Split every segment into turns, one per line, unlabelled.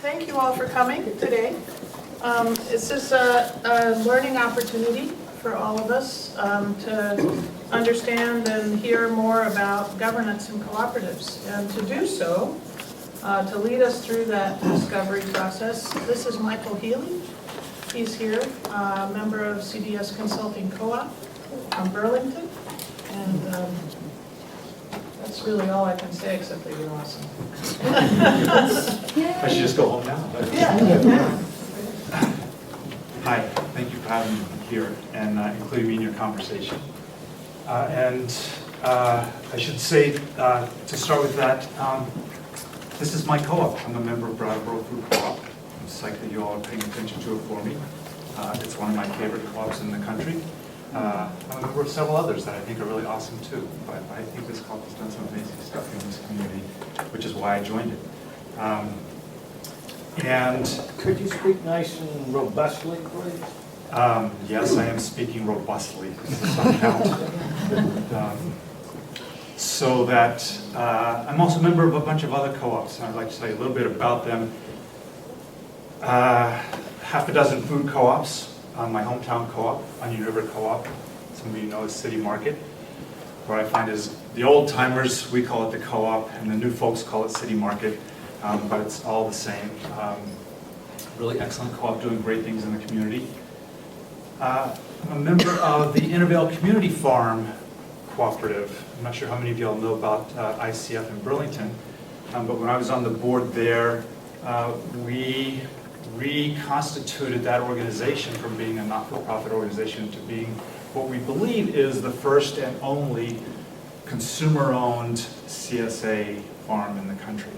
Thank you all for coming today. This is a learning opportunity for all of us to understand and hear more about governance and cooperatives. And to do so, to lead us through that discovery process, this is Michael Healy. He's here, a member of CDS Consulting Co-op from Burlington. And that's really all I can say, except that you're awesome.
I should just go home now.
Yeah.
Hi, thank you for having me here and including me in your conversation. I should say, to start with that, this is my co-op. I'm a member of Brattleboro Food Co-op. I'm psyched that you all are paying attention to it for me. It's one of my favorite co-ops in the country. I'm a member of several others that I think are really awesome too, but I think this co-op has done some amazing stuff in this community, which is why I joined it.
Could you speak nice and robustly, please?
Yes, I am speaking robustly. So that I'm also a member of a bunch of other co-ops, and I'd like to tell you a little bit about them. Half a dozen food co-ops. My hometown co-op, Onion River Co-op, some of you know as City Market. What I find is the old timers, we call it the co-op, and the new folks call it City Market, but it's all the same. Really excellent co-op doing great things in the community. I'm a member of the Intervale Community Farm Cooperative. I'm not sure how many of y'all know about ICF in Burlington, but when I was on the board there, we reconstituted that organization from being a not-for-profit organization to being what we believe is the first and only consumer-owned CSA farm in the country.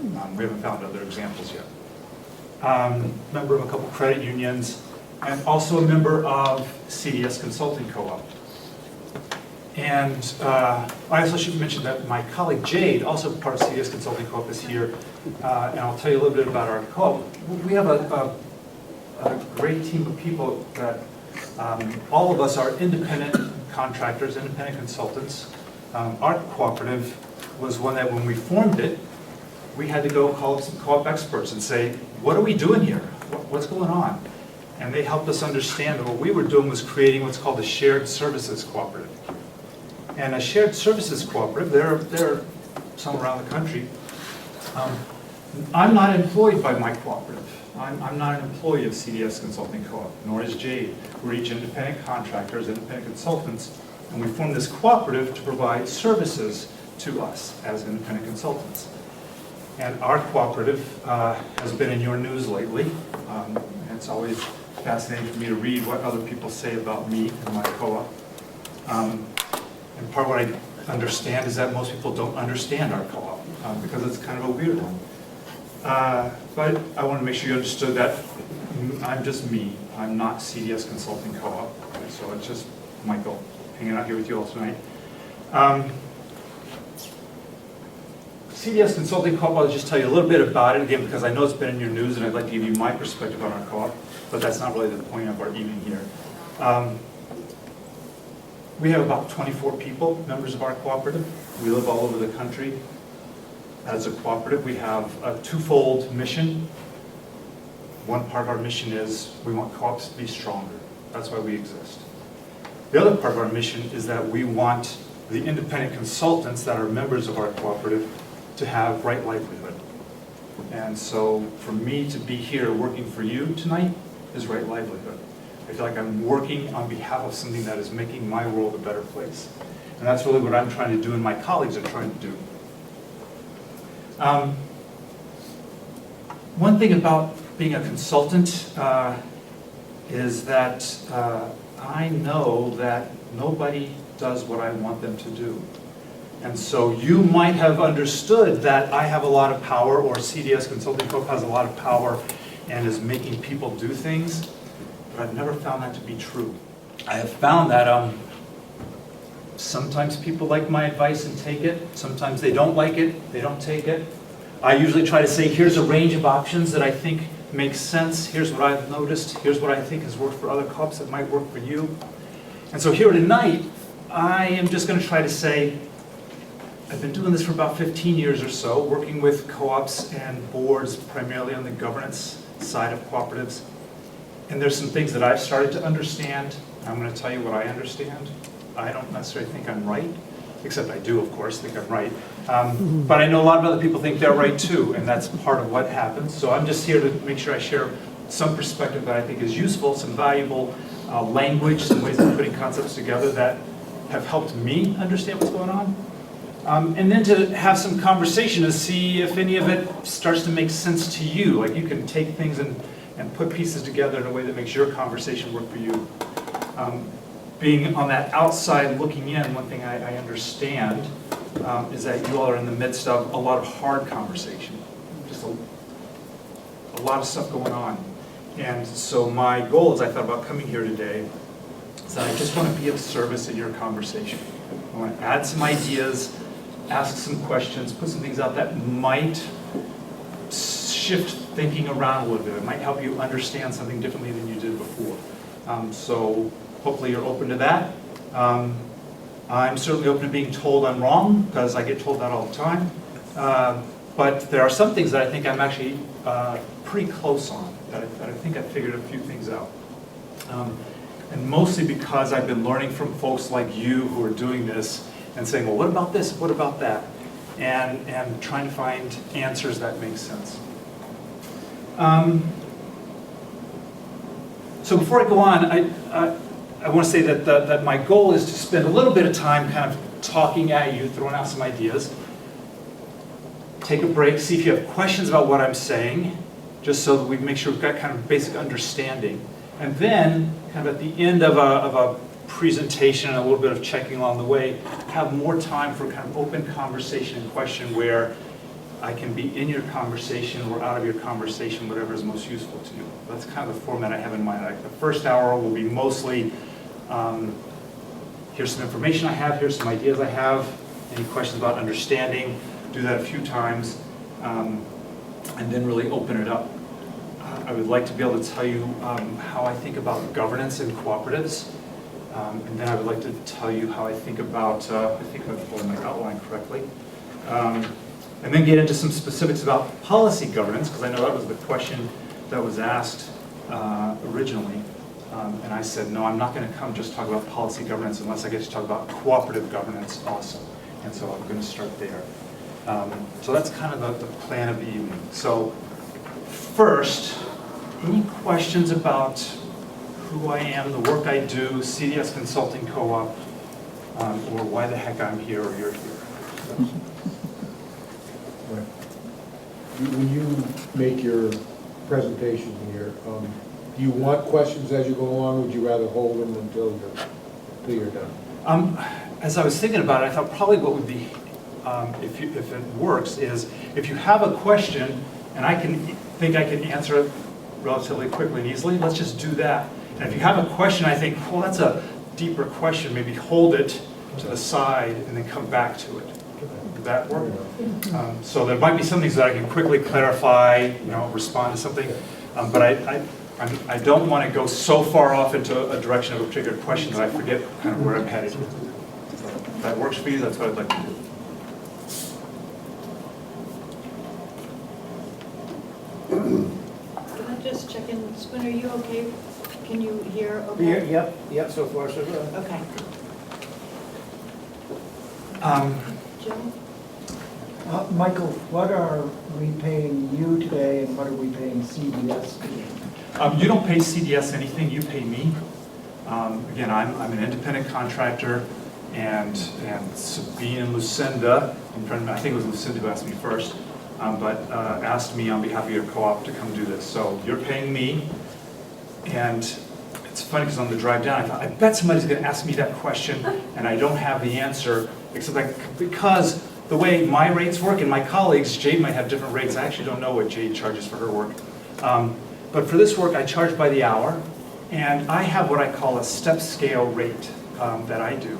We haven't found other examples yet. Member of a couple credit unions, and also a member of CDS Consulting Co-op. And I also should mention that my colleague Jade, also part of CDS Consulting Co-op, is here, and I'll tell you a little bit about our co-op. We have a great team of people that all of us are independent contractors, independent consultants. Our cooperative was one that when we formed it, we had to go call some co-op experts and say, what are we doing here? What's going on? And they helped us understand that what we were doing was creating what's called a shared services cooperative. And a shared services cooperative, there are some around the country. I'm not employed by my cooperative. I'm not an employee of CDS Consulting Co-op, nor is Jade. We're each independent contractors, independent consultants, and we formed this cooperative to provide services to us as independent consultants. And our cooperative has been in your news lately. And it's always fascinating for me to read what other people say about me and my co-op. And part of what I understand is that most people don't understand our co-op because it's kind of a weird one. But I want to make sure you understood that I'm just me. I'm not CDS Consulting Co-op. So it's just Michael hanging out here with you all tonight. CDS Consulting Co-op, I'll just tell you a little bit about it, again, because I know it's been in your news and I'd like to give you my perspective on our co-op, but that's not really the point of our evening here. We have about 24 people, members of our cooperative. We live all over the country. As a cooperative, we have a twofold mission. One part of our mission is we want co-ops to be stronger. That's why we exist. The other part of our mission is that we want the independent consultants that are members of our cooperative to have right livelihood. And so for me to be here working for you tonight is right livelihood. I feel like I'm working on behalf of something that is making my world a better place. And that's really what I'm trying to do and my colleagues are trying to do. One thing about being a consultant is that I know that nobody does what I want them to do. And so you might have understood that I have a lot of power, or CDS Consulting Co-op has a lot of power and is making people do things, but I've never found that to be true. I have found that sometimes people like my advice and take it, sometimes they don't like it, they don't take it. I usually try to say, here's a range of options that I think makes sense, here's what I've noticed, here's what I think has worked for other co-ops that might work for you. And so here tonight, I am just going to try to say, I've been doing this for about 15 years or so, working with co-ops and boards, primarily on the governance side of cooperatives. And there's some things that I've started to understand. I'm going to tell you what I understand. I don't necessarily think I'm right, except I do, of course, think I'm right. But I know a lot of other people think they're right too, and that's part of what happens. So I'm just here to make sure I share some perspective that I think is useful, some valuable language, some ways of putting concepts together that have helped me understand what's going on. And then to have some conversation to see if any of it starts to make sense to you. Like you can take things and put pieces together in a way that makes your conversation work for you. Being on that outside looking in, one thing I understand is that you all are in the midst of a lot of hard conversation. Just a lot of stuff going on. And so my goal as I thought about coming here today is that I just want to be of service in your conversation. I want to add some ideas, ask some questions, put some things out that might shift thinking around a little bit. It might help you understand something differently than you did before. So hopefully you're open to that. I'm certainly open to being told I'm wrong, because I get told that all the time. But there are some things that I think I'm actually pretty close on, that I think I figured a few things out. And mostly because I've been learning from folks like you who are doing this and saying, well, what about this? What about that? And trying to find answers that make sense. So before I go on, I want to say that my goal is to spend a little bit of time kind of talking at you, throwing out some ideas. Take a break, see if you have questions about what I'm saying, just so that we make sure we've got kind of basic understanding. And then, kind of at the end of a presentation and a little bit of checking along the way, have more time for kind of open conversation and question where I can be in your conversation or out of your conversation, whatever is most useful to you. That's kind of the format I have in mind. The first hour will be mostly, here's some information I have, here's some ideas I have, any questions about understanding, do that a few times, and then really open it up. I would like to be able to tell you how I think about governance in cooperatives, and then I would like to tell you how I think about, I think I've pulled my outline correctly, and then get into some specifics about policy governance, because I know that was the question that was asked originally. And I said, no, I'm not going to come just talk about policy governance unless I get to talk about cooperative governance also. And so I'm going to start there. So that's kind of the plan of the evening. So first, any questions about who I am, the work I do, CDS Consulting Co-op, or why the heck I'm here or you're here?
When you make your presentation here, do you want questions as you go along, or would you rather hold them until you're done?
As I was thinking about it, I thought probably what would be, if it works, is if you have a question and I think I can answer it relatively quickly and easily, let's just do that. And if you have a question, I think, well, that's a deeper question, maybe hold it to the side and then come back to it. Would that work? So there might be some things that I can quickly clarify, respond to something, but I don't want to go so far off into a direction of a particular question that I forget kind of where I'm headed. If that works for you, that's what I'd like to do.
Can I just check in, Spoon, are you okay? Can you hear okay?
Yep, so far so good.
Okay. Jim?
Michael, what are we paying you today and what are we paying CDS today?
You don't pay CDS anything, you pay me. Again, I'm an independent contractor, and Sabine and Lucinda, I think it was Lucinda who asked me first, but asked me on behalf of your co-op to come do this. So you're paying me, and it's funny because on the drive down, I thought, I bet somebody's going to ask me that question, and I don't have the answer, except because the way my rates work, and my colleagues, Jade might have different rates. I actually don't know what Jade charges for her work. But for this work, I charge by the hour, and I have what I call a step scale rate that I do.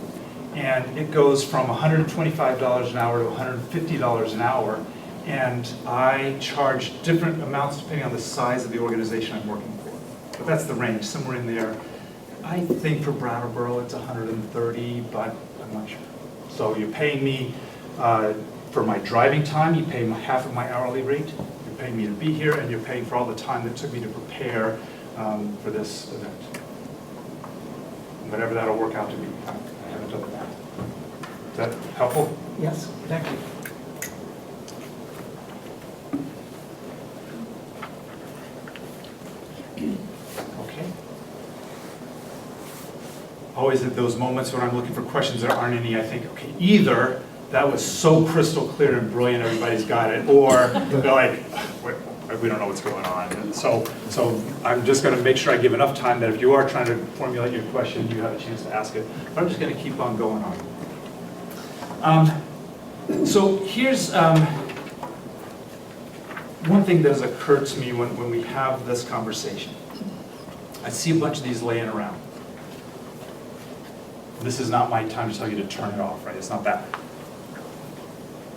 And it goes from $125 an hour to $150 an hour, and I charge different amounts depending on the size of the organization I'm working for. But that's the range, somewhere in there. I think for Brattleboro it's 130, but I'm not sure. So you're paying me For my driving time, you pay half of my hourly rate. You're paying me to be here, and you're paying for all the time that it took me to prepare for this event. Whatever that'll work out to be. I haven't done that. Is that helpful?
Yes, thank you.
Okay. Always at those moments when I'm looking for questions, there aren't any, I think, okay, either that was so crystal clear and brilliant, everybody's got it, or they're like, we don't know what's going on. And so I'm just going to make sure I give enough time that if you are trying to formulate your question, you have a chance to ask it. But I'm just going to keep on going on. So here's one thing that has occurred to me when we have this conversation. I see a bunch of these laying around. This is not my time to tell you to turn it off, right? It's not that.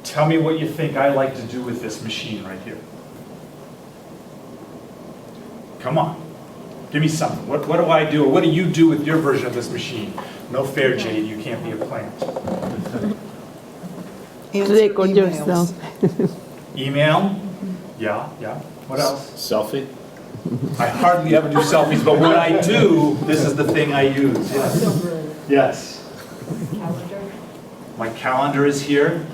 Tell me what you think I like to do with this machine right here. Come on, give me something. What do I do, or what do you do with your version of this machine? No fair, Jade, you can't be a plant.
Record yourself.
Email? Yeah. What else?
Selfie?
I hardly ever do selfies, but when I do, this is the thing I use. Yes. Yes.
Calendar?
My calendar is here.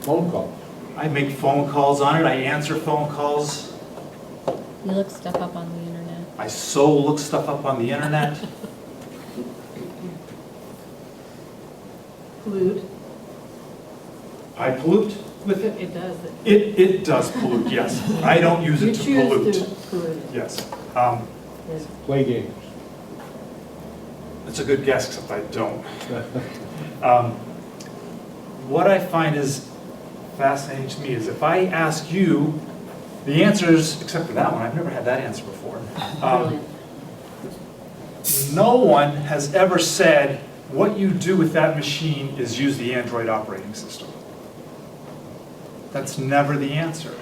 Phone call.
I make phone calls on it. I answer phone calls.
You look stuff up on the internet.
I so look stuff up on the internet.
Pollute?
I pollute with it.
It does.
It does pollute, yes. I don't use
You
it to
choose
pollute.
to pollute.
Yes.
Yes.
Play games.
It's a good guess, except I don't. What I find is fascinating to me is if I ask you the answers, except for that one, I've never had that answer before.
Brilliant.
No one has ever said what you do with that machine is use the Android operating system. That's never the answer.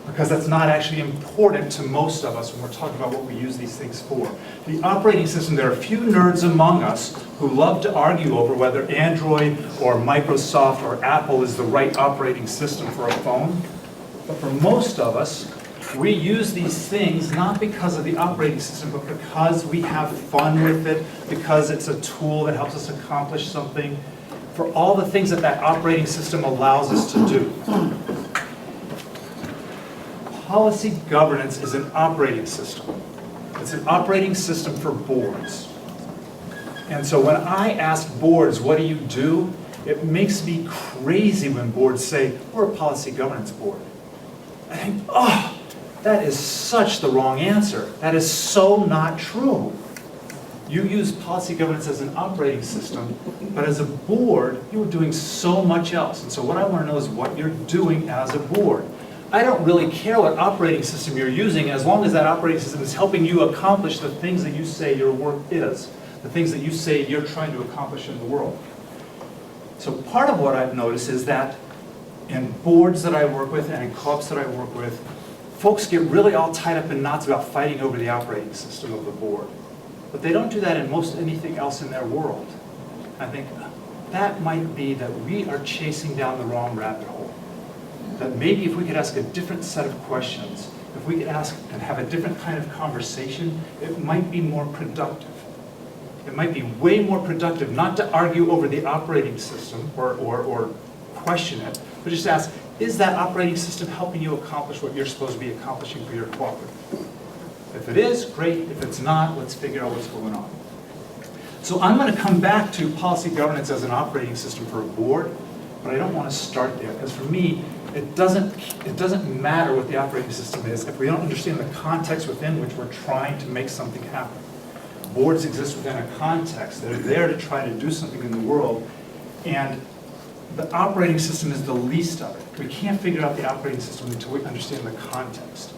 Because that's not actually important to most of us when we're talking about what we use these things for. The operating system, there are a few nerds among us who love to argue over whether Android or Microsoft or Apple is the right operating system for a phone. But for most of us, we use these things not because of the operating system, but because we have fun with it, because it's a tool that helps us accomplish something, for all the things that that operating system allows us to do. Policy governance is an operating system. It's an operating system for boards. And so when I ask boards, what do? It makes me crazy when boards say, we're a policy governance board. I think, oh, that is such the wrong answer. That is so not true. You use policy governance as an operating system, but as a board, you are doing so much else. And so what I want to know is what you're doing as a board. I don't really care what operating system you're using as long as that operating system is helping you accomplish the things that you say your work is, the things that you say you're trying to accomplish in the world. So part of what I've noticed is that in boards that I work with and in co-ops that I work with, folks get really all tied up in knots about fighting over the operating system of the board. But they don't do that in most anything else in their world. I think that might be that we are chasing down the wrong rabbit hole. That maybe if we could ask a different set of questions, if we could ask and have a different kind of conversation, it might be more productive. It might be way more productive not to argue over the operating system or question it, but just ask, is that operating system helping you accomplish what you're supposed to be accomplishing for your cooperative? If it is, great. If it's not, let's figure out what's going on. So I'm going to come back to policy governance as an operating system for a board, but I don't want to start there, because for me, it doesn't matter what the operating system is if we don't understand the context within which we're trying to make something happen. Boards exist within a context. They're there to try to do something in the world, and the operating system is the least of it. We can't figure out the operating system until we understand the context.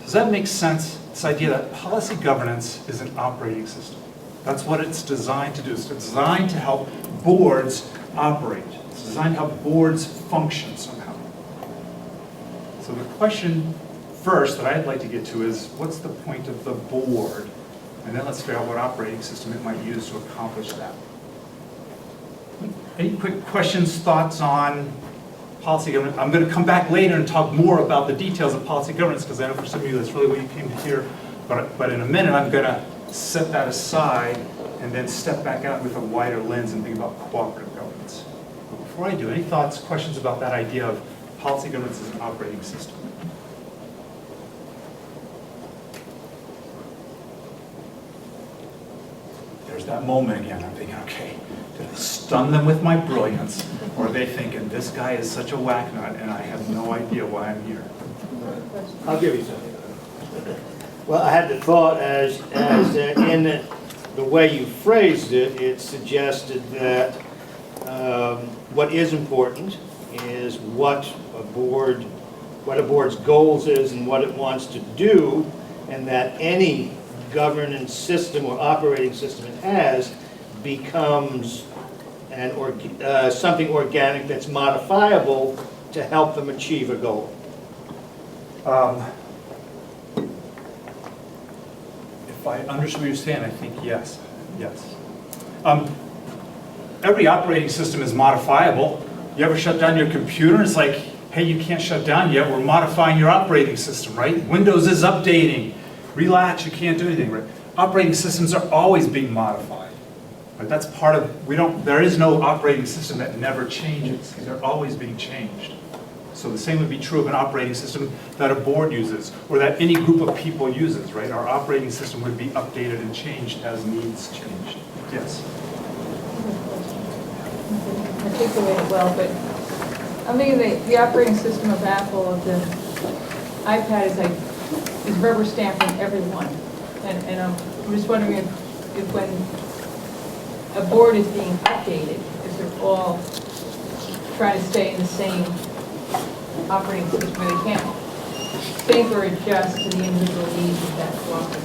Does that make sense? This idea that policy governance is an operating system. That's what it's designed to do. It's designed to help boards operate. It's designed to help boards function somehow. So the question first that I'd like to get to is, what's the point of the board? And then let's figure out what operating system it might use to accomplish that. Any quick questions, thoughts on policy governance? I'm going to come back later and talk more about the details of policy governance, because I know for some of you that's really what you came to hear. But in a minute, I'm going to set that aside and then step back out with a wider lens and think about cooperative governance. But before I do, any thoughts, questions about that idea of policy governance as an operating system? There's that moment again. I'm thinking, okay, did I stun them with my brilliance? Or are they thinking, this guy is such a whacknut and I have no idea why I'm here?
I'll give you something.
Well, I had the thought as in the way you phrased it, it suggested that what is important is what a board's goals is and what it wants to do, and that any governance system or operating system it has becomes something organic that's modifiable to help them achieve a goal.
If I understand what you're saying, I think yes, yes. Every operating system is modifiable. You ever shut down your computer? It's like, hey, you can't shut down yet. We're modifying your operating system, right? Windows is updating. Relax, you can't do anything, right? Operating systems are always being modified. Right? That's part of, there is no operating system that never changes. They're always being changed. So the same would be true of an operating system that a board uses, or that any group of people uses, right? Our operating system would be updated and changed as needs changed. Yes?
Articulate it well, but I'm thinking the operating system of Apple, of the iPad is rubber stamping everyone. And I'm just wondering if when a board is being updated, if they're all trying to stay in the same operating system where they can't think or adjust to the individual needs of that cooperative.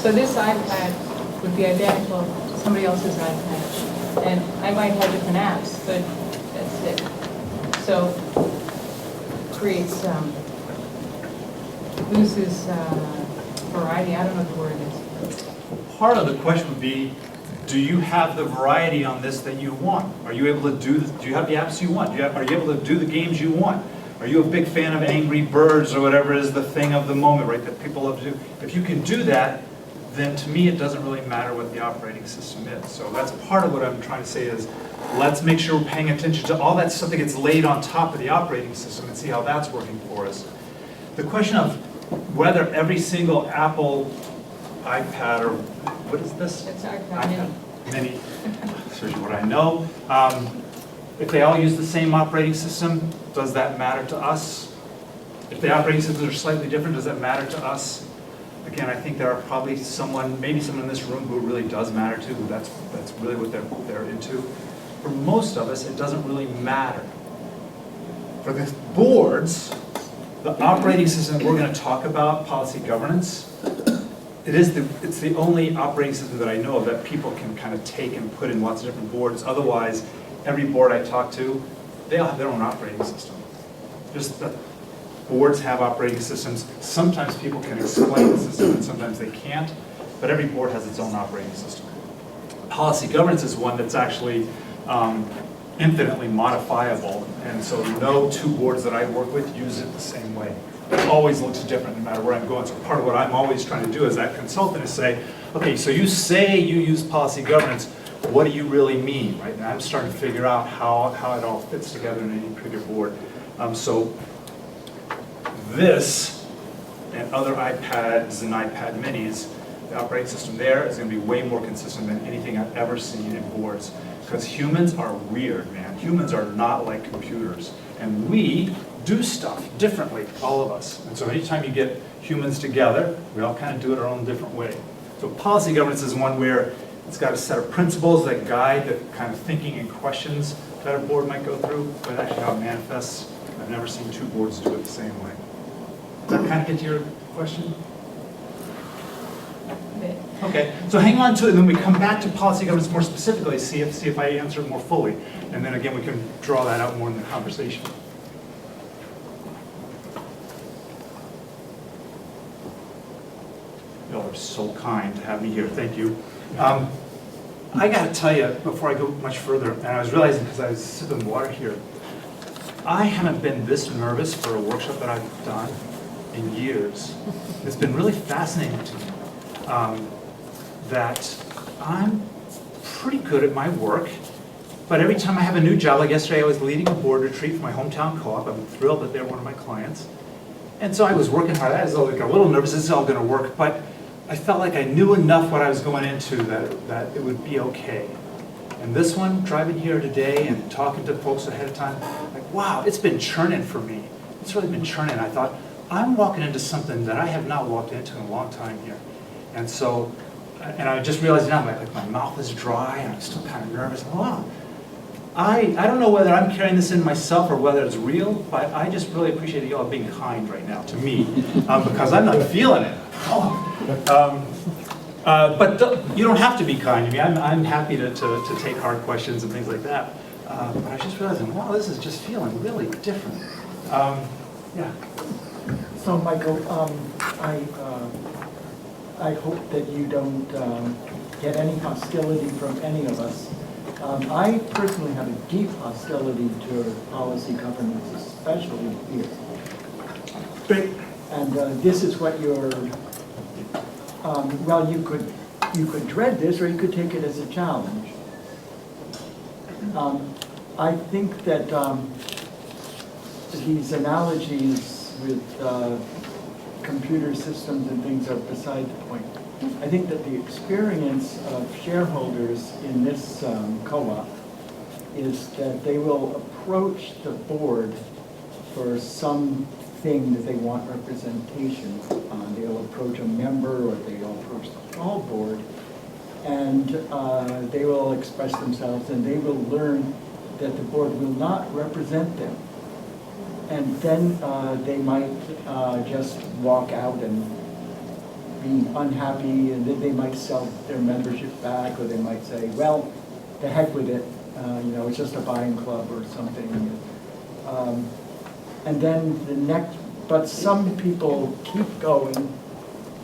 So this iPad would be identical to somebody else's iPad. And I might have different apps, but that's it. So creates, loses variety. I don't know what the word is.
Part of the question would be, do you have the variety on this that you want? Are you able to do you have the apps you want? Are you able to do the games you want? Are you a big fan of Angry Birds or whatever is the thing of the moment, right, that people love to do? If you can do that, then to me it doesn't really matter what the operating system is. So that's part of what I'm trying to say is, let's make sure we're paying attention to all that stuff that gets laid on top of the operating system and see how that's working for us. The question of whether every single Apple iPad, or what is this?
It's iPad
Mini. Search what I know. If they all use the same operating system, does that matter to us? If the operating systems are slightly different, does that matter to us? Again, I think there are probably maybe someone in this room who it really does matter to, who that's really what they're into. For most of us, it doesn't really matter. For the boards, the operating system we're going to talk about, policy governance, it's the only operating system that I know of that people can kind of take and put in lots of different boards. Otherwise, every board I talk to, they all have their own operating system. Just that boards have operating systems. Sometimes people can explain the system and sometimes they can't, but every board has its own operating system. Policy governance is one that's actually infinitely modifiable, and so no two boards that I work with use it the same way. It always looks different no matter where I'm going. So part of what I'm always trying to do as that consultant is say, okay, so you say you use policy governance, what do you really mean, right? And I'm starting to figure out how it all fits together in any particular board. So this and other iPads and iPad minis, the operating system there is going to be way more consistent than anything I've ever seen in boards. Because humans are weird, man. Humans are not like computers. And we do stuff differently, all of us. And so anytime you get humans together, we all kind of do it our own different way. So policy governance is one where it's got a set of principles that guide the kind of thinking and questions that a board might go through, but actually how it manifests, I've never seen two boards do it the same way. Does that kind of get to your question? Okay, so hang on to it, and then we come back to policy governance more specifically, see if I answer it more fully. And then again, we can draw that out more in the conversation. Y'all are so kind to have me here, thank you. I gotta tell you, before I go much further, and I was realizing because I was sipping water here, I haven't been this nervous for a workshop that I've done in years. It's been really fascinating to me that I'm pretty good at my work, but every time I have a new job, like yesterday I was leading a board retreat for my hometown co-op. I'm thrilled that they're one of my clients. And so I was working hard. I was like a little nervous, this is all gonna work, but I felt like I knew enough what I was going into that it would be okay. And this one, driving here today and talking to folks ahead of time, like, wow, it's been churning for me. It's really been churning. I thought, I'm walking into something that I have not walked into in a long time here. And so, and I just realized now, like my mouth is dry and I'm still kind of nervous. Wow. I don't know whether I'm carrying this in myself or whether it's real, but I just really appreciate that y'all are being kind right now to me because I'm not feeling it. But you don't have to be kind to me. I'm happy to take hard questions and things like that. But I was just realizing, wow, this is just feeling really different. Yeah.
So, Michael, I hope that you don't get any hostility from any of us. I personally have a deep hostility to policy governance, especially here.
Great.
And this is what you're, well, you could dread this, or you could take it as a challenge. I think that these analogies with computer systems and things are beside the point. I think that the experience of shareholders in this co-op is that they will approach the board for something that they want representation on. They'll approach a member or they'll approach the whole board, and they will express themselves, and they will learn that the board will not represent them. And then they might just walk out and be unhappy, and then they might sell their membership back, or they might say, well, the heck with it, it's just a buying club or something. And then the next, but some people keep going,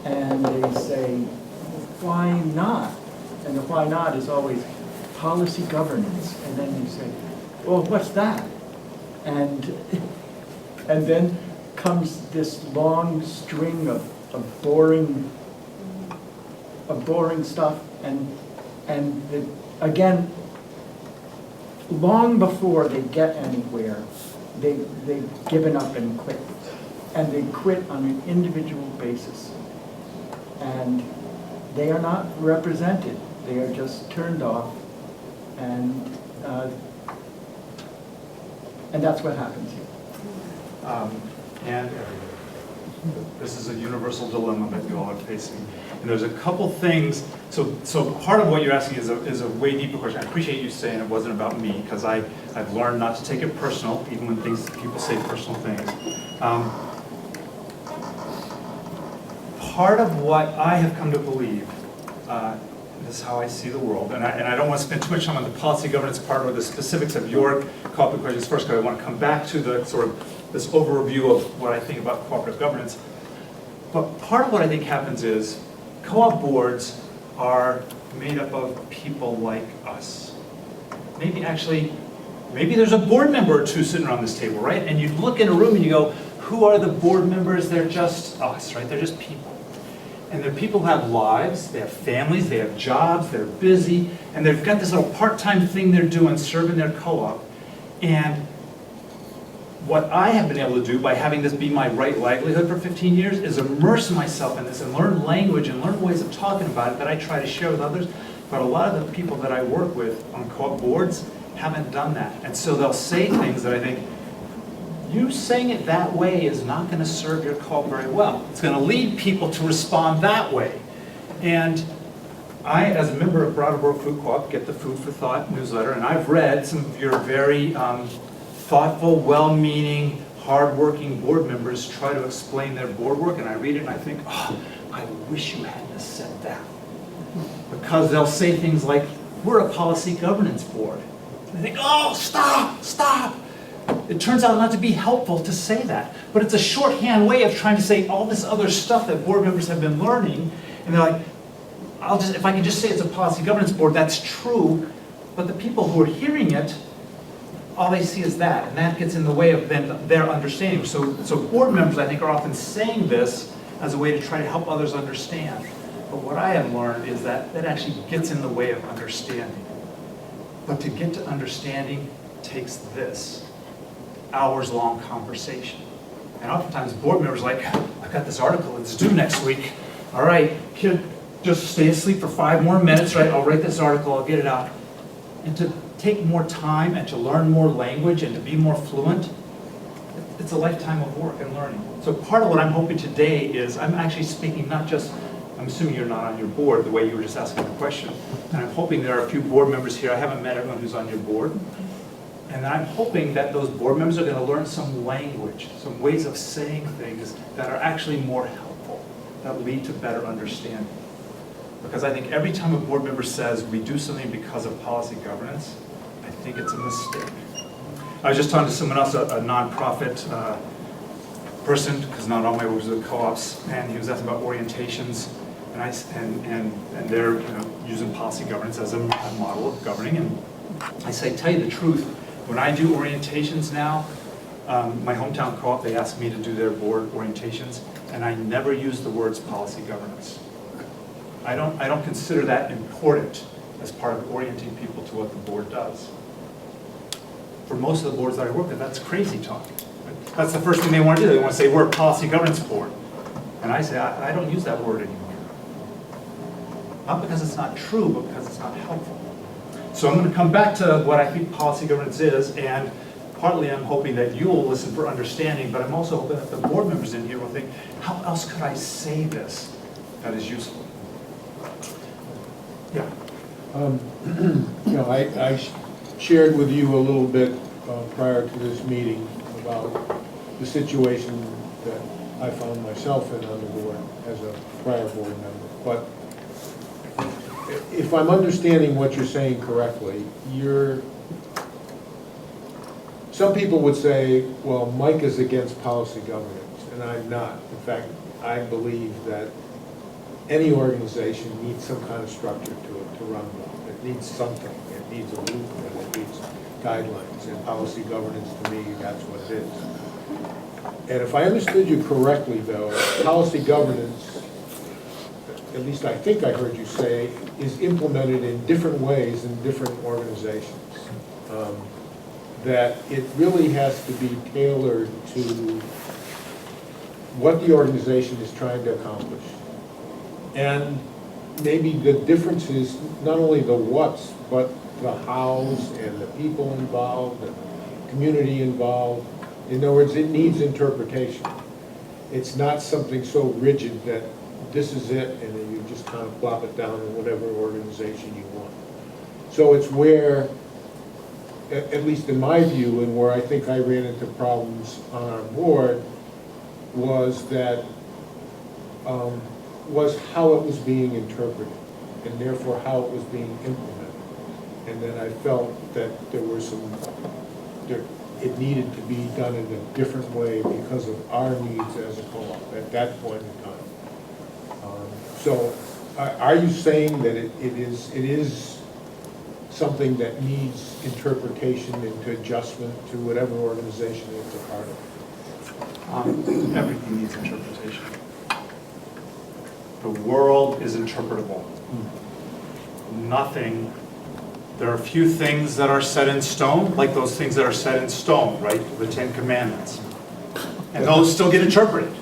and they say, why not? And the why not is always policy governance. And then you say, well, what's that? And then comes this long string of boring stuff, and again, long before they get anywhere, they've given up and quit, and they quit on an individual basis, and they are not represented. They are just turned off, and that's what happens here.
And this is a universal dilemma that you all are facing. And there's a couple things, so part of what you're asking is a way deeper question. I appreciate you saying it wasn't about me, because I've learned not to take it personal, even when people say personal things. Part of what I have come to believe, this is how I see the world, and I don't want to spend too much time on the policy governance part or the specifics of your co-op questions first, because I want to come back to the sort of this overview of what I think about cooperative governance. But part of what I think happens is co-op boards are made up of people like us. Maybe there's a board member or two sitting around this table, right? And you look in a room and you go, who are the board members? They're just us, right? They're just people. And they're people who have lives, they have families, they have jobs, they're busy, and they've got this little part-time thing they're doing, serving their co-op. And what I have been able to do by having this be my right livelihood for 15 years is immerse myself in this and learn language and learn ways of talking about it that I try to share with others. But a lot of the people that I work with on co-op boards haven't done that. And so they'll say things that I think, you saying it that way is not going to serve your co-op very well. It's going to lead people to respond that way. And I, as a member of Brattleboro Food Co-op, get the Food for Thought newsletter, and I've read some of your very thoughtful, well-meaning, hard-working board members try to explain their board work, and I read it and I think, oh, I wish you hadn't said that. Because they'll say things like, we're a policy governance board. And I think, oh, stop. It turns out not to be helpful to say that, but it's a shorthand way of trying to say all this other stuff that board members have been learning, and they're like, if I can just say it's a policy governance board, that's true, but the people who are hearing it, all they see is that, and that gets in the way of then their understanding. So board members, I think, are often saying this as a way to try to help others understand. But what I have learned is that that actually gets in the way of understanding. But to get to understanding takes this, hours-long conversation. And oftentimes board members are like, I've got this article, it's due next week. All right, kid, just stay asleep for 5 more minutes, right? I'll write this article, I'll get it out. And to take more time and to learn more language and to be more fluent, it's a lifetime of work and learning. So part of what I'm hoping today is I'm actually speaking not just, I'm assuming you're not on your board the way you were just asking the question, and I'm hoping there are a few board members here, I haven't met everyone who's on your board, and I'm hoping that those board members are going to learn some language, some ways of saying things that are actually more helpful, that lead to better understanding. Because I think every time a board member says we do something because of policy governance, I think it's a mistake. I was just talking to someone else, a nonprofit person, because not all my work was with co-ops, and he was asking about orientations, and they're using policy governance as a model of governing. And I say, tell you the truth, when I do orientations now, my hometown co-op, they ask me to do their board orientations, and I never use the words policy governance. I don't consider that important as part of orienting people to what the board does. For most of the boards that I work with, that's crazy talk. That's the first thing they want to do. They want to say, we're a policy governance board. And I say, I don't use that word anymore. Not because it's not true, but because it's not helpful. So I'm going to come back to what I think policy governance is, and partly I'm hoping that you will listen for understanding, but I'm also hoping that the board members in here will think, how else could I say this that is useful? Yeah.
I shared with you a little bit prior to this meeting about the situation that I found myself in on the board as a prior board member. But if I'm understanding what you're saying correctly, some people would say, well, Mike is against policy governance, and I'm not. In fact, I believe that any organization needs some kind of structure to it to run well. It needs something. It needs a blueprint. It needs guidelines. And policy governance, to me, that's what it is. And if I understood you correctly, though, policy governance, at least I think I heard you say, is implemented in different ways in different organizations. That it really has to be tailored to what the organization is trying to accomplish. And maybe the difference is not only the what's, but the hows and the people involved and the community involved. In other words, it needs interpretation. It's not something so rigid that this is it and then you just kind of plop it down in whatever organization you want. So it's where, at least in my view, and where I think I ran into problems on our board, was that was how it was being interpreted, and therefore how it was being implemented. And then I felt that there were it needed to be done in a different way because of our needs as a co-op at that point in time. So are you saying that it is something that needs interpretation and adjustment to whatever organization it's a part of?
Everything needs interpretation. The world is interpretable. Nothing, there are a few things that are set in stone, like those things that are set in stone, right? The 10 Commandments. And those still get interpreted.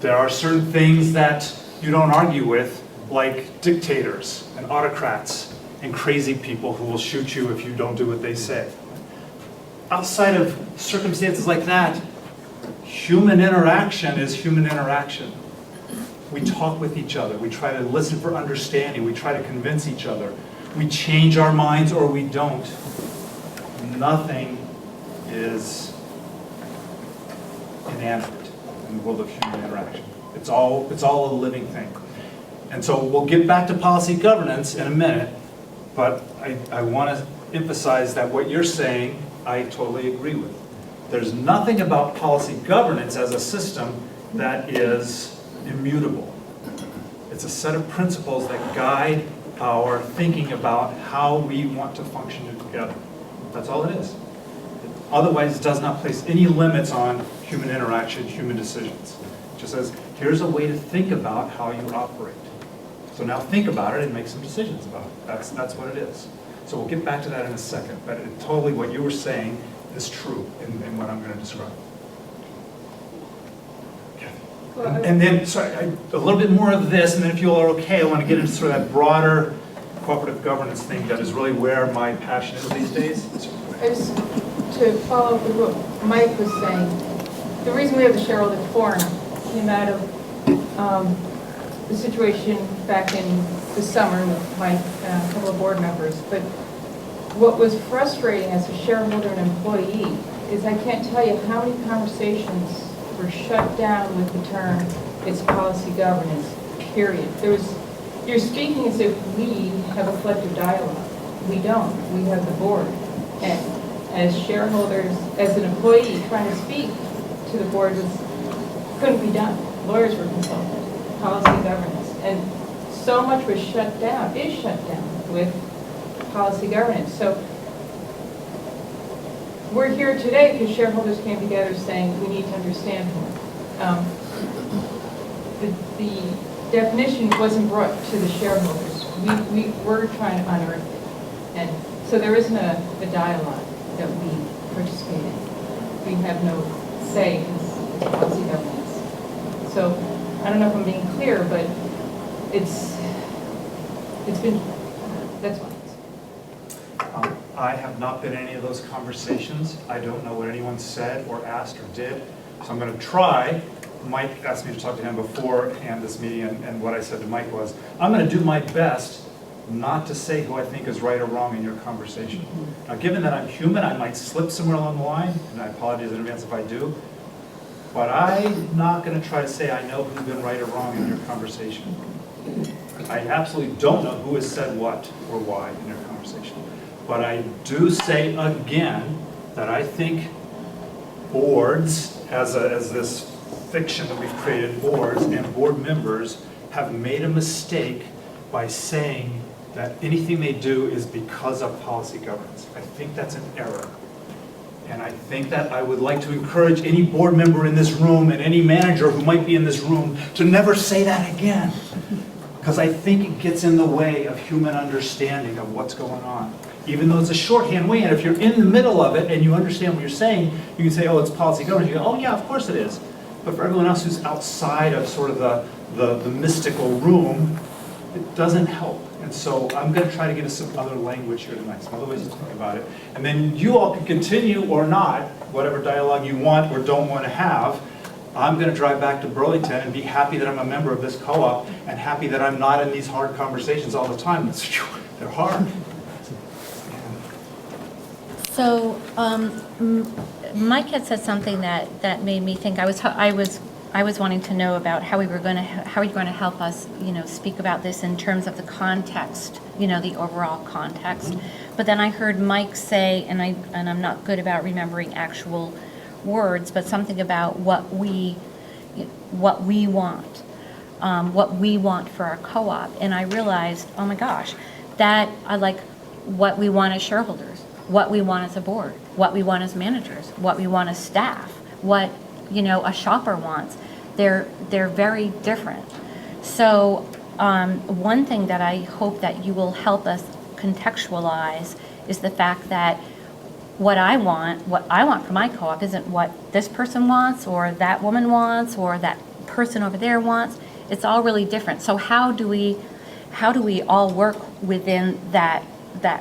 There are certain things that you don't argue with, like dictators and autocrats and crazy people who will shoot you if you don't do what they say. Outside of circumstances like that, human interaction is human interaction. We talk with each other. We try to listen for understanding. We try to convince each other. We change our minds or we don't. Nothing is inanimate in the world of human interaction. It's all a living thing. And so we'll get back to policy governance in a minute, but I want to emphasize that what you're saying, I totally agree with. There's nothing about policy governance as a system that is immutable. It's a set of principles that guide our thinking about how we want to function together. That's all it is. Otherwise, it does not place any limits on human interaction, human decisions. It just says, here's a way to think about how you operate. So now think about it and make some decisions about it. That's what it is. So we'll get back to that in a second, but totally what you were saying is true in what I'm going to describe. And then, sorry, a little bit more of this, and then if you all are okay, I want to get into sort of that broader cooperative governance thing that is really where my passion is these days.
Just to follow up with what Mike was saying, the reason we have the shareholder forum came out of the situation back in the summer with my couple of board members. But what was frustrating as a shareholder and employee is I can't tell you how many conversations were shut down with the term, it's policy governance, period. You're speaking as if we have a collective dialogue. We don't. We have the board. And as shareholders, as an employee, trying to speak to the board couldn't be done. Lawyers were consulted, policy governance. And so much was shut down, is shut down with policy governance. So we're here today because shareholders came together saying we need to understand more. The definition wasn't brought to the shareholders. We were trying to unearth it. And so there isn't a dialogue that we participate in. We have no say in policy governance. So I don't know if I'm being clear, but it's been, that's why.
I have not been in any of those conversations. I don't know what anyone said or asked or did. So I'm going to try. Mike asked me to talk to him beforehand this meeting, and what I said to Mike was, I'm going to do my best not to say who I think is right or wrong in your conversation. Now, given that I'm human, I might slip somewhere along the line, and I apologize in advance if I do, but I'm not going to try to say I know who's been right or wrong in your conversation. I absolutely don't know who has said what or why in your conversation. But I do say again that I think boards, as this fiction that we've created, boards and board members have made a mistake by saying that anything they do is because of policy governance. I think that's an error. And I think that I would like to encourage any board member in this room and any manager who might be in this room to never say that again. Because I think it gets in the way of human understanding of what's going on. Even though it's a shorthand way, and if you're in the middle of it and you understand what you're saying, you can say, oh, it's policy governance. You go, oh yeah, of course it is. But for everyone else who's outside of sort of the mystical room, it doesn't help. And so I'm going to try to give us some other language here tonight, some other ways to think about it. And then you all can continue or not, whatever dialogue you want or don't want to have. I'm going to drive back to Burlington and be happy that I'm a member of this co-op and happy that I'm not in these hard conversations all the time. They're hard.
So, Mike had said something that made me think. I was wanting to know about how you're going to help us, speak about this in terms of the context, the overall context. But then I heard Mike say, and I'm not good about remembering actual words, but something about what we want for our co-op. And I realized, oh my gosh, that I like what we want as shareholders, what we want as a board, what we want as managers, what we want as staff, what a shopper wants. They're very different. So one thing that I hope that you will help us contextualize is the fact that what I want for my co-op isn't what this person wants or that woman wants or that person over there wants. It's all really different. So how do we all work within that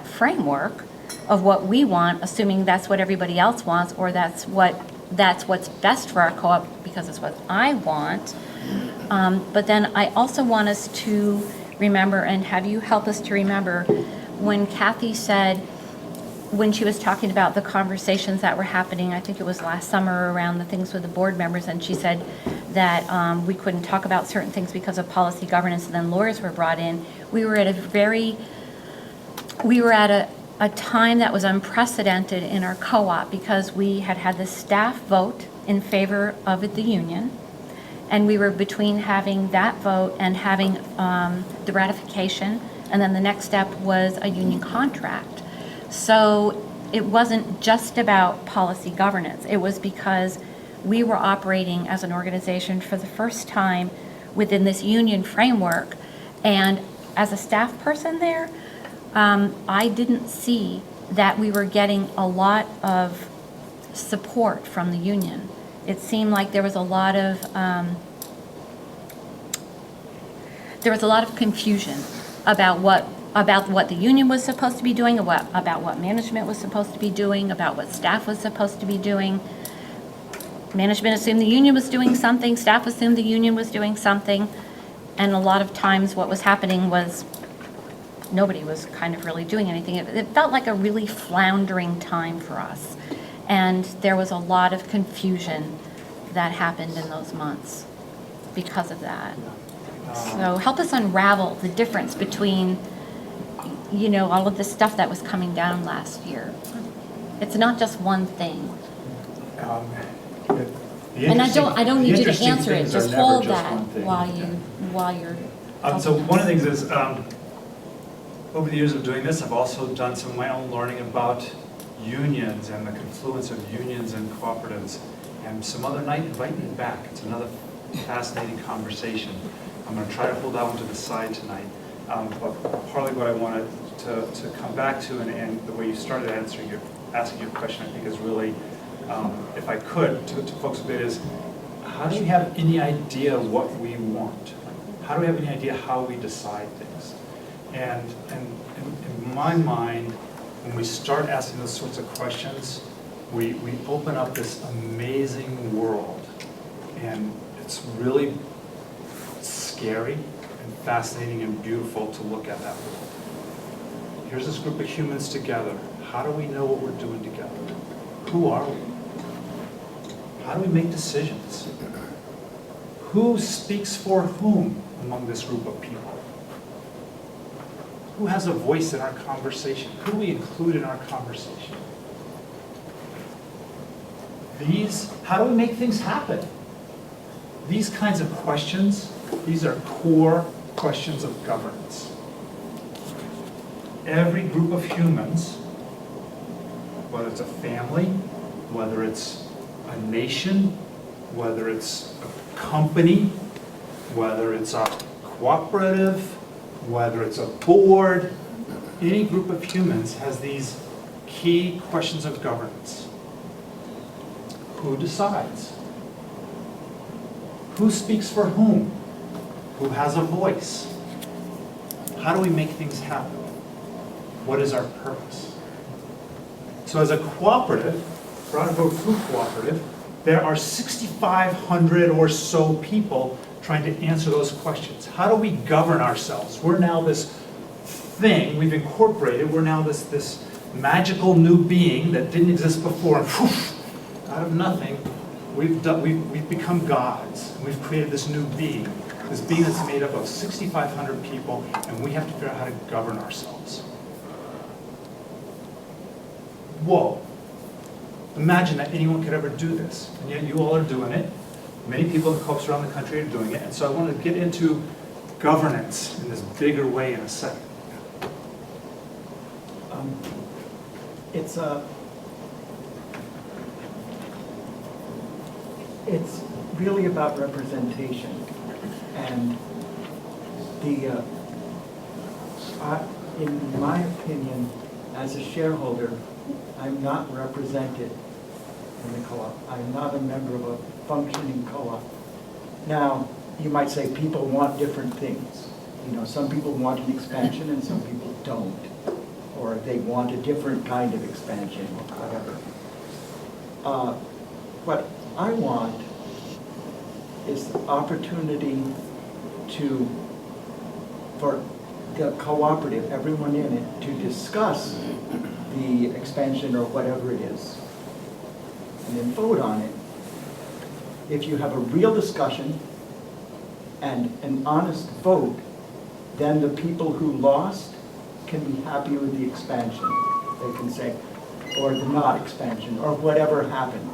framework of what we want, assuming that's what everybody else wants or that's what's best for our co-op because it's what I want. But then I also want us to remember and have you help us to remember when Kathy said, when she was talking about the conversations that were happening, I think it was last summer around the things with the board members, and she said that we couldn't talk about certain things because of policy governance, and then lawyers were brought in. We were at a time that was unprecedented in our co-op because we had the staff vote in favor of the union, And we were between having that vote and having the ratification, and then the next step was a union contract. So it wasn't just about policy governance. It was because we were operating as an organization for the first time within this union framework. And as a staff person there, I didn't see that we were getting a lot of support from the union. It seemed like there was a lot of confusion about what the union was supposed to be doing, about what management was supposed to be doing, about what staff was supposed to be doing. Management assumed the union was doing something, staff assumed the union was doing something, and a lot of times what was happening was nobody was kind of really doing anything. It felt like a really floundering time for us, and there was a lot of confusion that happened in those months because of that. So help us unravel the difference between, all of the stuff that was coming down last year. It's not just one thing. And I don't need you to answer it, just hold that while you're.
So one of the things is, over the years of doing this, I've also done some of my own learning about unions and the confluence of unions and cooperatives. And some other night, invite me back. It's another fascinating conversation. I'm going to try to hold that one to the side tonight. But partly what I wanted to come back to, and the way you started asking your question, I think is really, if I could, to folks a bit, is how do you have any idea what we want? How do we have any idea how we decide things? And in my mind, when we start asking those sorts of questions, we open up this amazing world. And it's really scary and fascinating and beautiful to look at that world. Here's this group of humans together. How do we know what we're doing together? Who are we? How do we make decisions? Who speaks for whom among this group of people? Who has a voice in our conversation? Who do we include in our conversation? How do we make things happen? These kinds of questions, these are core questions of governance. Every group of humans, whether it's a family, whether it's a nation, whether it's a company, whether it's a cooperative, whether it's a board, any group of humans has these key questions of governance. Who decides? Who speaks for whom? Who has a voice? How do we make things happen? What is our purpose? So as a cooperative, Brattleboro Food Cooperative, there are 6,500 or so people trying to answer those questions. How do we govern ourselves? We're now this thing we've incorporated. We're now this magical new being that didn't exist before. And poof, out of nothing, we've become gods. We've created this new being. This being that's made up of 6,500 people, and we have to figure out how to govern ourselves. Whoa. Imagine that anyone could ever do this, and yet you all are doing it. Many people in co-ops around the country are doing it, and so I want to get into governance in this bigger way in a second.
It's really about representation, and in my opinion, as a shareholder, I'm not represented in the co-op. I'm not a member of a functioning co-op. Now, you might say people want different things. Some people want an expansion and some people don't. Or they want a different kind of expansion or whatever. What I want is the opportunity for the cooperative, everyone in it, to discuss the expansion or whatever it is, and then vote on it. If you have a real discussion and an honest vote, then the people who lost can be happy with the expansion, they can say, or the not expansion, or whatever happened.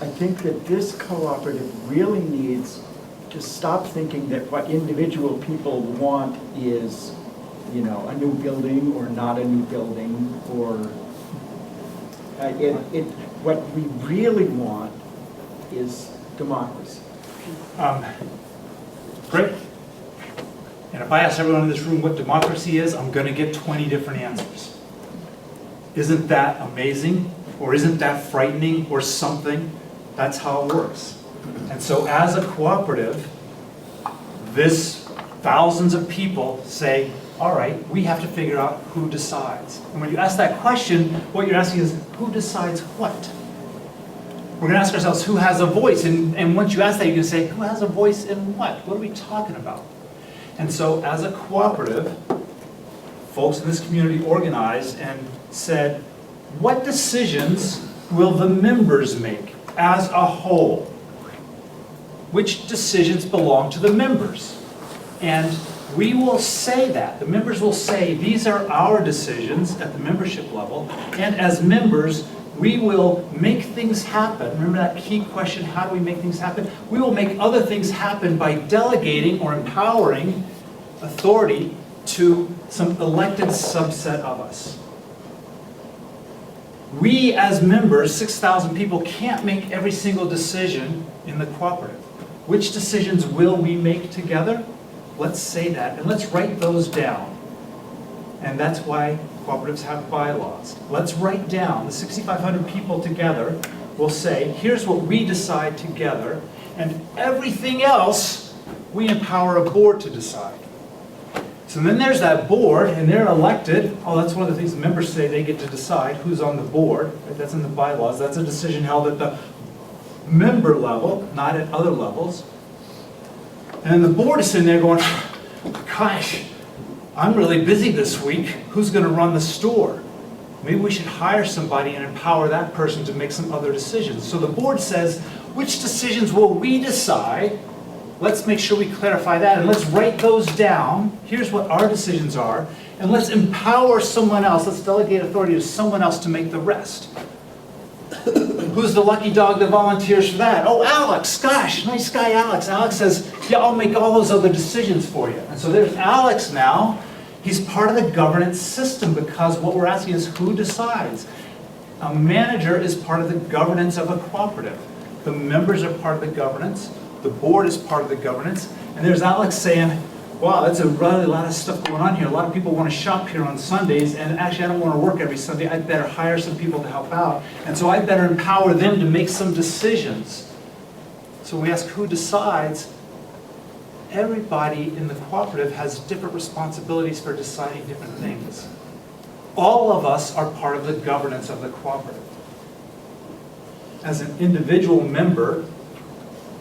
I think that this cooperative really needs to stop thinking that what individual people want is, you know, a new building or not a new building, or what we really want is democracy.
Great. And if I ask everyone in this room what democracy is, I'm going to get 20 different answers. Isn't that amazing? Or isn't that frightening or something? That's how it works. And so as a cooperative, this thousands of people say, all right, we have to figure out who decides. And when you ask that question, what you're asking is, who decides what? We're going to ask ourselves, who has a voice? And once you ask that, you can say, who has a voice in what? What are we talking about? And so as a cooperative, folks in this community organized and said, what decisions will the members make as a whole? Which decisions belong to the members? And we will say that. The members will say, these are our decisions at the membership level. And as members, we will make things happen. Remember that key question, how do we make things happen? We will make other things happen by delegating or empowering authority to some elected subset of us. We as members, 6,000 people, can't make every single decision in the cooperative. Which decisions will we make together? Let's say that, and let's write those down. And that's why cooperatives have bylaws. Let's write down, the 6,500 people together will say, here's what we decide together, and everything else we empower a board to decide. So then there's that board, and they're elected. Oh, that's one of the things the members say they get to decide who's on the board. Right? That's in the bylaws. That's a decision held at the member level, not at other levels. And the board is sitting there going, gosh, I'm really busy this week. Who's going to run the store? Maybe we should hire somebody and empower that person to make some other decisions. So the board says, which decisions will we decide? Let's make sure we clarify that, and let's write those down. Here's what our decisions are, and let's empower someone else. Let's delegate authority to someone else to make the rest. Who's the lucky dog that volunteers for that? Oh, Alex, gosh, nice guy Alex. Alex says, yeah, I'll make all those other decisions for you. And so there's Alex now. He's part of the governance system because what we're asking is who decides. A manager is part of the governance of a cooperative. The members are part of the governance. The board is part of the governance. And there's Alex saying, wow, that's a really lot of stuff going on here. A lot of people want to shop here on Sundays, and actually I don't want to work every Sunday. I'd better hire some people to help out. And so I'd better empower them to make some decisions. So we ask who decides. Everybody in the cooperative has different responsibilities for deciding different things. All of us are part of the governance of the cooperative. As an individual member,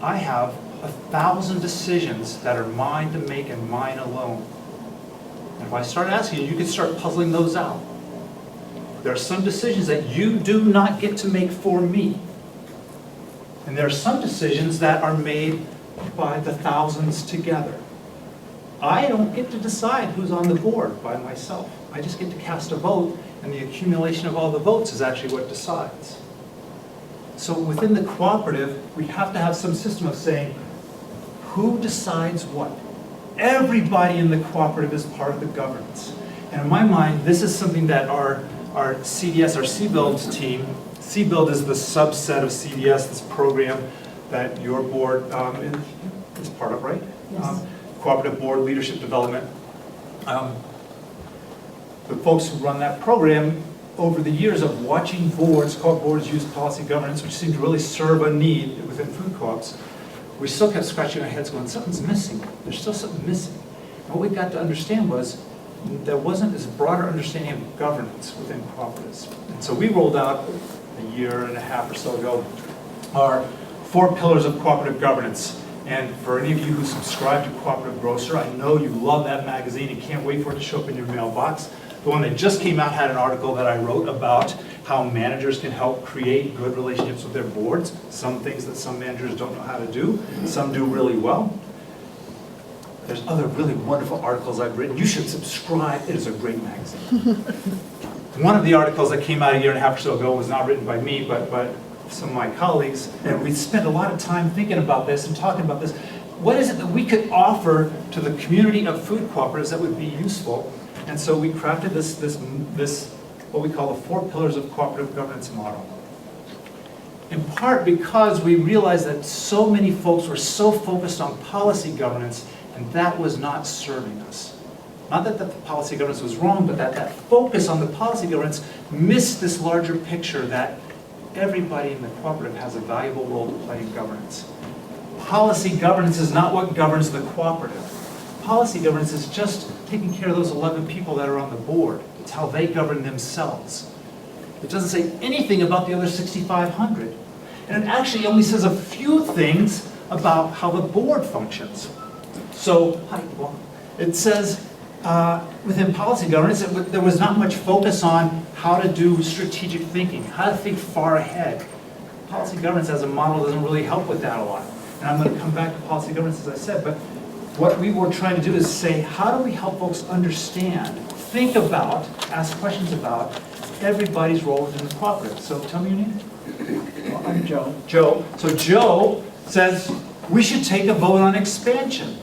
I have 1,000 decisions that are mine to make and mine alone. And if I start asking you, you can start puzzling those out. There are some decisions that you do not get to make for me. And there are some decisions that are made by the thousands together. I don't get to decide who's on the board by myself. I just get to cast a vote, and the accumulation of all the votes is actually what decides. So within the cooperative, we have to have some system of saying, who decides what? Everybody in the cooperative is part of the governance. And in my mind, this is something that our CDS, our CBuild team, CBuild is the subset of CDS, this program that your board is part of, right?
Yes.
Cooperative Board Leadership Development. The folks who run that program, over the years of watching boards, called Boards Use Policy Governance, which seemed to really serve a need within food co-ops, we still kept scratching our heads going, something's missing. There's still something missing. And what we got to understand was there wasn't this broader understanding of governance within cooperatives. And so we rolled out a year and a half or so ago our 4 pillars of cooperative governance. And for any of you who subscribe to Cooperative Grocer, I know you love that magazine and can't wait for it to show up in your mailbox. The one that just came out had an article that I wrote about how managers can help create good relationships with their boards. Some things that some managers don't know how to do, some do really well. There's other really wonderful articles I've written. You should subscribe. It is a great magazine. One of the articles that came out a year and a half or so ago was not written by me, but some of my colleagues, and we spent a lot of time thinking about this and talking about this. What is it that we could offer to the community of food cooperatives that would be useful? And so we crafted this what we call the 4 pillars of cooperative governance model. In part because we realized that so many folks were so focused on policy governance, and that was not serving us. Not that the policy governance was wrong, but that focus on the policy governance missed this larger picture that everybody in the cooperative has a valuable role to play in governance. Policy governance is not what governs the cooperative. Policy governance is just taking care of those 11 people that are on the board. It's how they govern themselves. It doesn't say anything about the other 6,500. And it actually only says a few things about how the board functions. So, it says within policy governance, there was not much focus on how to do strategic thinking, how to think far ahead. Policy governance as a model doesn't really help with that a lot. And I'm going to come back to policy governance, as I said, but what we were trying to do is say, how do we help folks understand, think about, ask questions about everybody's role within the cooperative? So tell me your name.
Well, I'm Joe.
Joe. So Joe says, we should take a vote on expansion.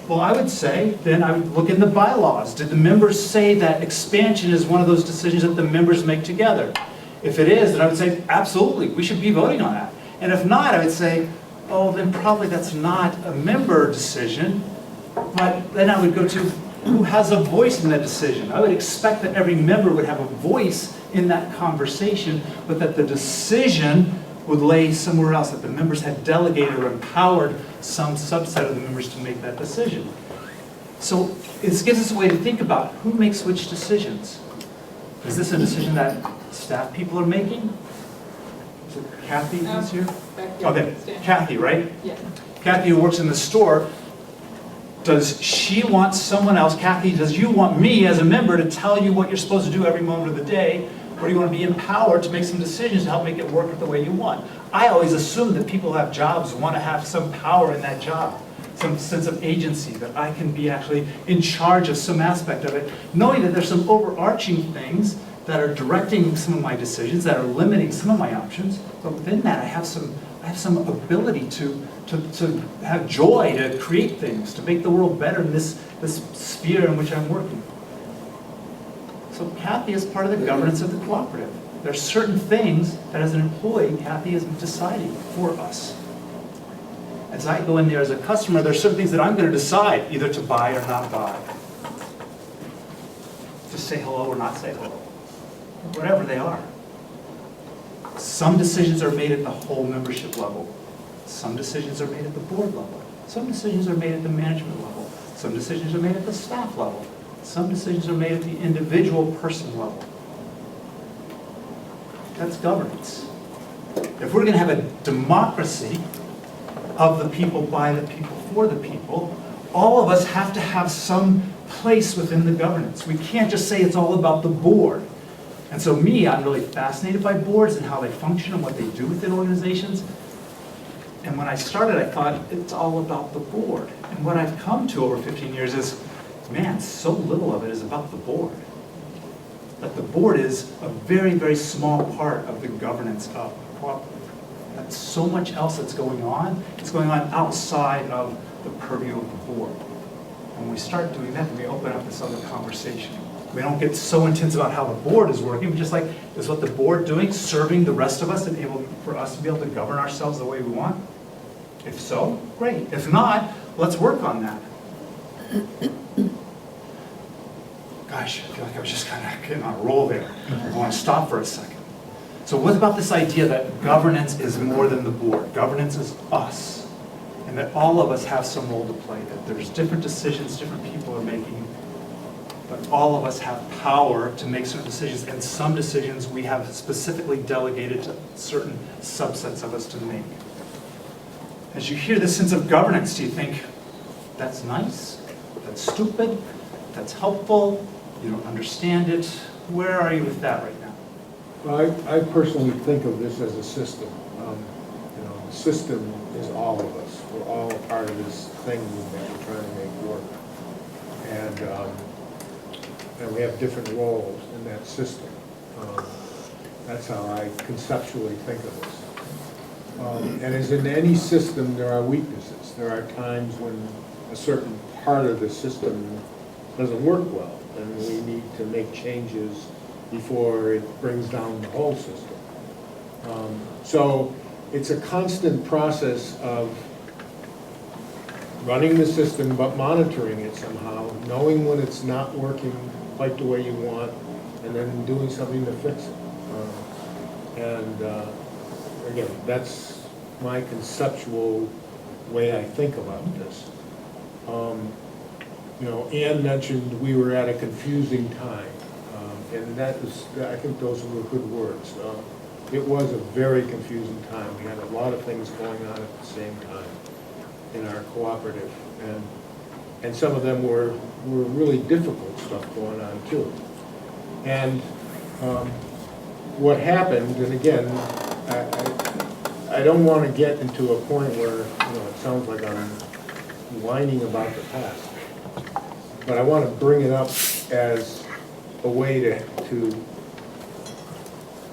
Well, I would say, then I would look in the bylaws. Did the members say that expansion is one of those decisions that the members make together? If it is, then I would say, absolutely, we should be voting on that. And if not, I would say, oh, then probably that's not a member decision. But then I would go to who has a voice in that decision. I would expect that every member would have a voice in that conversation, but that the decision would lay somewhere else, that the members had delegated or empowered some subset of the members to make that decision. So this gives us a way to think about who makes which decisions. Is this a decision that staff people are making? Is it Kathy who's here? Okay, Kathy, right?
Yeah.
Kathy, who works in the store, does she want someone else, Kathy, does you want me as a member to tell you what you're supposed to do every moment of the day? Or do you want to be empowered to make some decisions to help make it work the way you want? I always assume that people who have jobs want to have some power in that job, some sense of agency, that I can be actually in charge of some aspect of it, knowing that there's some overarching things that are directing some of my decisions, that are limiting some of my options, but within that I have some ability to have joy, to create things, to make the world better in this sphere in which I'm working. So Kathy is part of the governance of the cooperative. There are certain things that as an employee, Kathy is deciding for us. As I go in there as a customer, there are certain things that I'm going to decide either to buy or not buy. To say hello or not say hello. Whatever they are. Some decisions are made at the whole membership level. Some decisions are made at the board level. Some decisions are made at the management level. Some decisions are made at the staff level. Some decisions are made at the individual person level. That's governance. If we're going to have a democracy of the people, by the people, for the people, all of us have to have some place within the governance. We can't just say it's all about the board. And so I'm really fascinated by boards and how they function and what they do within organizations. And when I started, I thought it's all about the board. And what I've come to over 15 years is, man, so little of it is about the board. That the board is a very, very small part of the governance of a cooperative. That's so much else that's going on. It's going on outside of the purview of the board. When we start doing that, we open up this other conversation. We don't get so intense about how the board is working, but just like, is what the board doing serving the rest of us and able for us to be able to govern ourselves the way we want? If so, great. If not, let's work on that. Gosh, I feel like I was just kind of getting on a roll there. I want to stop for a second. So what about this idea that governance is more than the board? Governance is us. And that all of us have some role to play. That there's different decisions different people are making. But all of us have power to make certain decisions. And some decisions we have specifically delegated to certain subsets of us to make. As you hear this sense of governance, do you think, that's nice? That's stupid? That's helpful? You don't understand it? Where are you with that right now?
Well, I personally think of this as a system. The system is all of us. We're all a part of this thing that we're trying to make work. And we have different roles in that system. That's how I conceptually think of this. And as in any system, there are weaknesses. There are times when a certain part of the system doesn't work well, and we need to make changes before it brings down the whole system. So it's a constant process of running the system, but monitoring it somehow, knowing when it's not working quite the way you want, and then doing something to fix it. Again, that's my conceptual way I think about this. You know, Ann mentioned we were at a confusing time, and that is, I think those were good words. It was a very confusing time. We had a lot of things going on at the same time in our cooperative, and some of them were really difficult stuff going on too. And what happened, and again, I don't want to get into a point where, you know, it sounds like I'm whining about the past, but I want to bring it up as a way to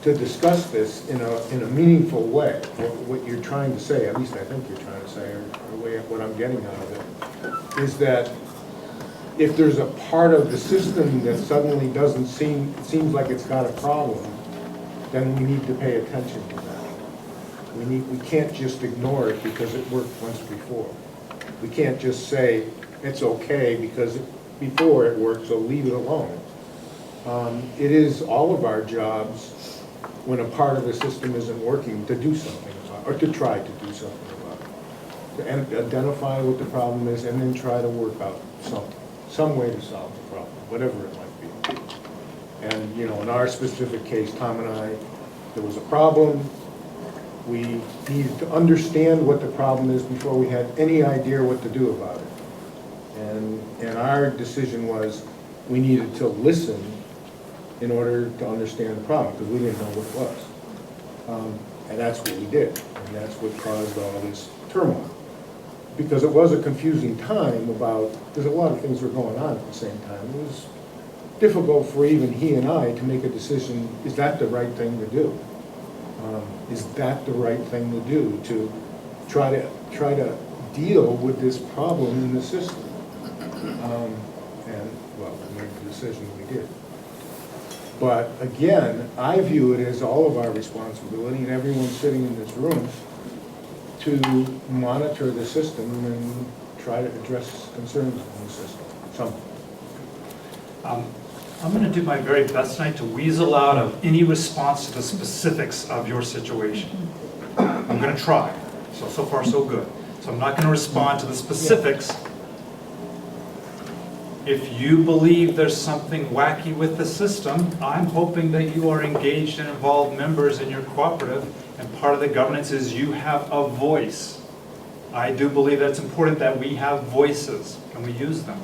discuss this in a meaningful way. What you're trying to say, at least I think you're trying to say, or the way what I'm getting out of it, is that if there's a part of the system that suddenly seems like it's got a problem, then we need to pay attention to that. We can't just ignore it because it worked once before. We can't just say it's okay because before it worked, so leave it alone. It is all of our jobs when a part of the system isn't working to do something about it, or to try to do something about it. To identify what the problem is and then try to work out some way to solve the problem, whatever it might be. And, you know, in our specific case, Tom and I, there was a problem. We needed to understand what the problem is before we had any idea what to do about it. And our decision was we needed to listen in order to understand the problem, because we didn't know what it was. And that's what we did, and that's what caused all this turmoil. Because it was a confusing time there's a lot of things were going on at the same time. It was difficult for even he and I to make a decision, is that the right thing to do? Is that the right thing to do, to try to deal with this problem in the system? And, well, we made the decision we did. But again, I view it as all of our responsibility, and everyone sitting in this room, to monitor the system and try to address concerns in the system.
I'm going to do my very best tonight to weasel out of any response to the specifics of your situation. I'm going to try. So far, so good. So I'm not going to respond to the specifics. If you believe there's something wacky with the system, I'm hoping that you are engaged and involved members in your cooperative, and part of the governance is you have a voice. I do believe that it's important that we have voices and we use them.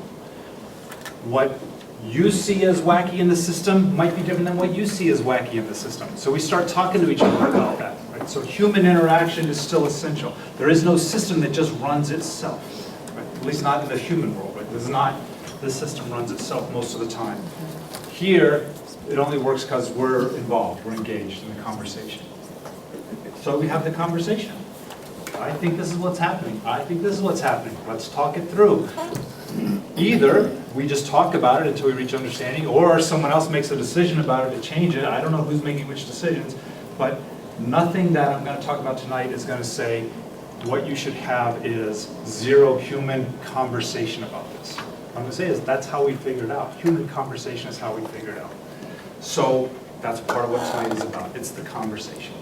What you see as wacky in the system might be different than what you see as wacky in the system. So we start talking to each other about that. Right? So human interaction is still essential. There is no system that just runs itself, right? At least not in the human world. Right? This system runs itself most of the time. Here, it only works because we're involved, we're engaged in the conversation. So we have the conversation. I think this is what's happening. I think this is what's happening. Let's talk it through. Either we just talk about it until we reach understanding, or someone else makes a decision about it to change it. I don't know who's making which decisions, but nothing that I'm going to talk about tonight is going to say what you should have is zero human conversation about this. What I'm going to say is that's how we figured it out. Human conversation is how we figured it out. So that's part of what tonight is about. It's the conversation.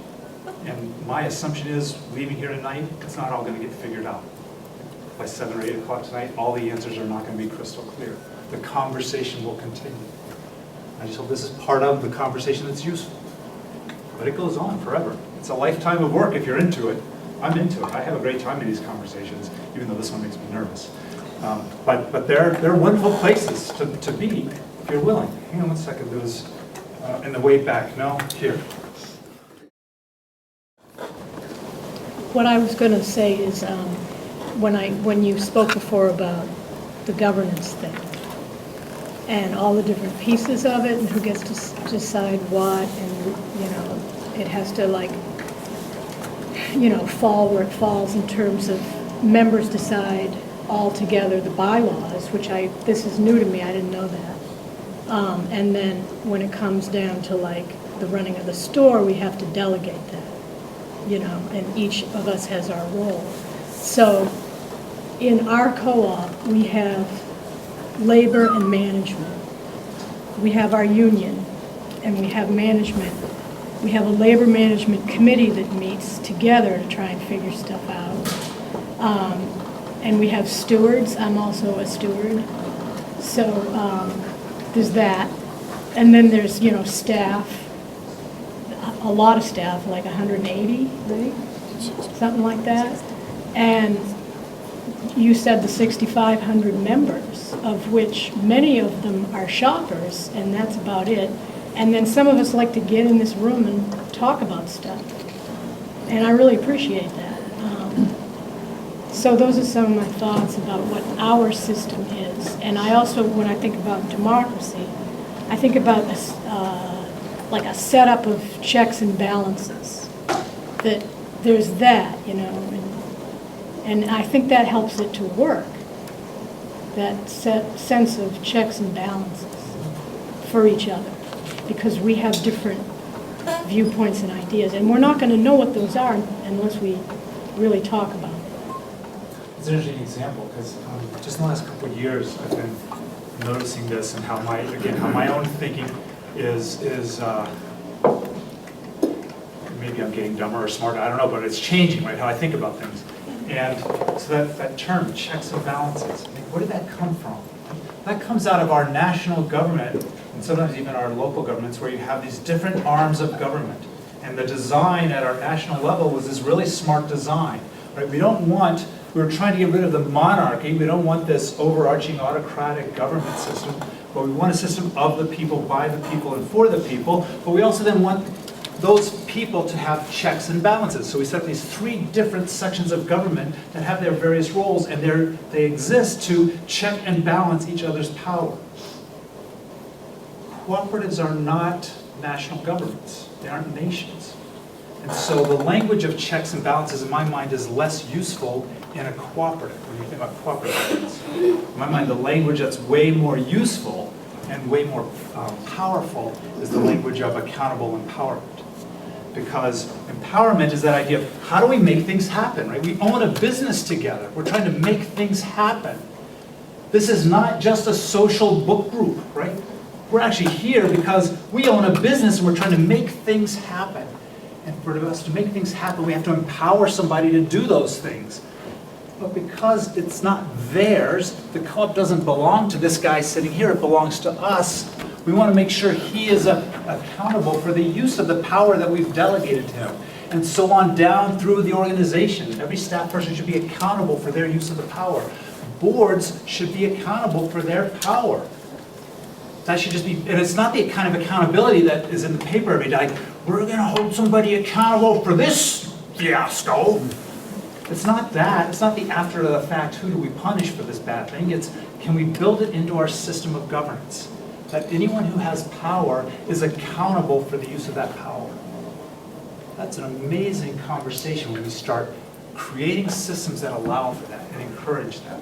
And my assumption is, leaving here tonight, it's not all going to get figured out. By 7 or 8 o'clock tonight, all the answers are not going to be crystal clear. The conversation will continue. I just hope this is part of the conversation that's useful. But it goes on forever. It's a lifetime of work if you're into it. I'm into it. I have a great time in these conversations, even though this one makes me nervous. But they're wonderful places to be if you're willing. Hang on one second. There was in the way back. No, here.
What I was going to say is, when you spoke before about the governance thing, and all the different pieces of it, and who gets to decide what, and, you know, it has to, like, you know, fall where it falls in terms of members decide all together the bylaws, which this is new to me, I didn't know that. And then when it comes down to, like, the running of the store, we have to delegate that, you know, and each of us has our role. So in our co-op, we have labor and management. We have our union, and we have management. We have a labor management committee that meets together to try and figure stuff out. And we have stewards. I'm also a steward. So there's that. And then there's, you know, staff, a lot of staff, like 180, right? Something like that. And you said the 6,500 members, of which many of them are shoppers, and that's about it. And then some of us like to get in this room and talk about stuff. And I really appreciate that. So those are some of my thoughts about what our system is. And I also, when I think about democracy, I think about like a setup of checks and balances. That there's that, you know, and I think that helps it to work. That sense of checks and balances for each other, because we have different viewpoints and ideas, and we're not going to know what those are unless we really talk about it.
It's an interesting example, because just in the last couple of years, I've been noticing this, and how my own thinking is maybe I'm getting dumber or smarter, I don't know, but it's changing, right, how I think about things. And so that term, checks and balances, I mean, where did that come from? That comes out of our national government, and sometimes even our local governments, where you have these different arms of government. And the design at our national level was this really smart design, right? We're trying to get rid of the monarchy. We don't want this overarching autocratic government system, but we want a system of the people, by the people, and for the people. But we also then want those people to have checks and balances. So we set up these three different sections of government that have their various roles, and they exist to check and balance each other's power. Cooperatives are not national governments. They aren't nations. And so the language of checks and balances, in my mind, is less useful in a cooperative, when you think about cooperatives. In my mind, the language that's way more useful and way more powerful is the language of accountable empowerment. Because empowerment is that idea of how do we make things happen, right? We own a business together. We're trying to make things happen. This is not just a social book group, right? We're actually here because we own a business and we're trying to make things happen. And for us to make things happen, we have to empower somebody to do those things. But because it's not theirs, the co-op doesn't belong to this guy sitting here, it belongs to us. We want to make sure he is accountable for the use of the power that we've delegated to him. And so on down through the organization. Every staff person should be accountable for their use of the power. Boards should be accountable for their power. That should just be, and it's not the kind of accountability that is in the paper every day. We're going to hold somebody accountable for this fiasco. It's not that. It's not the after the fact, who do we punish for this bad thing. It's, can we build it into our system of governance? That anyone who has power is accountable for the use of that power. That's an amazing conversation when we start creating systems that allow for that and encourage that.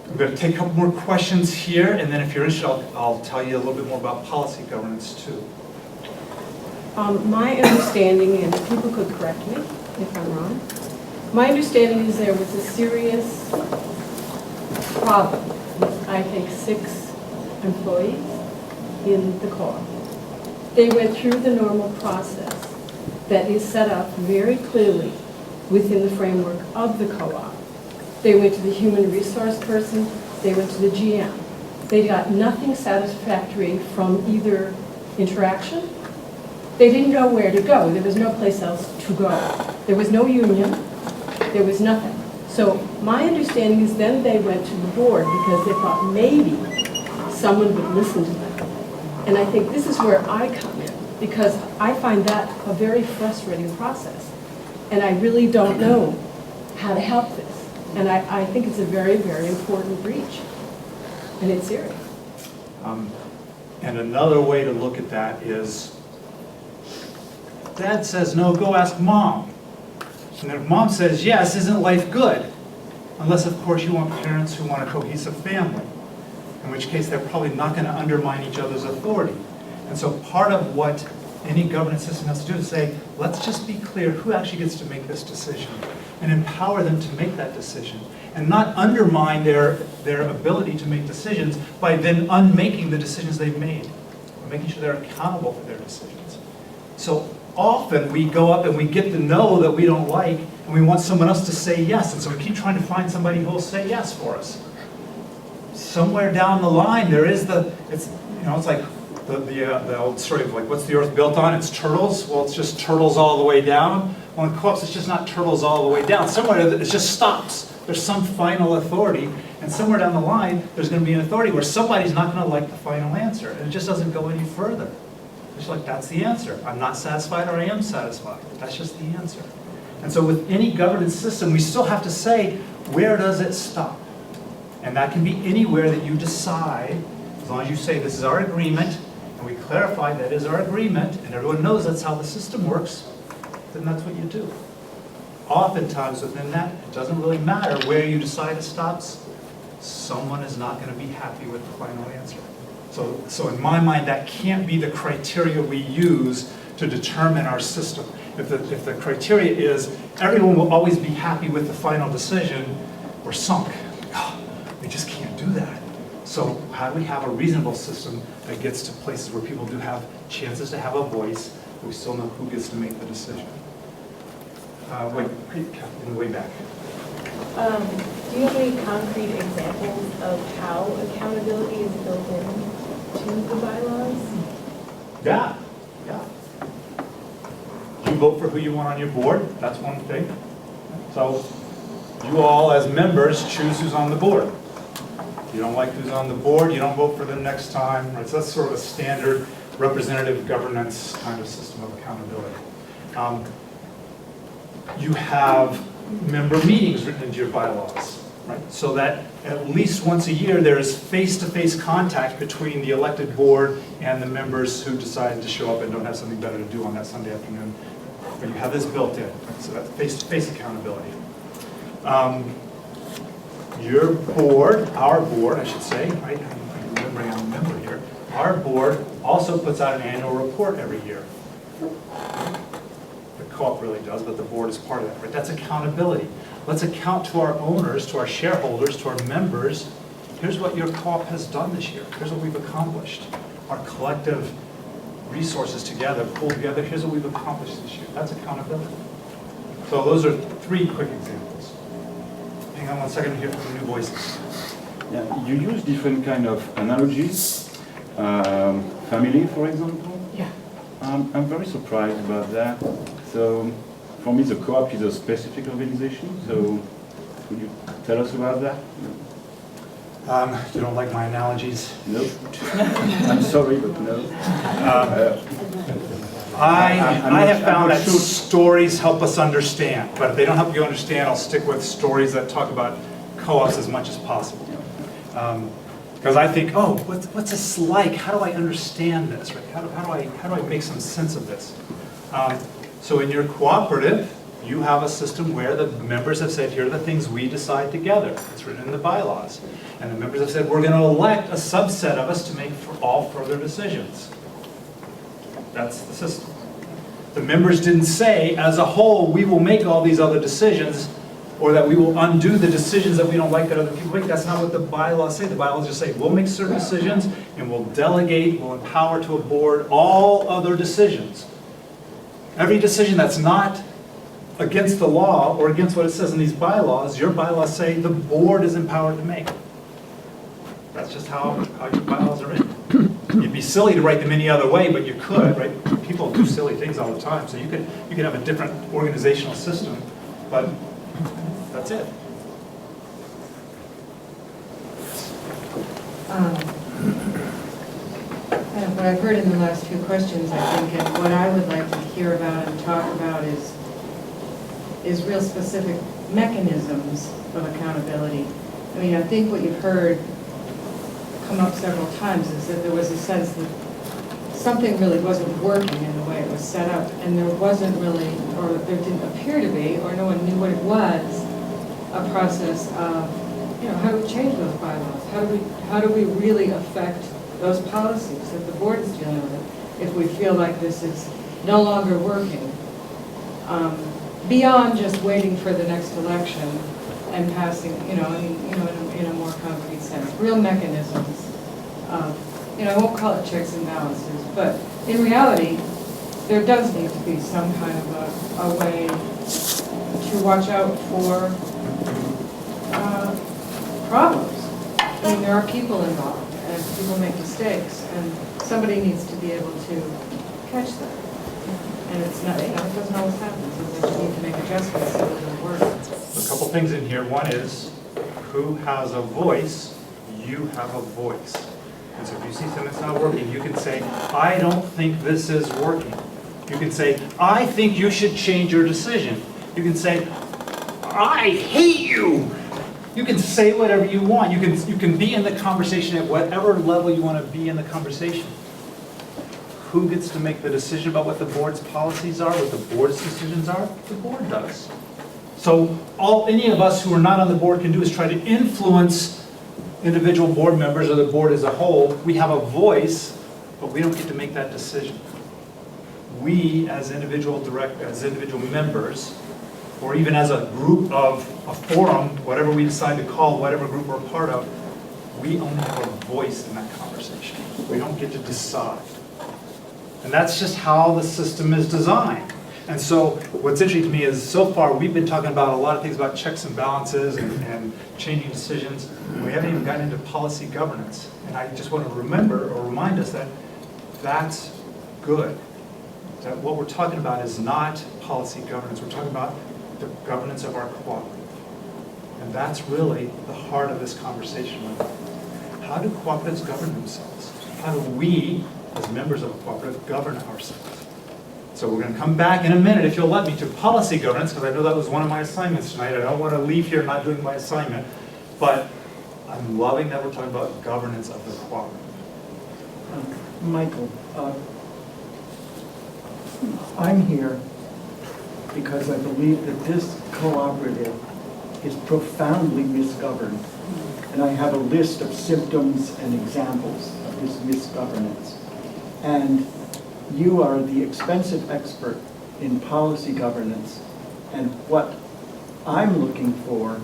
I'm going to take a couple more questions here, and then if you're interested, I'll tell you a little bit more about policy governance too.
My understanding, and people could correct me if I'm wrong, my understanding is there was a serious problem with, I think, 6 employees in the co-op. They went through the normal process that is set up very clearly within the framework of the co-op. They went to the human resource person, they went to the GM. They got nothing satisfactory from either interaction. They didn't know where to go. There was no place else to go. There was no union. There was nothing. So my understanding is then they went to the board because they thought maybe someone would listen to them. And I think this is where I come in, because I find that a very frustrating process. And I really don't know how to help this. And I think it's a very, very important breach. And it's serious.
And another way to look at that is, Dad says no, go ask Mom. And if Mom says yes, isn't life good? Unless, of course, you want parents who want a cohesive family, in which case they're probably not going to undermine each other's authority. And so part of what any governance system has to do is say, let's just be clear who actually gets to make this decision, and empower them to make that decision, and not undermine their ability to make decisions by then unmaking the decisions they've made, or making sure they're accountable for their decisions. So often we go up and we get the no that we don't like, and we want someone else to say yes, and so we keep trying to find somebody who will say yes for us. Somewhere down the line, there is it's like the old story of like, what's the earth built on? It's turtles. Well, it's just turtles all the way down. Well, in co-ops, it's just not turtles all the way down. Somewhere it just stops. There's some final authority, and somewhere down the line, there's going to be an authority where somebody's not going to like the final answer, and it just doesn't go any further. It's like, that's the answer. I'm not satisfied, or I am satisfied. That's just the answer. And so with any governance system, we still have to say, where does it stop? And that can be anywhere that you decide, as long as you say, this is our agreement, and we clarify that is our agreement, and everyone knows that's how the system works, then that's what you do. Oftentimes within that, it doesn't really matter where you decide it stops, someone is not going to be happy with the final answer. So in my mind, that can't be the criteria we use to determine our system. If the criteria is everyone will always be happy with the final decision, we're sunk. We just can't do that. So how do we have a reasonable system that gets to places where people do have chances to have a voice, but we still know who gets to make the decision? Wait, in the way back.
Do you have any concrete examples of how accountability is built into the bylaws?
Yeah. You vote for who you want on your board, that's one thing. So you all as members choose who's on the board. If you don't like who's on the board, you don't vote for them next time. Right? So that's sort of a standard representative governance kind of system of accountability. You have member meetings written into your bylaws, right? So that at least once a year there is face-to-face contact between the elected board and the members who decided to show up and don't have something better to do on that Sunday afternoon. But you have this built in, right? So that's face-to-face accountability. Your board, our board, I should say, right? I'm remembering I'm a member here. Our board also puts out an annual report every year. Co-op really does, but the board is part of that, right? That's accountability. Let's account to our owners, to our shareholders, to our members. Here's what your co-op has done this year. Here's what we've accomplished. Our collective resources together, pulled together, here's what we've accomplished this year. That's accountability. So those are three quick examples. Hang on one second here for the new voices.
Yeah, you use different kind of analogies. Family, for example.
Yeah.
I'm very surprised about that. So, for me, the co-op is a specific organization, so could you tell us about that?
You don't like my analogies?
No. I'm sorry, but no.
I have found that stories help us understand, but if they don't help you understand, I'll stick with stories that talk about co-ops as much as possible. Because I think, oh, what's this like? How do I understand this? Right? How do I make some sense of this? So in your cooperative, you have a system where the members have said, here are the things we decide together. It's written in the bylaws. And the members have said, we're going to elect a subset of us to make all further decisions. That's the system. The members didn't say, as a whole, we will make all these other decisions, or that we will undo the decisions that we don't like that other people make. That's not what the bylaws say. The bylaws just say, we'll make certain decisions, and we'll delegate, we'll empower to a board all other decisions. Every decision that's not against the law or against what it says in these bylaws, your bylaws say the board is empowered to make. That's just how your bylaws are written. You'd be silly to write them any other way, but you could, right? People do silly things all the time, so you could have a different organizational system, but that's it.
What I've heard in the last few questions, I think, and what I would like to hear about and talk about is real specific mechanisms of accountability. I mean, I think what you've heard come up several times, is that there was a sense that something really wasn't working in the way it was set up, and there wasn't really, or there didn't appear to be, or no one knew what it was, a process of, how do we change those bylaws? How do we really affect those policies that the board is dealing with if we feel like this is no longer working? Beyond just waiting for the next election and passing, in a more concrete sense, real mechanisms of, I won't call it checks and balances, but in reality, there does need to be some kind of a way to watch out for problems. I mean, there are people involved, and people make mistakes, and somebody needs to be able to catch them. And it's not, it doesn't always happen, so we need to make adjustments so it doesn't work.
A couple things in here. One is, who has a voice? You have a voice. And so if you see something that's not working, you can say, I don't think this is working. You can say, I think you should change your decision. You can say, I hate you. You can say whatever you want. You can be in the conversation at whatever level you want to be in the conversation. Who gets to make the decision about what the board's policies are, what the board's decisions are? The board does. So all any of us who are not on the board can do is try to influence individual board members or the board as a whole. We have a voice, but we don't get to make that decision. We, as individual members, or even as a group of a forum, whatever we decide to call whatever group we're part of, we only have a voice in that conversation. We don't get to decide. And that's just how the system is designed. And so what's interesting to me is so far we've been talking about a lot of things about checks and balances and changing decisions. We haven't even gotten into policy governance. And I just want to remember or remind us that that's good. That what we're talking about is not policy governance. We're talking about the governance of our cooperative. And that's really the heart of this conversation. How do cooperatives govern themselves? How do we, as members of a cooperative, govern ourselves? So we're going to come back in a minute, if you'll let me, to policy governance, because I know that was one of my assignments tonight. I don't want to leave here not doing my assignment. But I'm loving that we're talking about governance of the cooperative.
Michael, I'm here because I believe that this cooperative is profoundly misgoverned. And I have a list of symptoms and examples of this misgovernance. And you are the expensive expert in policy governance. And what I'm looking for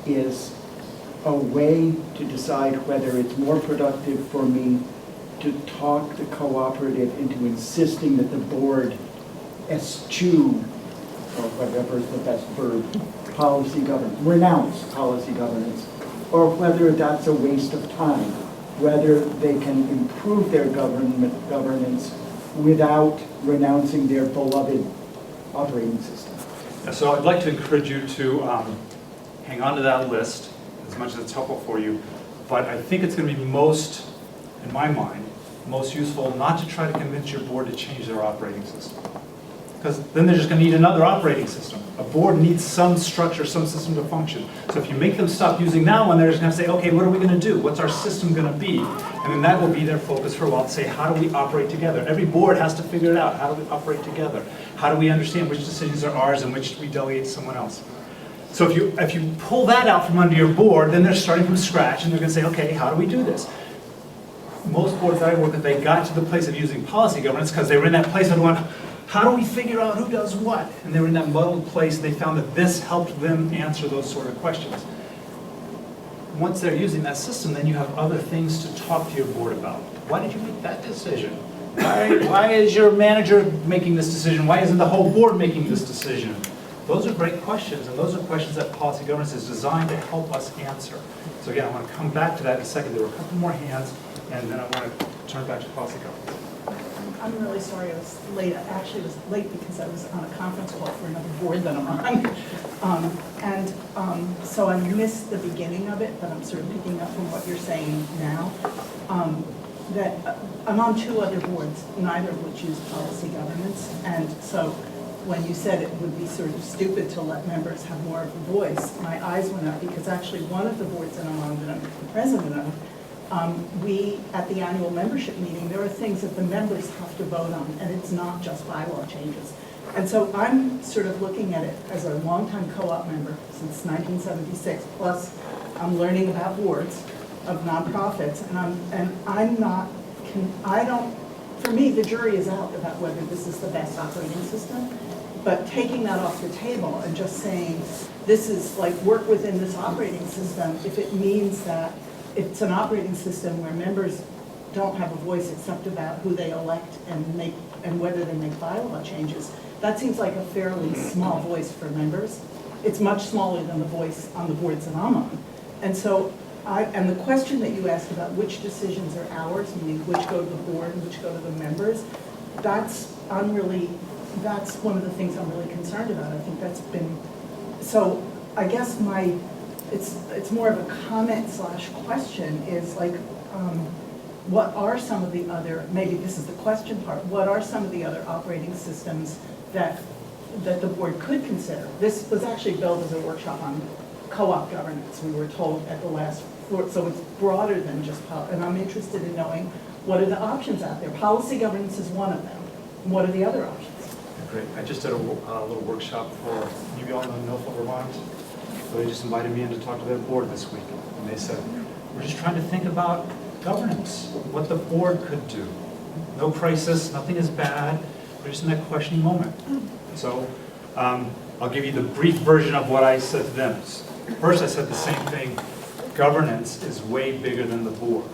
is a way to decide whether it's more productive for me to talk the cooperative into insisting that the board eschew, or whatever is the best verb, policy governance, renounce policy governance, or whether that's a waste of time, whether they can improve their governance without renouncing their beloved operating system.
So I'd like to encourage you to hang on to that list as much as it's helpful for you. But I think it's going to be most, in my mind, most useful not to try to convince your board to change their operating system. Because then they're just going to need another operating system. A board needs some structure, some system to function. So if you make them stop using that one, they're just going to say, okay, what are we going to do? What's our system going to be? And then that will be their focus for a while to say, how do we operate together? Every board has to figure it out. How do we operate together? How do we understand which decisions are ours and which we delegate to someone else? So if you pull that out from under your board, then they're starting from scratch and they're going to say, okay, how do we do this? Most boards that I work with, they got to the place of using policy governance because they were in that place of going, how do we figure out who does what? And they were in that muddled place, and they found that this helped them answer those sort of questions. Once they're using that system, then you have other things to talk to your board about. Why did you make that decision? Why is your manager making this decision? Why isn't the whole board making this decision? Those are great questions, and those are questions that policy governance is designed to help us answer. So again, I want to come back to that in a second. There were a couple more hands, and then I want to turn back to policy governance.
I'm really sorry I was late. I actually was late because I was on a conference call for another board that I'm on. So I missed the beginning of it, but I'm sort of picking up from what you're saying now. That I'm on two other boards, neither of which use policy governance. And so when you said it would be sort of stupid to let members have more of a voice, my eyes went up because actually one of the boards that I'm on, that I'm the president of, we, at the annual membership meeting, there are things that the members have to vote on, and it's not just bylaw changes. And so I'm sort of looking at it as a longtime co-op member since 1976, plus I'm learning about boards of nonprofits, and for me, the jury is out about whether this is the best operating system, but taking that off the table and just saying, this is like work within this operating system, if it means that it's an operating system where members don't have a voice except about who they elect and whether they make bylaw changes, that seems like a fairly small voice for members. It's much smaller than the voice on the boards that I'm on. And so, and the question that you asked about which decisions are ours, meaning which go to the board and which go to the members, that's one of the things I'm really concerned about. I think that's been, so I guess it's more of a comment / question is like, what are some of the other, maybe this is the question part, what are some of the other operating systems that the board could consider? This was actually billed as a workshop on co-op governance, we were told at the last floor, so it's broader than just and I'm interested in knowing what are the options out there. Policy governance is one of them. What are the other options?
Great. I just did a little workshop for, you all know Norfolk, Vermont. So they just invited me in to talk to their board this week. And they said, we're just trying to think about governance, what the board could do. No crisis, nothing is bad. We're just in that questioning moment. So I'll give you the brief version of what I said to them. First, I said the same thing. Governance is way bigger than the board.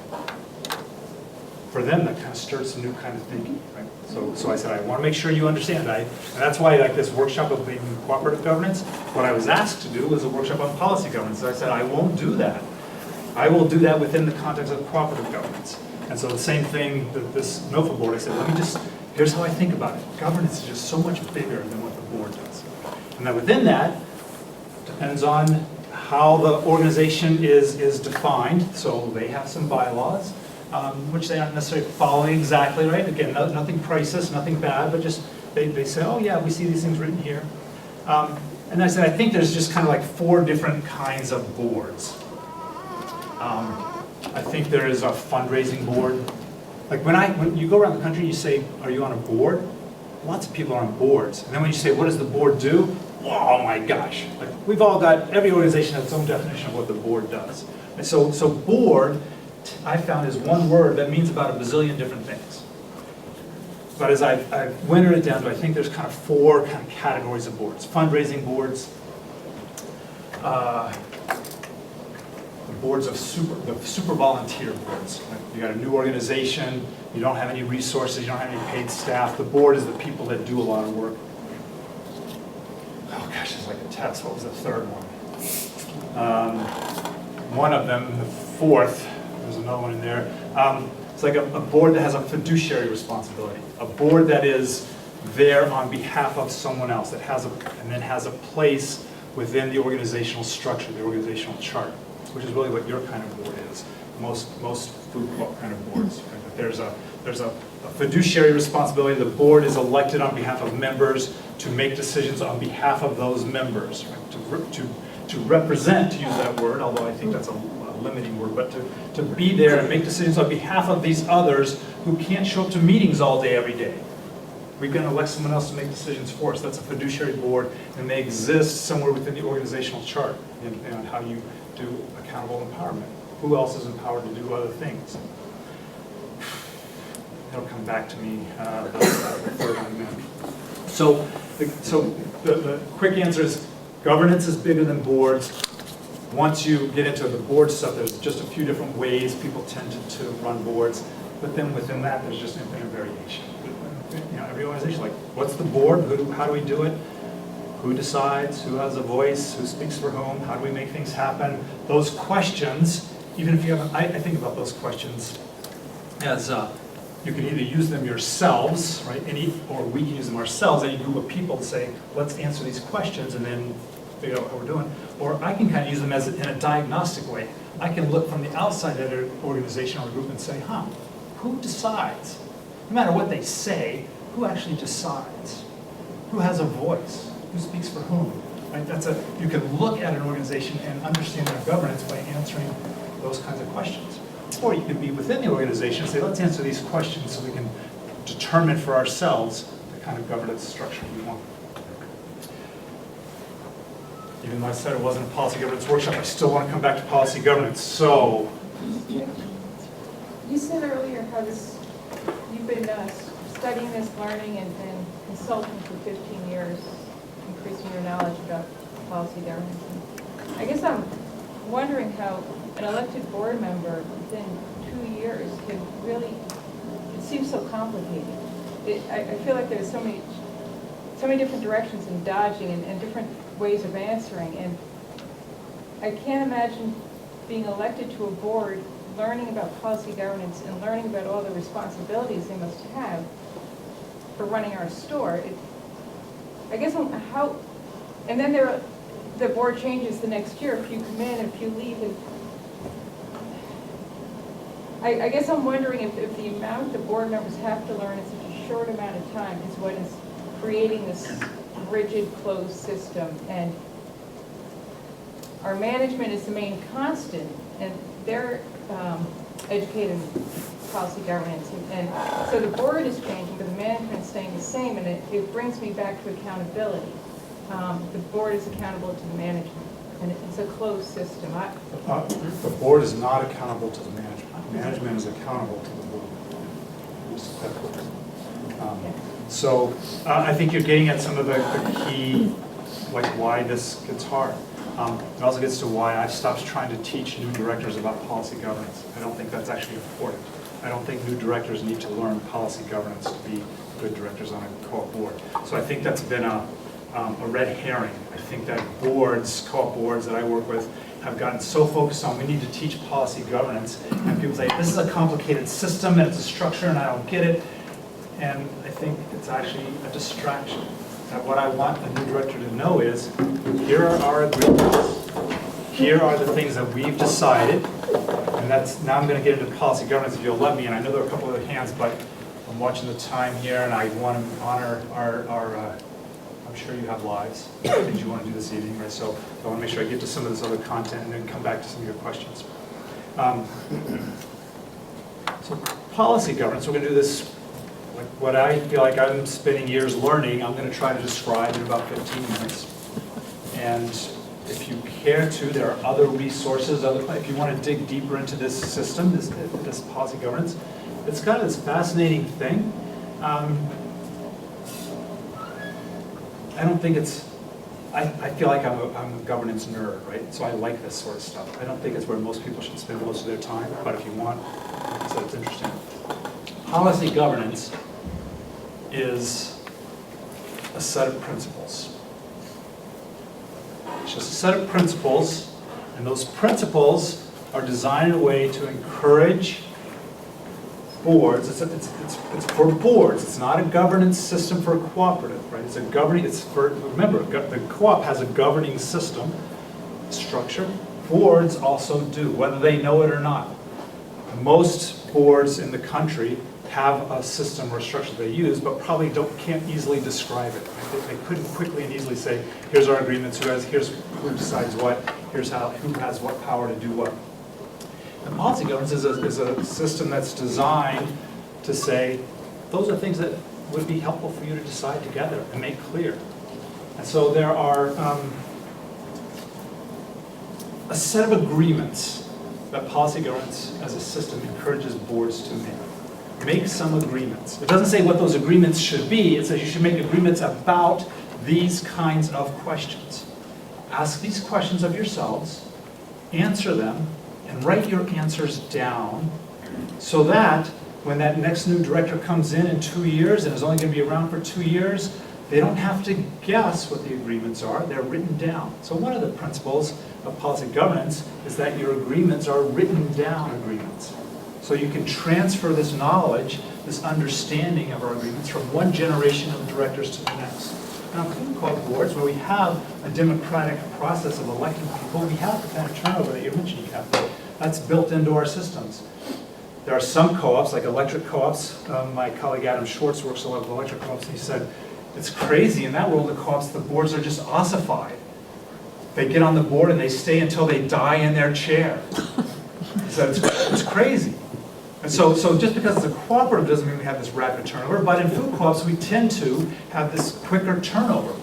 For them, that kind of stirred some new kind of thinking. Right? So I said, I want to make sure you understand. And that's why like this workshop of making cooperative governance, what I was asked to do was a workshop on policy governance. So I said, I won't do that. I will do that within the context of cooperative governance. And so the same thing that this NOFA board, I said, here's how I think about it. Governance is just so much bigger than what the board does. And then within that, depends on how the organization is defined. So they have some bylaws, which they aren't necessarily following exactly, right? Again, nothing crisis, nothing bad, but just they say, oh yeah, we see these things written here. And I said, I think there's just kind of like 4 different kinds of boards. I think there is a fundraising board. Like when you go around the country, you say, are you on a board? Lots of people are on boards. And then when you say, what does the board do? Oh my gosh. Like we've all got, every organization has its own definition of what the board does. And so board, I found, is one word that means about a bazillion different things. But as I've wintered it down to, I think there's kind of 4 kind of categories of boards. Fundraising boards, the boards of the super volunteer boards. Like you got a new organization, you don't have any resources, you don't have any paid staff. The board is the people that do a lot of work. Oh gosh, it's like a test. What was the third one? One of them, the 4th, there's another one in there. It's like a board that has a fiduciary responsibility. A board that is there on behalf of someone else, that has a place within the organizational structure, the organizational chart, which is really what your kind of board is. Most food co-op kind of boards. Right? There's a fiduciary responsibility. The board is elected on behalf of members to make decisions on behalf of those members, right? To represent, to use that word, although I think that's a limiting word, but to be there and make decisions on behalf of these others who can't show up to meetings all day, every day. We're going to elect someone else to make decisions for us. That's a fiduciary board, and they exist somewhere within the organizational chart and how you do accountable empowerment. Who else is empowered to do other things? It'll come back to me the third one then. So the quick answer is governance is bigger than boards. Once you get into the board stuff, there's just a few different ways people tend to run boards. But then within that, there's just infinite variation. You know, every organization, like, what's the board? How do we do it? Who decides? Who has a voice? Who speaks for whom? How do we make things happen? Those questions, even if you haven't, I think about those questions as you can either use them yourselves, right? Or we can use them ourselves, any group of people to say, let's answer these questions and then figure out what we're doing. Or I can kind of use them as in a diagnostic way. I can look from the outside at an organization or group and say, who decides? No matter what they say, who actually decides? Who has a voice? Who speaks for whom? Right? You can look at an organization and understand their governance by answering those kinds of questions. Or you could be within the organization and say, let's answer these questions so we can determine for ourselves the kind of governance structure we want. Even though I said it wasn't a policy governance workshop, I still want to come back to policy governance. So,
You said earlier how you've been studying this, learning, and consulting for 15 years, increasing your knowledge about policy governance. And I guess I'm wondering how an elected board member within 2 years can really, it seems so complicated. I feel like there's so many different directions in dodging and different ways of answering, and I can't imagine being elected to a board, learning about policy governance and learning about all the responsibilities they must have for running our store. I guess how, and then the board changes the next year if you come in, if you leave, and I guess I'm wondering if the amount the board members have to learn in such a short amount of time is what is creating this rigid, closed system, and our management is the main constant, and they're educated in policy governance, and so the board is changing, but the management is staying the same, and it brings me back to accountability. The board is accountable to the management, and it's a closed system.
the board is not accountable to the management. Management is accountable to the board. So I think you're getting at some of the key, like why this gets hard. It also gets to why I've stopped trying to teach new directors about policy governance. I don't think that's actually important. I don't think new directors need to learn policy governance to be good directors on a co-op board. So I think that's been a red herring. I think that boards, co-op boards that I work with, have gotten so focused on we need to teach policy governance, and people say, this is a complicated system and it's a structure and I don't get it. And I think it's actually a distraction. And what I want a new director to know is, here are our agreements. Here are the things that we've decided. And that's, now I'm going to get into policy governance if you'll let me. And I know there are a couple of hands, but I'm watching the time here and I want to honor our I'm sure you have lives, things you want to do this evening, right? So I want to make sure I get to some of this other content and then come back to some of your questions. So policy governance, we're going to do this, like what I feel like I'm spending years learning, I'm going to try to describe in about 15 minutes. And if you care to, there are other resources, if you want to dig deeper into this system, this policy governance, it's kind of this fascinating thing. I don't think it's, I feel like I'm a governance nerd, right? So I like this sort of stuff. I don't think it's where most people should spend most of their time, but if you want, so it's interesting. Policy governance is a set of principles. It's just a set of principles, and those principles are designed in a way to encourage boards. It's for boards. It's not a governance system for a cooperative, right? It's a governing. It's for, remember, the co-op has a governing system structure. Boards also do, whether they know it or not. Most boards in the country have a system or a structure they use, but probably can't easily describe it. Right? They couldn't quickly and easily say, here's our agreements, here's who decides what, here's who has what power to do what. And policy governance is a system that's designed to say, those are things that would be helpful for you to decide together and make clear. And so there are a set of agreements that policy governance as a system encourages boards to make. Make some agreements. It doesn't say what those agreements should be. It says you should make agreements about these kinds of questions. Ask these questions of yourselves, answer them, and write your answers down so that when that next new director comes in 2 years and is only going to be around for 2 years, they don't have to guess what the agreements are. They're written down. So one of the principles of policy governance is that your agreements are written down agreements. So you can transfer this knowledge, this understanding of our agreements from one generation of directors to the next. Now, in co-op boards, where we have a democratic process of electing people, we have the kind of turnover that you mentioned, Kathy. That's built into our systems. There are some co-ops, like electric co-ops. My colleague Adam Schwartz works a lot with electric co-ops, and he said, it's crazy in that world of co-ops, the boards are just ossified. They get on the board and they stay until they die in their chair. So it's crazy. And so just because it's a cooperative doesn't mean we have this rapid turnover, but in food co-ops, we tend to have this quicker turnover.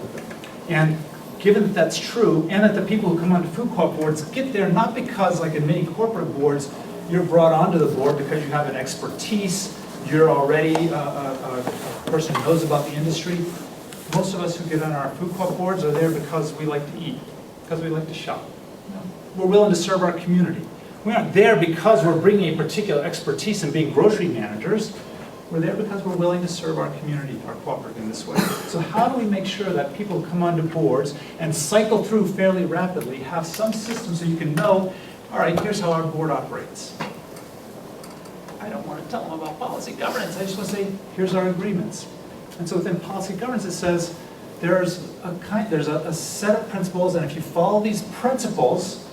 And given that that's true, and that the people who come onto food co-op boards get there not because, like in many corporate boards, you're brought onto the board because you have an expertise, you're already a person who knows about the industry. Most of us who get on our food co-op boards are there because we like to eat, because we like to shop. We're willing to serve our community. We aren't there because we're bringing a particular expertise in being grocery managers. We're there because we're willing to serve our community, our cooperative in this way. So how do we make sure that people who come onto boards and cycle through fairly rapidly have some system so you can know, all right, here's how our board operates. I don't want to tell them about policy governance. I just want to say, here's our agreements. And so within policy governance, it says there's a set of principles, and if you follow these principles,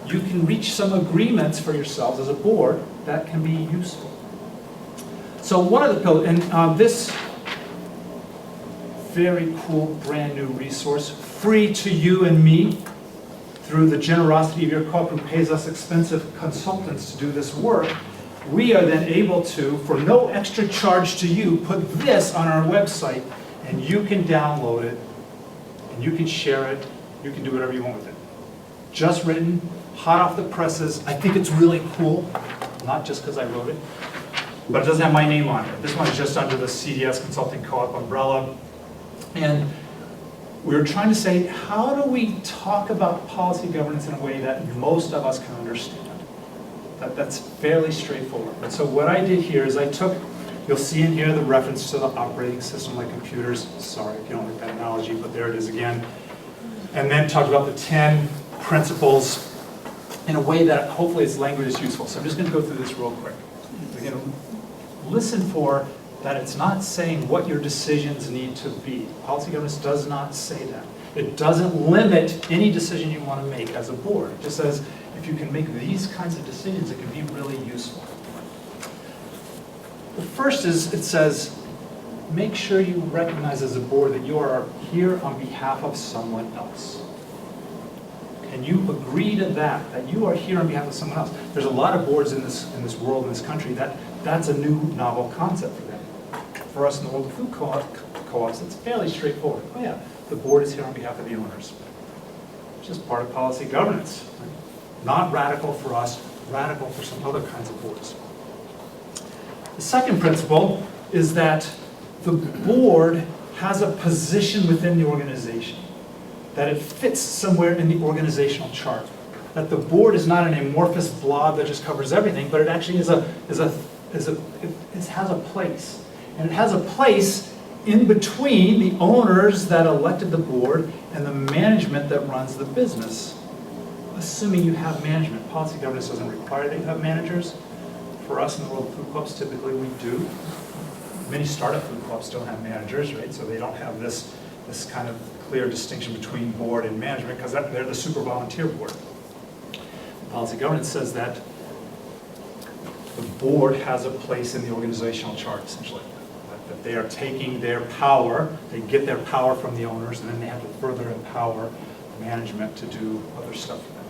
you can reach some agreements for yourselves as a board that can be useful. So one of the pillars, and this very cool brand new resource, free to you and me, through the generosity of your co-op who pays us expensive consultants to do this work, we are then able to, for no extra charge to you, put this on our website, and you can download it, and you can share it, you can do whatever you want with it. Just written, hot off the presses. I think it's really cool, not just because I wrote it, but it doesn't have my name on it. This one is just under the CDS Consulting Co-op umbrella. And we were trying to say, how do we talk about policy governance in a way that most of us can understand? That's fairly straightforward. And so what I did here is I took, you'll see in here the reference to the operating system like computers. Sorry if you don't like that analogy, but there it is again. And then talked about the 10 principles in a way that hopefully its language is useful. So I'm just going to go through this real quick. Again, listen for that it's not saying what your decisions need to be. Policy governance does not say that. It doesn't limit any decision you want to make as a board. It just says, if you can make these kinds of decisions, it can be really useful. The first is, it says, make sure you recognize as a board that you are here on behalf of someone else. And you agree to that you are here on behalf of someone else. There's a lot of boards in this world, in this country, that's a new novel concept for them. For us in the world of food co-ops, it's fairly straightforward. Oh yeah, the board is here on behalf of the owners. It's just part of policy governance. Right? Not radical for us, radical for some other kinds of boards. The second principle is that the board has a position within the organization, that it fits somewhere in the organizational chart, that the board is not an amorphous blob that just covers everything, but it actually has a place. And it has a place in between the owners that elected the board and the management that runs the business. Assuming you have management. Policy governance doesn't require that you have managers. For us in the world of food co-ops, typically we do. Many startup food co-ops don't have managers, right? So they don't have this kind of clear distinction between board and management because they're the super volunteer board. Policy governance says that the board has a place in the organizational chart, essentially. That they are taking their power, they get their power from the owners, and then they have to further empower management to do other stuff for them.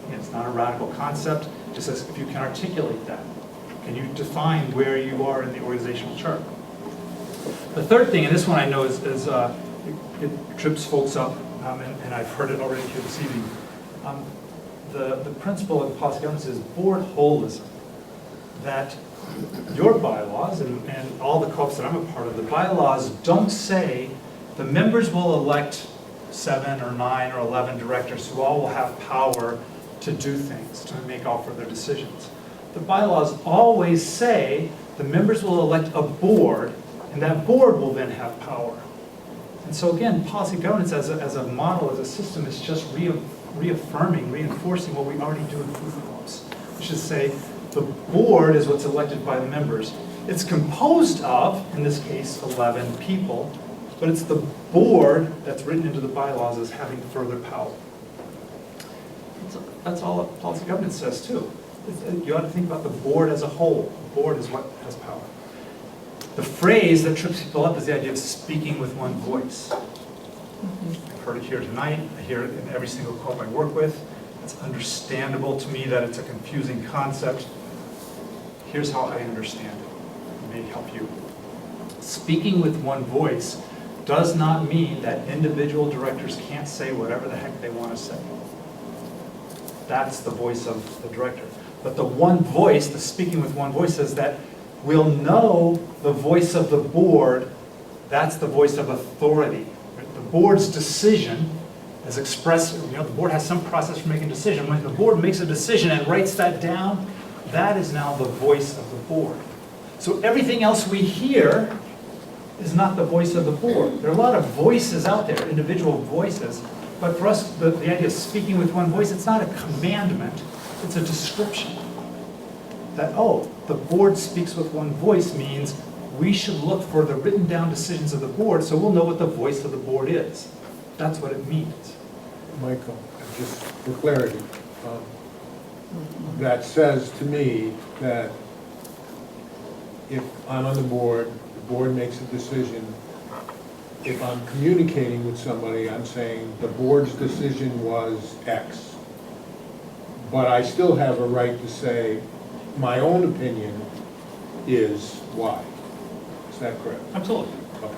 Again, it's not a radical concept, it just says if you can articulate that, can you define where you are in the organizational chart? The third thing, and this one I know it trips folks up, and I've heard it already here this evening. The principle of policy governance is board holism. That your bylaws, and all the co-ops that I'm a part of, the bylaws don't say the members will elect 7 or 9 or 11 directors who all will have power to do things, to make all further decisions. The bylaws always say the members will elect a board, and that board will then have power. And so again, policy governance as a model, as a system, is just reaffirming, reinforcing what we already do in food co-ops, which is say the board is what's elected by the members. It's composed of, in this case, 11 people, but it's the board that's written into the bylaws as having further power. That's all that policy governance says too. You ought to think about the board as a whole. The board is what has power. The phrase that trips people up is the idea of speaking with one voice. I've heard it here tonight. I hear it in every single co-op I work with. It's understandable to me that it's a confusing concept. Here's how I understand it. It may help you. Speaking with one voice does not mean that individual directors can't say whatever the heck they want to say. That's the voice of the director. But the one voice, the speaking with one voice, says that we'll know the voice of the board. That's the voice of authority. The board's decision is expressed, the board has some process for making a decision. When the board makes a decision and writes that down, that is now the voice of the board. So everything else we hear is not the voice of the board. There are a lot of voices out there, individual voices, but for us, the idea of speaking with one voice, it's not a commandment, it's a description. That, oh, the board speaks with one voice means we should look for the written down decisions of the board so we'll know what the voice of the board is. That's what it means.
Michael, just for clarity, that says to me that if I'm on the board makes a decision, if I'm communicating with somebody, I'm saying the board's decision was X. But I still have a right to say my own opinion is Y. Is that correct?
Absolutely.
Okay.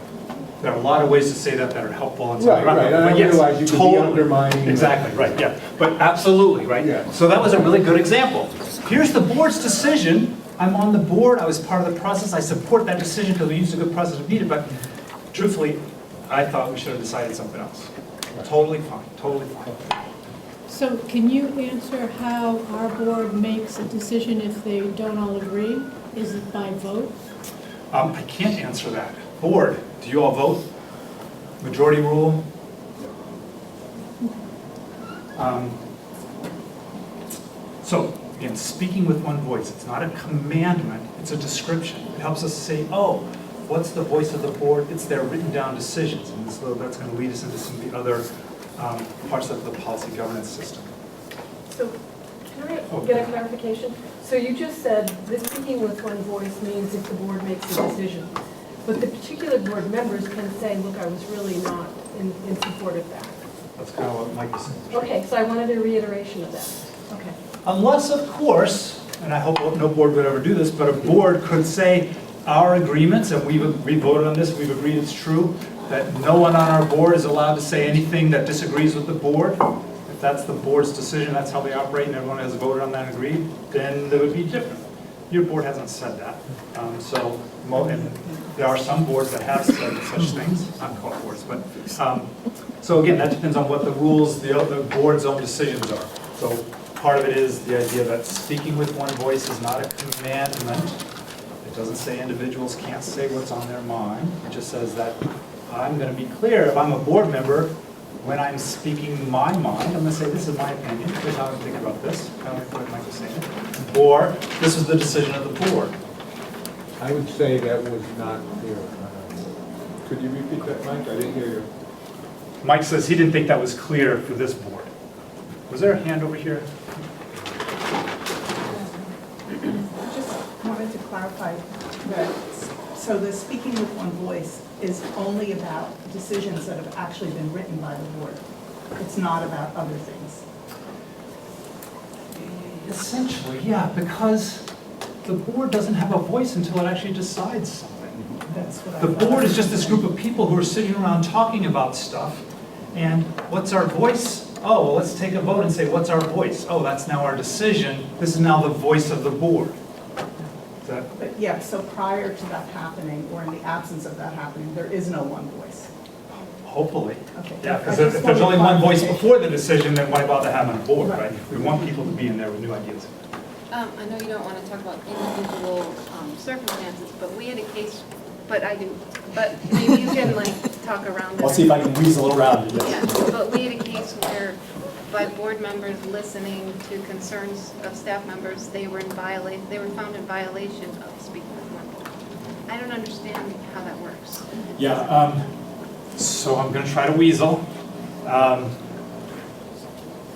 There are a lot of ways to say that that are helpful and
Right, right. And I
but yes,
realize you could be
totally.
undermining.
Exactly, right, yeah. But absolutely, right?
Yeah.
So that was a really good example. Here's the board's decision. I'm on the board. I was part of the process. I support that decision because we used a good process to meet it. But truthfully, I thought we should have decided something else.
Right.
Totally fine, totally fine.
So can you answer how our board makes a decision if they don't all agree? Is it by vote?
I can't answer that. Board, do you all vote? Majority rule? So, again, speaking with one voice, it's not a commandment, it's a description. It helps us say, oh, what's the voice of the board? It's their written down decisions. And so that's going to lead us into some of the other parts of the policy governance system.
So, can I get a clarification? So you just said that speaking with one voice means if the board makes a decision. But the particular board members can say, look, I was really not in support of that.
That's kind of what Mike was saying.
Okay, so I wanted a reiteration of that. Okay.
Unless, of course, and I hope no board would ever do this, but a board could say our agreements, and we voted on this, we've agreed it's true, that no one on our board is allowed to say anything that disagrees with the board. If that's the board's decision, that's how they operate, and everyone has voted on that and agreed, then it would be different. Your board hasn't said that. And there are some boards that have said such things, not co-op boards, but, so again, that depends on what the rules, the board's own decisions are. So part of it is the idea that speaking with one voice is not a commandment. It doesn't say individuals can't say what's on their mind. It just says that I'm going to be clear, if I'm a board member, when I'm speaking my mind, I'm going to say, this is my opinion, here's how I'm thinking about this, kind of like what Mike was saying. Or, this is the decision of the board.
I would say that was not clear. Could you repeat that, Mike? I didn't hear you.
Mike says he didn't think that was clear for this board. Was there a hand over here?
Just wanted to clarify that, so the speaking with one voice is only about decisions that have actually been written by the board. It's not about other things.
Essentially, yeah, because the board doesn't have a voice until it actually decides something.
That's what I
The
thought.
board is just this group of people who are sitting around talking about stuff. And what's our voice? Oh, well, let's take a vote and say, what's our voice? Oh, that's now our decision. This is now the voice of the board. Is that?
But yeah, so prior to that happening, or in the absence of that happening, there is no one voice.
Hopefully.
Okay.
Yeah, because
I just
if there's
wanted
only one voice
clarification.
before the decision, then why bother having a board,
Right.
right? We want people to be in there with new ideas.
I know you don't want to talk about individual circumstances, but we had a case, but I do, but maybe you can talk around it.
I'll see if I can weasel around it.
Yeah, but we had a case where by board members listening to concerns of staff members, they were found in violation of speaking with one voice. I don't understand how that works.
Yeah, so I'm going to try to weasel.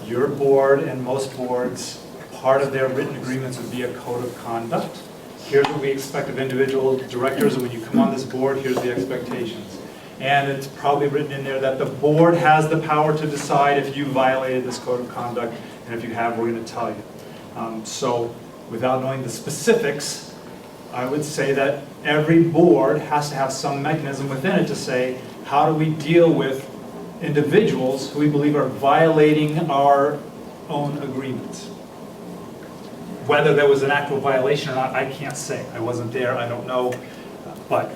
Your board and most boards, part of their written agreements would be a code of conduct. Here's what we expect of individual directors, and when you come on this board, here's the expectations. And it's probably written in there that the board has the power to decide if you violated this code of conduct, and if you have, we're going to tell you. So without knowing the specifics, I would say that every board has to have some mechanism within it to say, how do we deal with individuals who we believe are violating our own agreements? Whether there was an actual violation or not, I can't say. I wasn't there, I don't know. But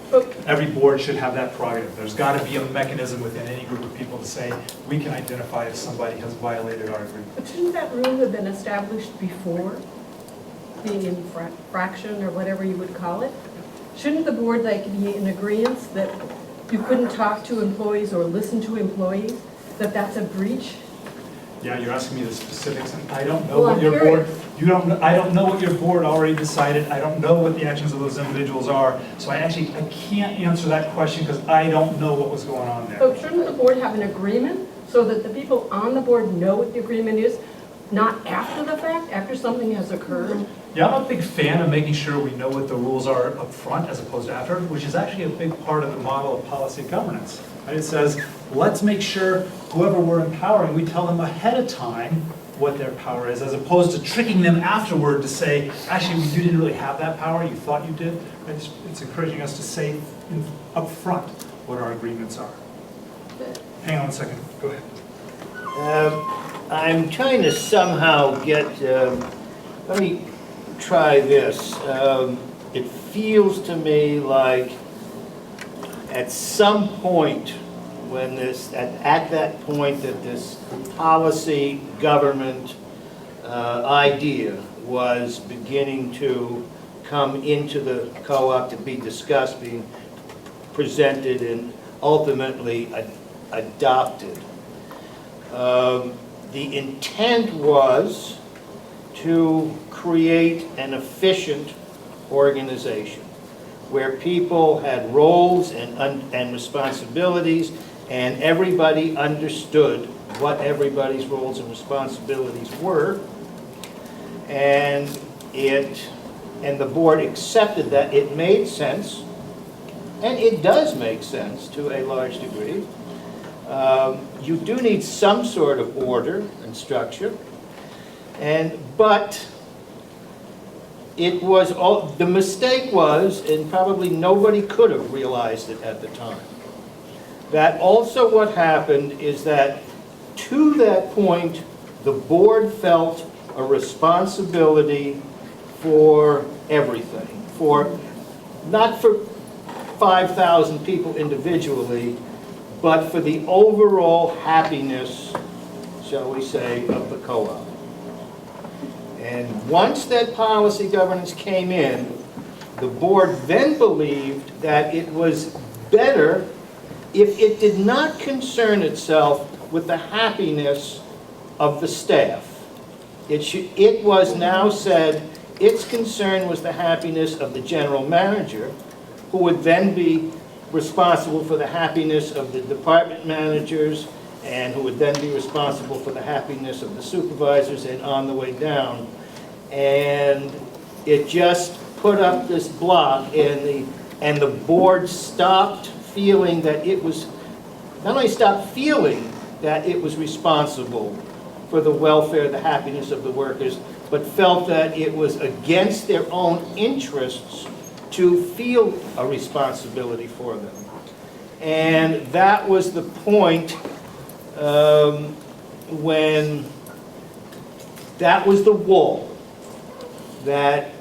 every board should have that prerogative. There's got to be a mechanism within any group of people to say, we can identify if somebody has violated our agreement.
But shouldn't that rule have been established before being infraction or whatever you would call it? Shouldn't the board be in agreement that you couldn't talk to employees or listen to employees, that that's a breach?
Yeah, you're asking me the specifics, and I don't know
Well,
what your
I'm
board, I don't know what your board already decided. I don't know what the actions of those individuals are. So I can't answer that question because I don't know what was going on there.
So shouldn't the board have an agreement so that the people on the board know what the agreement is, not after the fact, after something has occurred?
Yeah, I'm a big fan of making sure we know what the rules are up front as opposed to after, which is actually a big part of the model of policy governance. Right? It says, let's make sure whoever we're empowering, we tell them ahead of time what their power is, as opposed to tricking them afterward to say, actually, you didn't really have that power, you thought you did. It's encouraging us to say up front what our agreements are. Hang on a second, go ahead.
I'm trying to somehow get, let me try this. It feels to me like at some point when at that point that this policy government idea was beginning to come into the co-op to be discussed, being presented and ultimately adopted. The intent was to create an efficient organization where people had roles and responsibilities, and everybody understood what everybody's roles and responsibilities were, and the board accepted that. It made sense, and it does make sense to a large degree. You do need some sort of order and structure, but it was the mistake was, and probably nobody could have realized it at the time, that also what happened is that to that point, the board felt a responsibility for everything, not for 5,000 people individually, but for the overall happiness, shall we say, of the co-op. And once that policy governance came in, the board then believed that it was better if it did not concern itself with the happiness of the staff. It was now said its concern was the happiness of the general manager, who would then be responsible for the happiness of the department managers, and who would then be responsible for the happiness of the supervisors, and on the way down. And it just put up this block, and the board stopped feeling that it was, not only stopped feeling that it was responsible for the welfare, the happiness of the workers, but felt that it was against their own interests to feel a responsibility for them. And that was the point when that was the wall that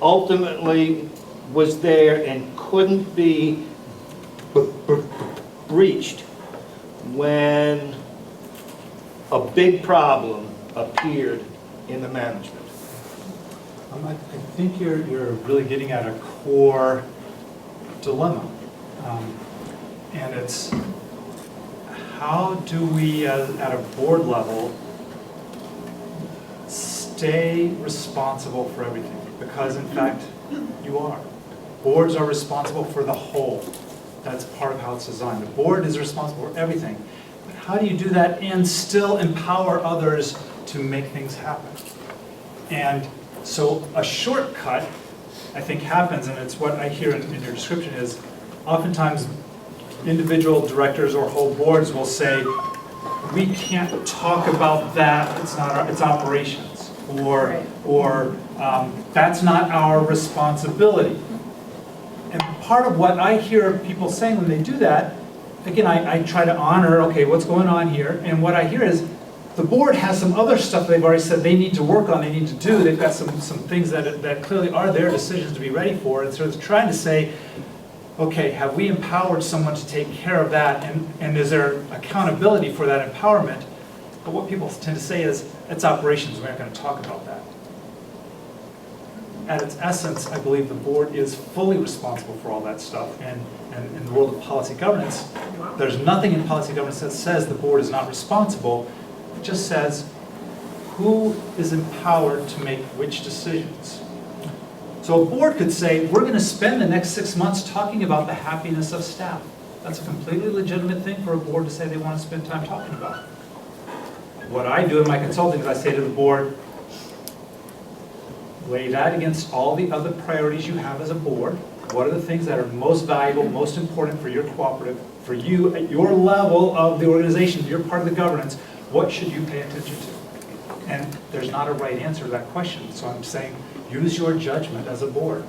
ultimately was there and couldn't be breached when a big problem appeared in the management.
I think you're really getting at a core dilemma. And it's, how do we, at a board level, stay responsible for everything? Because in fact, you are. Boards are responsible for the whole. That's part of how it's designed. The board is responsible for everything. But how do you do that and still empower others to make things happen? And so a shortcut, I think, happens, and it's what I hear in your description, is oftentimes individual directors or whole boards will say, we can't talk about that, it's not our, it's operations, or, that's not our responsibility. And part of what I hear people saying when they do that, again, I try to honor, okay, what's going on here, and what I hear is, the board has some other stuff they've already said they need to work on, they need to do, they've got some things that clearly are their decisions to be ready for, and so it's trying to say, okay, have we empowered someone to take care of that, and is there accountability for that empowerment? But what people tend to say is, it's operations, we're not going to talk about that. At its essence, I believe the board is fully responsible for all that stuff, and in the world of policy governance, there's nothing in policy governance that says the board is not responsible. It just says who is empowered to make which decisions. So a board could say, we're going to spend the next 6 months talking about the happiness of staff. That's a completely legitimate thing for a board to say they want to spend time talking about. What I do in my consulting is I say to the board, weigh that against all the other priorities you have as a board. What are the things that are most valuable, most important for your cooperative, for you at your level of the organization, your part of the governance? What should you pay attention to? And there's not a right answer to that question. So I'm saying, use your judgment as a board.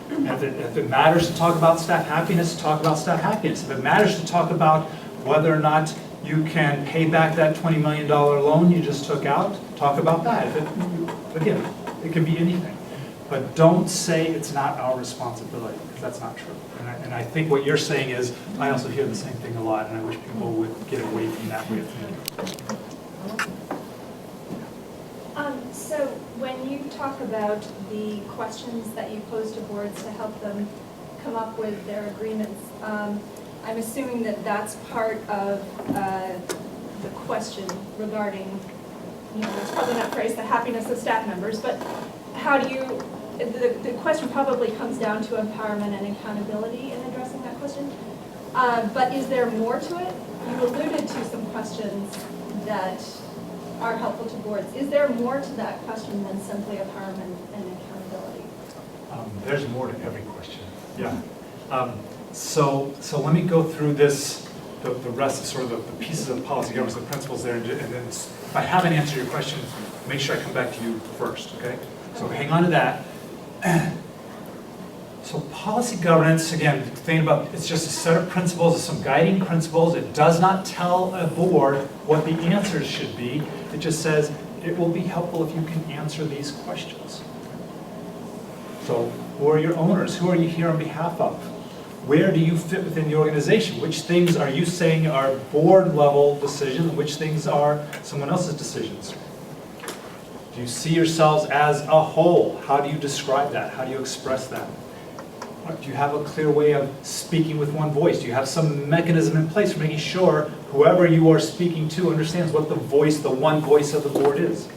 If it matters to talk about staff happiness, talk about staff happiness. If it matters to talk about whether or not you can pay back that $20 million loan you just took out, talk about that. Again, it can be anything. But don't say it's not our responsibility, because that's not true. And I think what you're saying is, I also hear the same thing a lot, and I wish people would get away from that way of thinking.
So when you talk about the questions that you pose to boards to help them come up with their agreements, I'm assuming that that's part of the question regarding, it's probably not phrased the happiness of staff members, but how do you, the question probably comes down to empowerment and accountability in addressing that question. But is there more to it? You alluded to some questions that are helpful to boards. Is there more to that question than simply empowerment and accountability?
There's more to every question. Yeah. So let me go through this, the rest of sort of the pieces of policy governance, the principles there, and then if I haven't answered your question, make sure I come back to you first, okay? So hang on to that. So policy governance, again, think about, it's just a set of principles, it's some guiding principles. It does not tell a board what the answers should be. It just says, it will be helpful if you can answer these questions. So who are your owners? Who are you here on behalf of? Where do you fit within the organization? Which things are you saying are board level decisions? Which things are someone else's decisions? Do you see yourselves as a whole? How do you describe that? How do you express that? Do you have a clear way of speaking with one voice? Do you have some mechanism in place for making sure whoever you are speaking to understands what the voice, the one voice of the board is?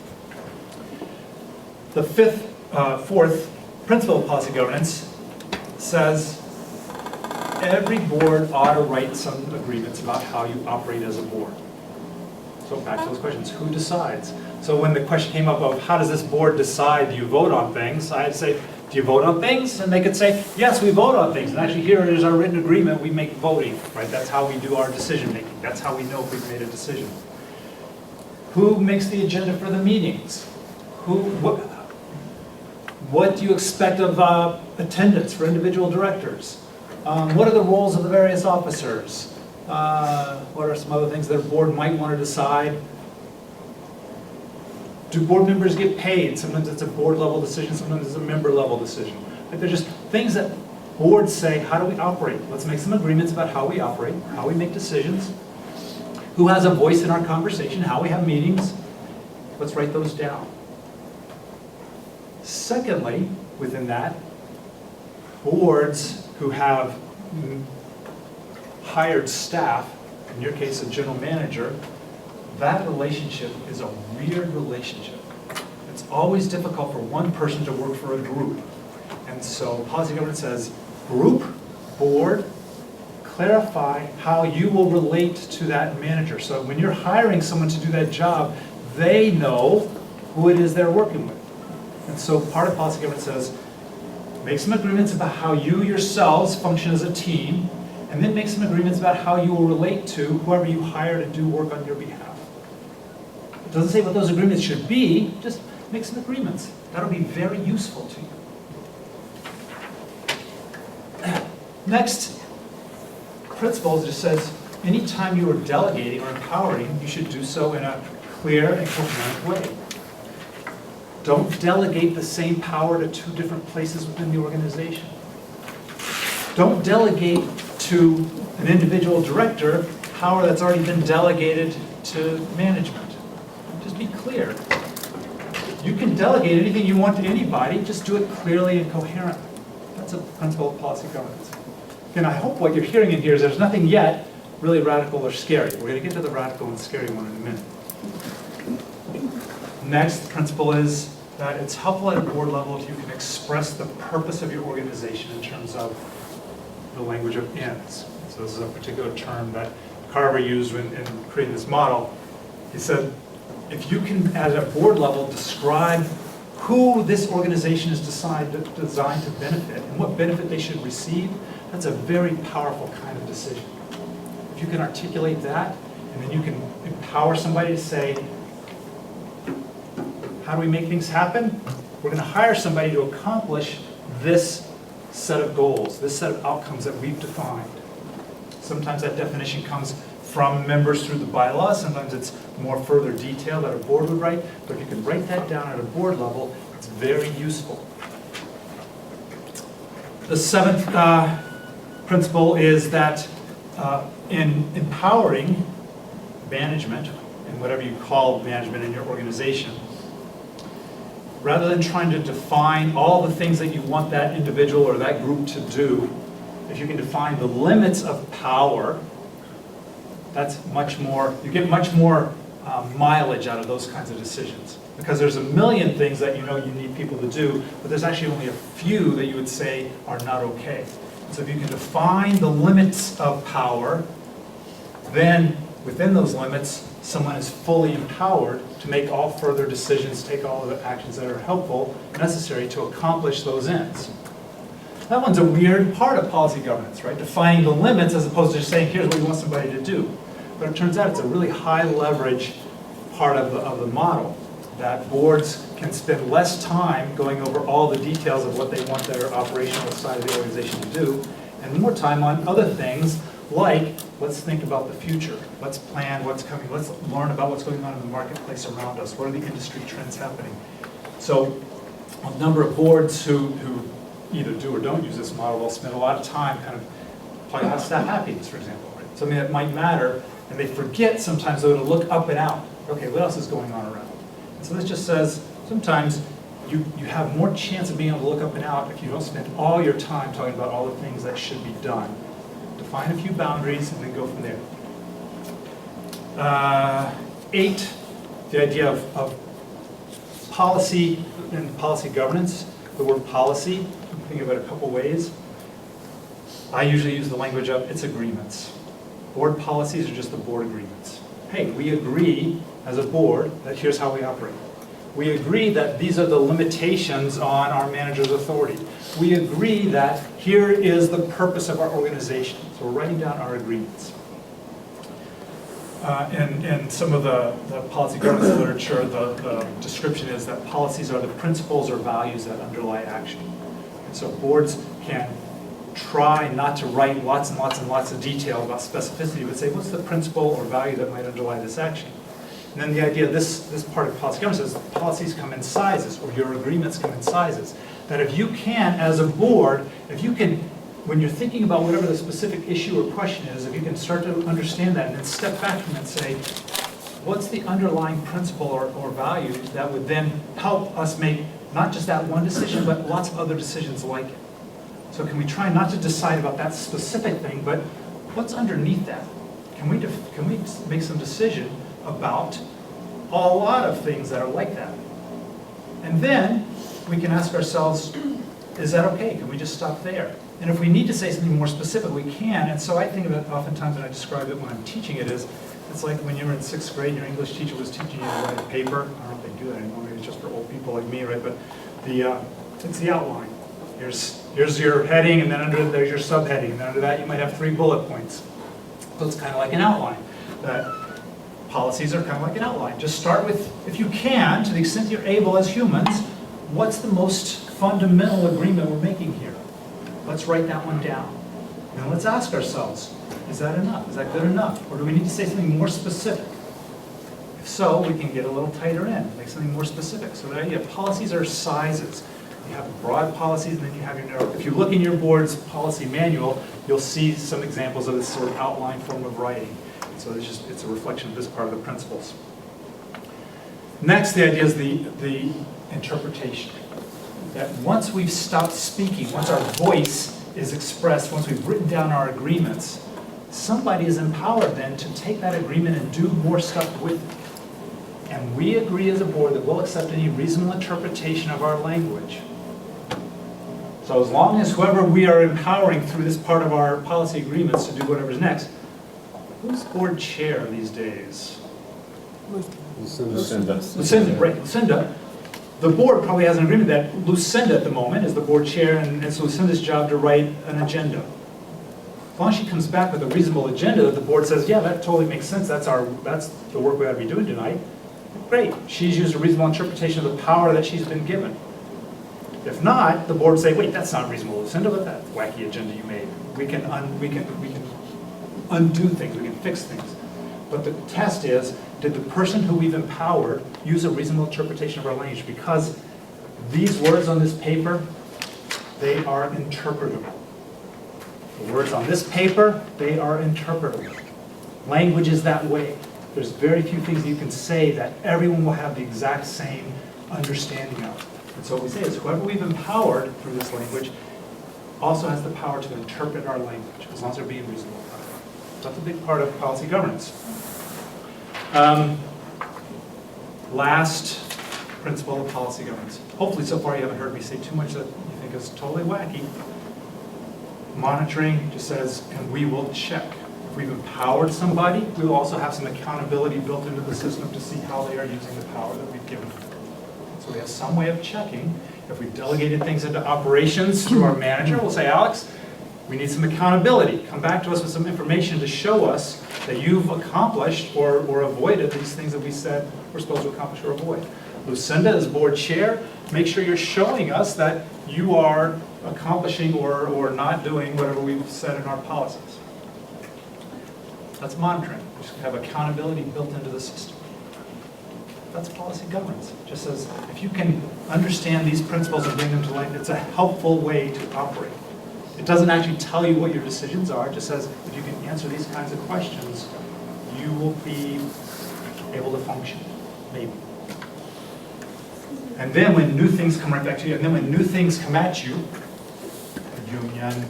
The fourth principle of policy governance says every board ought to write some agreements about how you operate as a board. So back to those questions, who decides? So when the question came up of how does this board decide, do you vote on things? I'd say, do you vote on things? And they could say, yes, we vote on things. And actually here is our written agreement, we make voting, right? That's how we do our decision making. That's how we know if we've made a decision. Who makes the agenda for the meetings? What do you expect of attendance for individual directors? What are the roles of the various officers? What are some other things that a board might want to decide? Do board members get paid? Sometimes it's a board level decision, sometimes it's a member level decision. But they're just things that boards say, how do we operate? Let's make some agreements about how we operate, how we make decisions, who has a voice in our conversation, how we have meetings. Let's write those down. Secondly, within that, boards who have hired staff, in your case a general manager, that relationship is a weird relationship. It's always difficult for one person to work for a group. And so policy governance says, group, board, clarify how you will relate to that manager. So when you're hiring someone to do that job, they know who it is they're working with. And so part of policy governance says, make some agreements about how you yourselves function as a team, and then make some agreements about how you will relate to whoever you hire to do work on your behalf. It doesn't say what those agreements should be, just make some agreements. That'll be very useful to you. Next principle just says, anytime you are delegating or empowering, you should do so in a clear and coherent way. Don't delegate the same power to two different places within the organization. Don't delegate to an individual director power that's already been delegated to management. Just be clear. You can delegate anything you want to anybody, just do it clearly and coherently. That's a principle of policy governance. And I hope what you're hearing in here is there's nothing yet really radical or scary. We're going to get to the radical and scary one in a minute. Next principle is that it's helpful at a board level if you can express the purpose of your organization in terms of the language of ends. So this is a particular term that Carver used in creating this model. He said, if you can, at a board level, describe who this organization is designed to benefit and what benefit they should receive, that's a very powerful kind of decision. If you can articulate that, and then you can empower somebody to say, how do we make things happen? We're going to hire somebody to accomplish this set of goals, this set of outcomes that we've defined. Sometimes that definition comes from members through the bylaws, sometimes it's more further detail that a board would write, but if you can write that down at a board level, it's very useful. The seventh principle is that in empowering management, and whatever you call management in your organization, rather than trying to define all the things that you want that individual or that group to do, if you can define the limits of power, that's much more, you get much more mileage out of those kinds of decisions. Because there's a million things that you know you need people to do, but there's actually only a few that you would say are not okay. So if you can define the limits of power, then within those limits, someone is fully empowered to make all further decisions, take all of the actions that are helpful, necessary to accomplish those ends. That one's a weird part of policy governance, right? Defining the limits as opposed to just saying, here's what we want somebody to do. But it turns out it's a really high leverage part of the model, that boards can spend less time going over all the details of what they want their operational side of the organization to do, and more time on other things like, let's think about the future. Let's plan what's coming. Let's learn about what's going on in the marketplace around us. What are the industry trends happening? So a number of boards who either do or don't use this model will spend a lot of time kind of talking about staff happiness, for example. Right? Something that might matter, and they forget sometimes though to look up and out. Okay, what else is going on around? And so this just says sometimes you have more chance of being able to look up and out if you don't spend all your time talking about all the things that should be done. Define a few boundaries and then go from there. 8, the idea of policy and policy governance. The word policy, you can think of it a couple ways. I usually use the language of it's agreements. Board policies are just the board agreements. Hey, we agree as a board that here's how we operate. We agree that these are the limitations on our manager's authority. We agree that here is the purpose of our organization. So we're writing down our agreements. In some of the policy governance literature, the description is that policies are the principles or values that underlie action. And so boards can try not to write lots and lots and lots of detail about specificity, but say, what's the principle or value that might underlie this action? And then the idea, this part of policy governance says policies come in sizes, or your agreements come in sizes. That if you can, as a board, if you can, when you're thinking about whatever the specific issue or question is, if you can start to understand that and then step back from it and say, what's the underlying principle or value that would then help us make not just that one decision, but lots of other decisions like it. So can we try not to decide about that specific thing, but what's underneath that? Can we make some decision about a lot of things that are like that? And then we can ask ourselves, is that okay? Can we just stop there? And if we need to say something more specific, we can. And so I think of it oftentimes, and I describe it when I'm teaching it, is it's like when you were in 6th grade, your English teacher was teaching you to write a paper. I don't know if they do that anymore, maybe it's just for old people like me, right? But it's the outline. Here's your heading, and then there's your subheading, and then under that you might have 3 bullet points. So it's kind of like an outline. That policies are kind of like an outline. Just start with, if you can, to the extent you're able as humans, what's the most fundamental agreement we're making here? Let's write that one down. And let's ask ourselves, is that enough? Is that good enough? Or do we need to say something more specific? If so, we can get a little tighter in, make something more specific. So the idea of policies are sizes. You have broad policies, and then you have your narrow. If you look in your board's policy manual, you'll see some examples of this sort of outline form of writing. So it's a reflection of this part of the principles. Next, the idea is the interpretation. That once we've stopped speaking, once our voice is expressed, once we've written down our agreements, somebody is empowered then to take that agreement and do more stuff with it. And we agree as a board that we'll accept any reasonable interpretation of our language. So as long as whoever we are empowering through this part of our policy agreements to do whatever's next, who's board chair these days? Lucinda, right, Lucinda. The board probably has an agreement that Lucinda at the moment is the board chair, and it's Lucinda's job to write an agenda. As long as she comes back with a reasonable agenda that the board says, yeah, that totally makes sense, that's the work we ought to be doing tonight, great. She's used a reasonable interpretation of the power that she's been given. If not, the board say, wait, that's not reasonable, Lucinda, look at that wacky agenda you made. We can undo things, we can fix things. But the test is, did the person who we've empowered use a reasonable interpretation of our language? Because these words on this paper, they are interpretable. The words on this paper, they are interpretable. Language is that way. There's very few things you can say that everyone will have the exact same understanding of. And so what we say is whoever we've empowered through this language also has the power to interpret our language, as long as they're being reasonable. So that's a big part of policy governance. Last principle of policy governance. Hopefully so far you haven't heard me say too much that you think is totally wacky. Monitoring just says, and we will check. If we've empowered somebody, we will also have some accountability built into the system to see how they are using the power that we've given them. So we have some way of checking. If we've delegated things into operations through our manager, we'll say, Alex, we need some accountability. Come back to us with some information to show us that you've accomplished or avoided these things that we said we're supposed to accomplish or avoid. Lucinda, as board chair, make sure you're showing us that you are accomplishing or not doing whatever we've said in our policies. That's monitoring. We should have accountability built into the system. That's policy governance. It just says, if you can understand these principles and bring them to life, it's a helpful way to operate. It doesn't actually tell you what your decisions are. It just says, if you can answer these kinds of questions, you will be able to function, maybe. And then when new things come right back to you, and then when new things come at you, a union,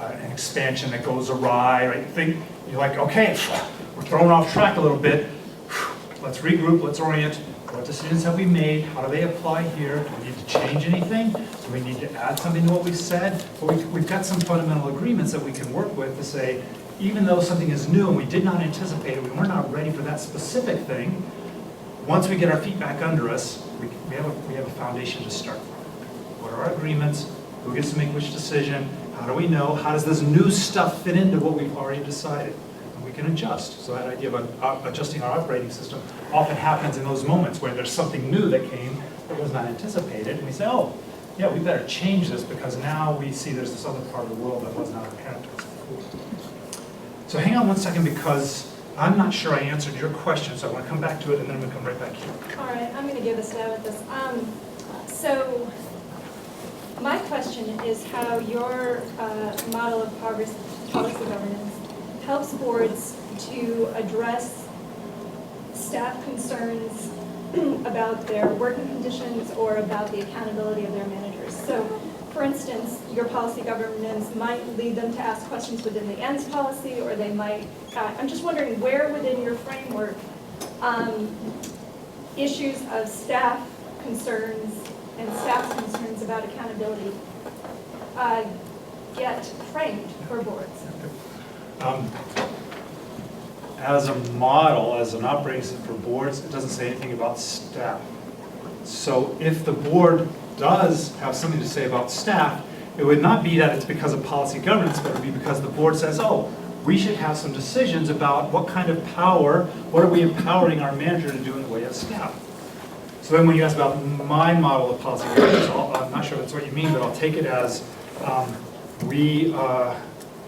an expansion that goes awry, right? You're like, okay, we're thrown off track a little bit. Let's regroup, let's orient. What decisions have we made? How do they apply here? Do we need to change anything? Do we need to add something to what we said? But we've got some fundamental agreements that we can work with to say, even though something is new and we did not anticipate it, we were not ready for that specific thing, once we get our feet back under us, we have a foundation to start from. What are our agreements? Who gets to make which decision? How do we know? How does this new stuff fit into what we've already decided? And we can adjust. So that idea of adjusting our operating system often happens in those moments where there's something new that came that was not anticipated, and we say, oh, yeah, we better change this because now we see there's this other part of the world that was not apparent to us before. So hang on one second, because I'm not sure I answered your question, so I want to come back to it and then I'm going to come right back here.
All right, I'm going to give a stab at this. So my question is how your model of policy governance helps boards to address staff concerns about their working conditions or about the accountability of their managers. So, for instance, your policy governance might lead them to ask questions within the ends policy, or they might, I'm just wondering where within your framework issues of staff concerns and staff's concerns about accountability get framed for boards.
As a model, as an operating system for boards, it doesn't say anything about staff. So if the board does have something to say about staff, it would not be that it's because of policy governance, but it would be because the board says, oh, we should have some decisions about what kind of power, what are we empowering our manager to do in the way of staff. So then when you ask about my model of policy governance, I'm not sure that's what you mean, but I'll take it as we,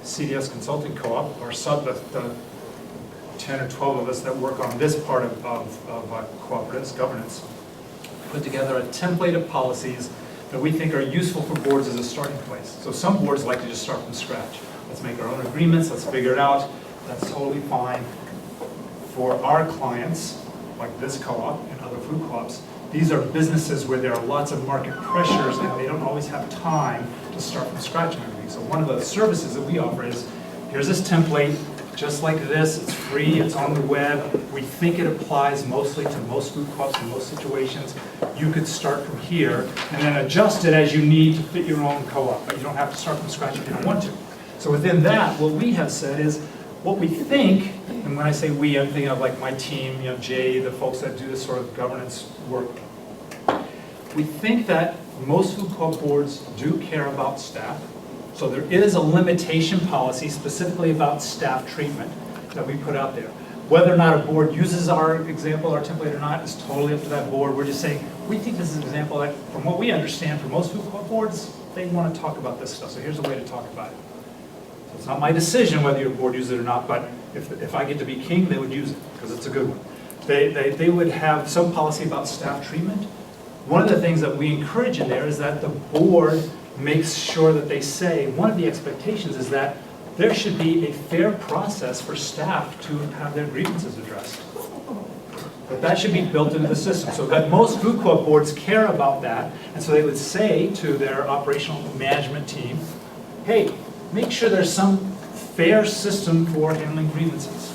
CDS Consulting Co-op, or the 10 or 12 of us that work on this part of cooperatives governance, put together a template of policies that we think are useful for boards as a starting place. So some boards like to just start from scratch. Let's make our own agreements, let's figure it out. That's totally fine. For our clients, like this co-op and other food co-ops, these are businesses where there are lots of market pressures and they don't always have time to start from scratch and everything. So one of the services that we offer is, here's this template, just like this, it's free, it's on the web. We think it applies mostly to most food co-ops in most situations. You could start from here and then adjust it as you need to fit your own co-op, but you don't have to start from scratch if you don't want to. So within that, what we have said is, what we think, and when I say we, I'm thinking of like my team, Jay, the folks that do this sort of governance work. We think that most food co-op boards do care about staff. So there is a limitation policy specifically about staff treatment that we put out there. Whether or not a board uses our example, our template or not, is totally up to that board. We're just saying, we think this is an example that, from what we understand, for most food co-op boards, they want to talk about this stuff. So here's a way to talk about it. So it's not my decision whether your board uses it or not, but if I get to be king, they would use it, because it's a good one. They would have some policy about staff treatment. One of the things that we encourage in there is that the board makes sure that they say, one of the expectations is that there should be a fair process for staff to have their grievances addressed. That should be built into the system, so that most food co-op boards care about that, and so they would say to their operational management team, hey, make sure there's some fair system for handling grievances.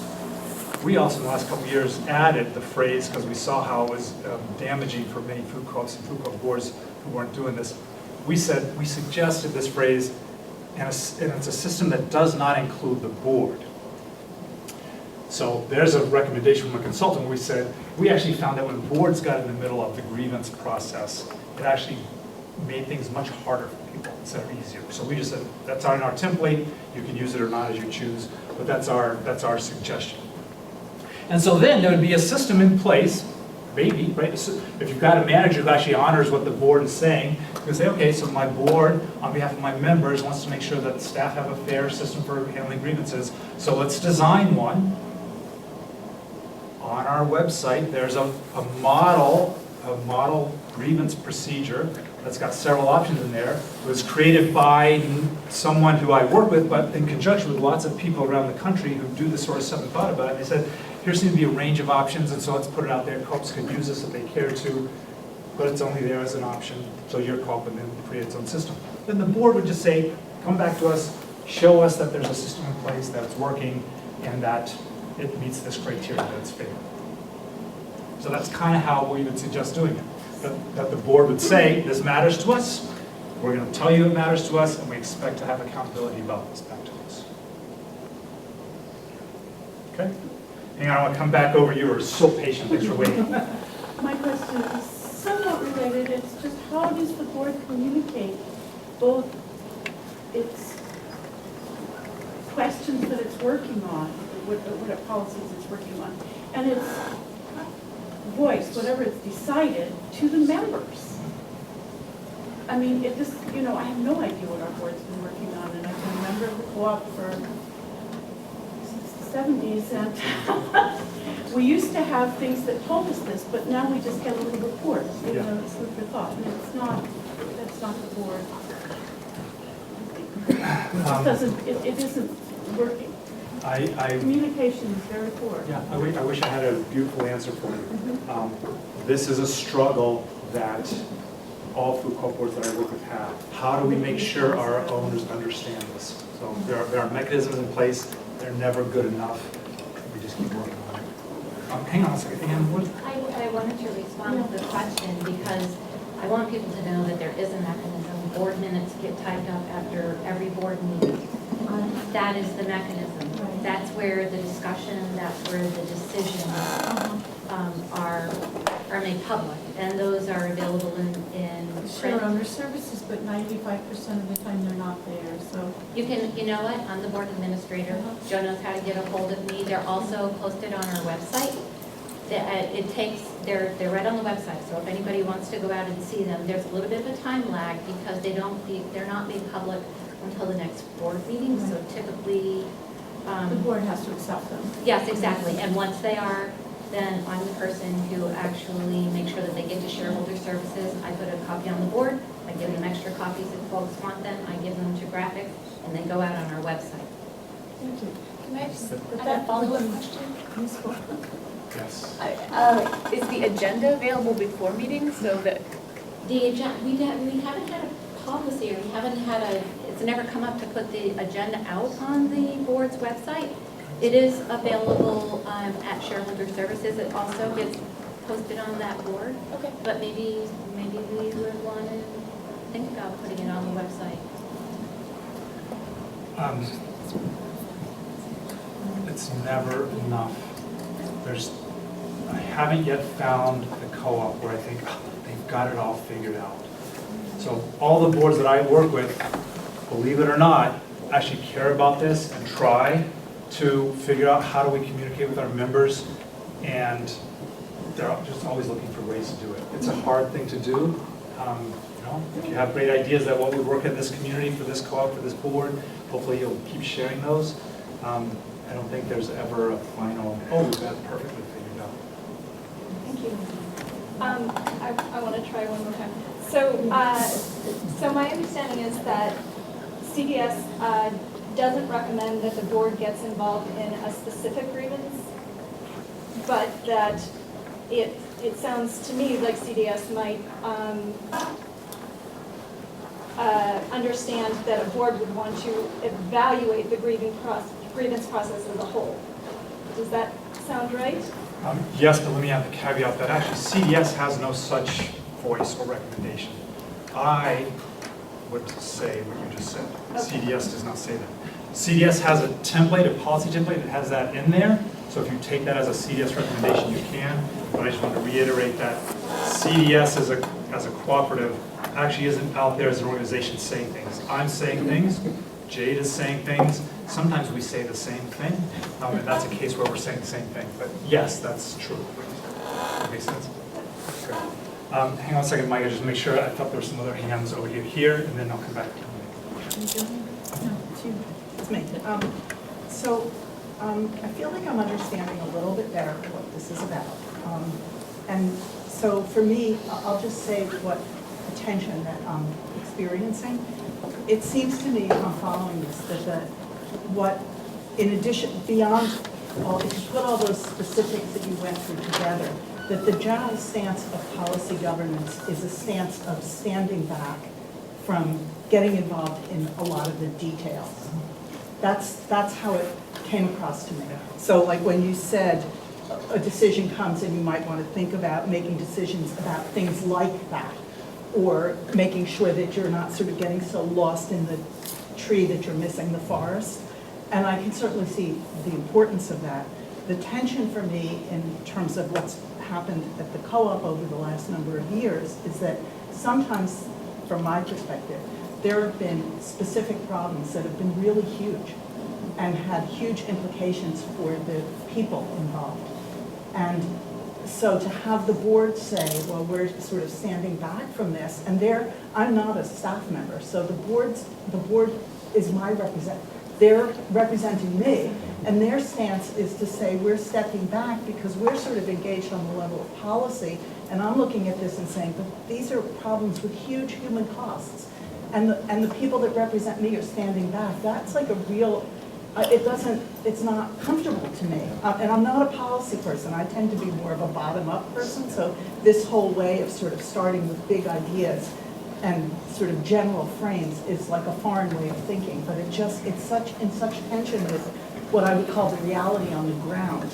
We also, in the last couple of years, added the phrase, because we saw how it was damaging for many food co-ops and food co-op boards who weren't doing this. We suggested this phrase, and it's a system that does not include the board. So there's a recommendation from a consultant where we said, we actually found that when boards got in the middle of the grievance process, it actually made things much harder for people instead of easier. So we just said, that's in our template, you can use it or not as you choose, but that's our suggestion. And so then there would be a system in place, maybe, right? If you've got a manager who actually honors what the board is saying, you can say, okay, so my board, on behalf of my members, wants to make sure that staff have a fair system for handling grievances. So let's design one. On our website, there's a model grievance procedure that's got several options in there. It was created by someone who I work with, but in conjunction with lots of people around the country who do this sort of stuff and thought about it. They said, here seems to be a range of options, and so let's put it out there. Co-ops can use this if they care to, but it's only there as an option, so your co-op would then create its own system. Then the board would just say, come back to us, show us that there's a system in place that's working and that it meets this criteria, that it's fair. So that's kind of how we would suggest doing it. That the board would say, this matters to us, we're going to tell you it matters to us, and we expect to have accountability about this back to us. Okay? Hang on, I want to come back over. You were so patient. Thanks for waiting.
My question is somewhat related. It's just how does the board communicate both its questions that it's working on, what policies it's working on, and its voice, whatever it's decided, to the members? I mean, it just, I have no idea what our board's been working on, and I've been a member of the co-op for 70s, and we used to have things that told us this, but now we just get a little report, it's food for thought, and that's not the board. It isn't working. Communication is very poor.
Yeah, I wish I had a beautiful answer for you. This is a struggle that all food co-op boards that I work with have. How do we make sure our owners understand this? So there are mechanisms in place. They're never good enough. We just keep working on it. Hang on a second. Ann, what?
I wanted to respond to the question because I want people to know that there is a mechanism. Board minutes get typed up after every board meeting. That is the mechanism. that's where the discussion, that's where the decisions are made public, and those are available in
Share
print.
owner services, but 95% of the time they're not there, so.
You can, you know what, I'm the board administrator, Joe knows how to get a hold of me, they're also posted on our website. It takes, they're right on the website, so if anybody wants to go out and see them, there's a little bit of a time lag because they're not made public until the next board meeting, so typically.
The board has to accept them.
Yes, exactly, and once they are, then I'm the person who actually makes sure that they get to shareholder services. I put a copy on the board, I give them extra copies if folks want them, I give them to graphics, and they go out on our website.
Thank you.
Can I just, I have a follow-up question?
Yes.
Is the agenda available before meetings so that?
The agenda, we haven't had a policy, or we haven't had it's never come up to put the agenda out on the board's website. It is available at Shareholder Services. It also gets posted on that board.
Okay.
But maybe we would want to think about putting it on the website.
It's never enough. I haven't yet found the co-op where I think they've got it all figured out. So all the boards that I work with, believe it or not, actually care about this and try to figure out how do we communicate with our members, and they're just always looking for ways to do it. It's a hard thing to do. If you have great ideas that what would work in this community, for this co-op, for this board, hopefully you'll keep sharing those. I don't think there's ever a final, we've got it perfectly figured out.
Thank you. I want to try one more time. So my understanding is that CDS doesn't recommend that the board gets involved in a specific grievance, but that it sounds to me like CDS might understand that a board would want to evaluate the grievance process as a whole. Does that sound right?
Yes, but let me add the caveat that actually CDS has no such voice or recommendation. I would say what you just said.
Okay.
CDS does not say that. CDS has a template, a policy template that has that in there. So if you take that as a CDS recommendation, you can. But I just want to reiterate that CDS as a cooperative actually isn't out there as an organization saying things. I'm saying things. Jade is saying things. Sometimes we say the same thing, and that's a case where we're saying the same thing. But yes, that's true. That makes sense? Good. Hang on a second, Mike. I just make sure. I thought there were some other hands over here, and then I'll come back to you.
It's me. I feel like I'm understanding a little bit better what this is about. And so for me, I'll just say what attention that I'm experiencing. It seems to me, if I'm following this, that in addition, beyond all, if you put all those specifics that you went through together, that the general stance of policy governance is a stance of standing back from getting involved in a lot of the details. That's how it came across to me. So like when you said a decision comes and you might want to think about making decisions about things like that, or making sure that you're not sort of getting so lost in the tree that you're missing the forest. And I can certainly see the importance of that. The tension for me in terms of what's happened at the co-op over the last number of years is that sometimes, from my perspective, there have been specific problems that have been really huge and had huge implications for the people involved. And so to have the board say, well, we're sort of standing back from this, and I'm not a staff member, so the board is my representative. They're representing me, and their stance is to say we're stepping back because we're sort of engaged on the level of policy, and I'm looking at this and saying, but these are problems with huge human costs, and the people that represent me are standing back. That's like a real, it's not comfortable to me. And I'm not a policy person. I tend to be more of a bottom-up person, so this whole way of sort of starting with big ideas and sort of general frames is like a foreign way of thinking, but it's in such tension with what I would call the reality on the ground.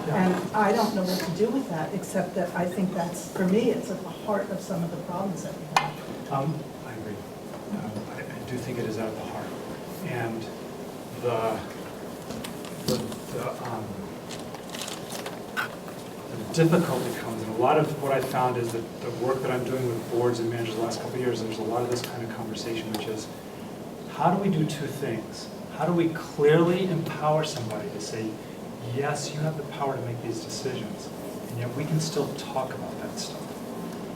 And I don't know what to do with that, except that I think that's, for me, it's at the heart of some of the problems that we have.
I agree. I do think it is at the heart. And difficulty comes, and a lot of what I found is that the work that I'm doing with boards and managers the last couple of years, there's a lot of this kind of conversation, which is, how do we do two things? How do we clearly empower somebody to say, yes, you have the power to make these decisions, and yet we can still talk about that stuff?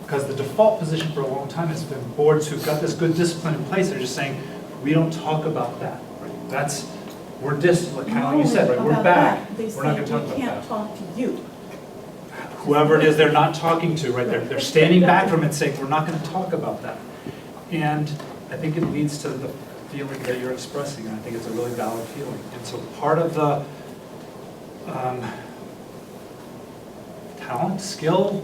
Because the default position for a long time has been boards who've got this good discipline in place, they're just saying, we don't talk about that. Right? That's, we're disciplined, kind of like you said, right? We're back. We're not going to talk about that.
They can't talk to you.
Whoever it is they're not talking to, right? They're standing back from it saying, we're not going to talk about that. And I think it leads to the feeling that you're expressing, and I think it's a really valid feeling. And so part of the talent, skill,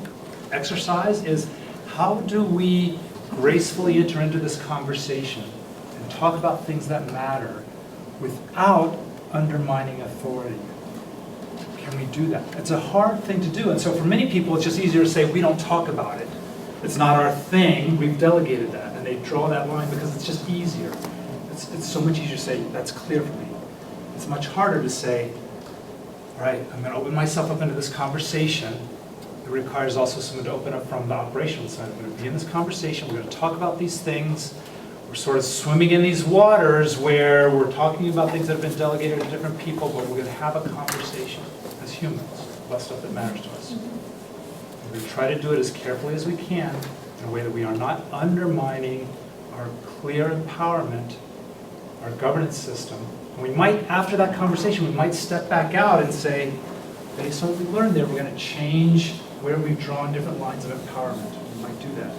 exercise is, how do we gracefully enter into this conversation and talk about things that matter without undermining authority? Can we do that? It's a hard thing to do. And so for many people, it's just easier to say, we don't talk about it. It's not our thing. We've delegated that. And they draw that line because it's just easier. It's so much easier to say, that's clear for me. It's much harder to say, all right, I'm going to open myself up into this conversation. It requires also someone to open up from the operational side. I'm going to be in this conversation. We're going to talk about these things. We're sort of swimming in these waters where we're talking about things that have been delegated to different people, but we're going to have a conversation as humans about stuff that matters to us. We're going to try to do it as carefully as we can in a way that we are not undermining our clear empowerment, our governance system. And we might, after that conversation, we might step back out and say, based on what we learned there, we're going to change where we've drawn different lines of empowerment. We might do that.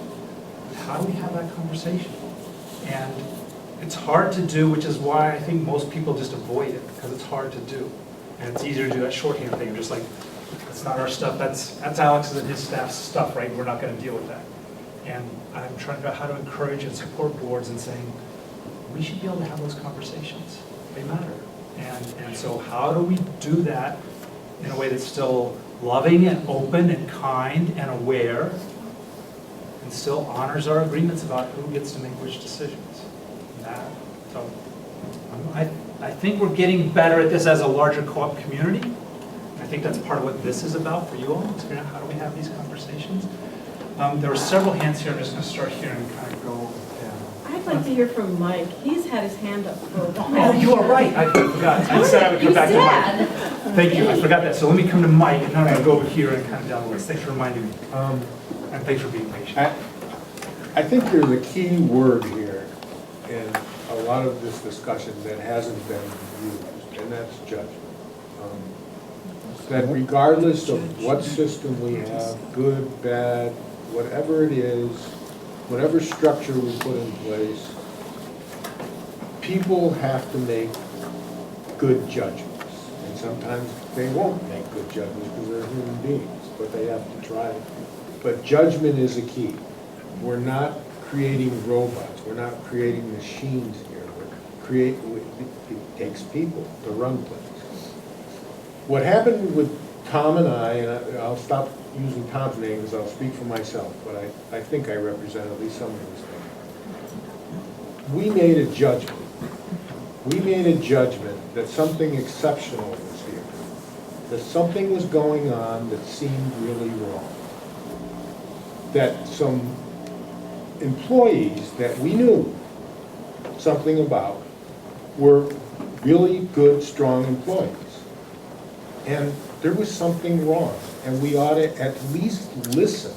But how do we have that conversation? And it's hard to do, which is why I think most people just avoid it, because it's hard to do. And it's easier to do that shorthand thing, just like, that's not our stuff, that's Alex's and his staff's stuff, right? We're not going to deal with that. And I'm trying to figure out how to encourage and support boards in saying, we should be able to have those conversations. They matter. And so how do we do that in a way that's still loving and open and kind and aware, and still honors our agreements about who gets to make which decisions? So I think we're getting better at this as a larger co-op community. I think that's part of what this is about for you all, is figuring out how do we have these conversations. There were several hands here. I'm just going to start here and kind of go down.
I'd like to hear from Mike. He's had his hand up for a while.
Oh, you are right. I forgot. I said I would come back to Mike. Thank you. I forgot that. So let me come to Mike, and then I'm going to go over here and kind of down the list. Thanks for reminding me. And thanks for being patient.
I think there's a key word here in a lot of this discussion that hasn't been used, and that's judgment. That regardless of what system we have, good, bad, whatever it is, whatever structure we put in place, people have to make good judgments. And sometimes they won't make good judgments because they're human beings, but they have to try. But judgment is a key. We're not creating robots. We're not creating machines here. It takes people to run things. What happened with Tom and I, and I'll stop using Tom's name because I'll speak for myself, but I think I represent at least some of his things. We made a judgment. We made a judgment that something exceptional was here, that something was going on that seemed really wrong, that some employees that we knew something about were really good, strong employees. And there was something wrong, and we ought to at least listen,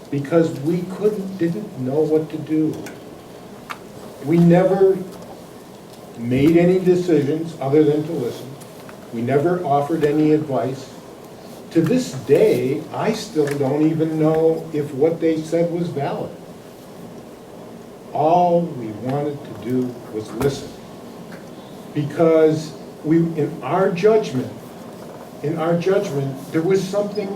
because we didn't know what to do. We never made any decisions other than to listen. We never offered any advice. To this day, I still don't even know if what they said was valid. All we wanted to do was listen, because in our judgment, there was something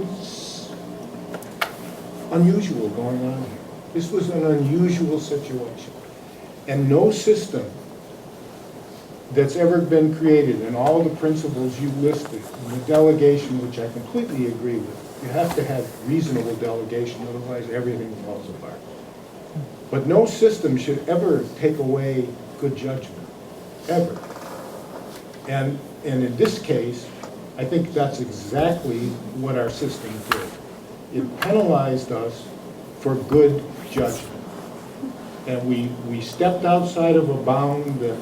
unusual going on here. This was an unusual situation. And no system that's ever been created, and all the principles you listed, and the delegation, which I completely agree with, you have to have reasonable delegation, otherwise everything falls apart. But no system should ever take away good judgment, ever. And in this case, I think that's exactly what our system did. It penalized us for good judgment. And we stepped outside of a bound that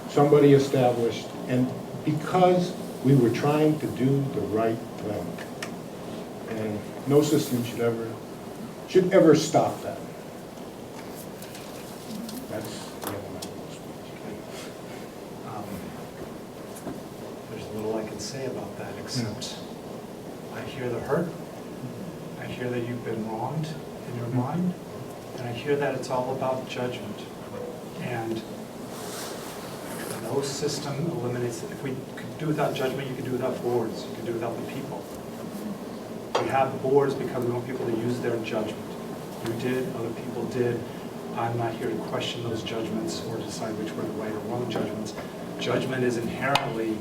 somebody established, and because we were trying to do the right thing. And no system should ever stop that. That's the end of my little speech.
There's little I can say about that, except I hear the hurt. I hear that you've been wronged in your mind, and I hear that it's all about judgment. And no system eliminates it. If we could do without judgment, you could do without boards, you could do without the people. We have boards because we want people to use their judgment. You did, other people did. I'm not here to question those judgments or decide which were the right or wrong judgments. Judgment is inherently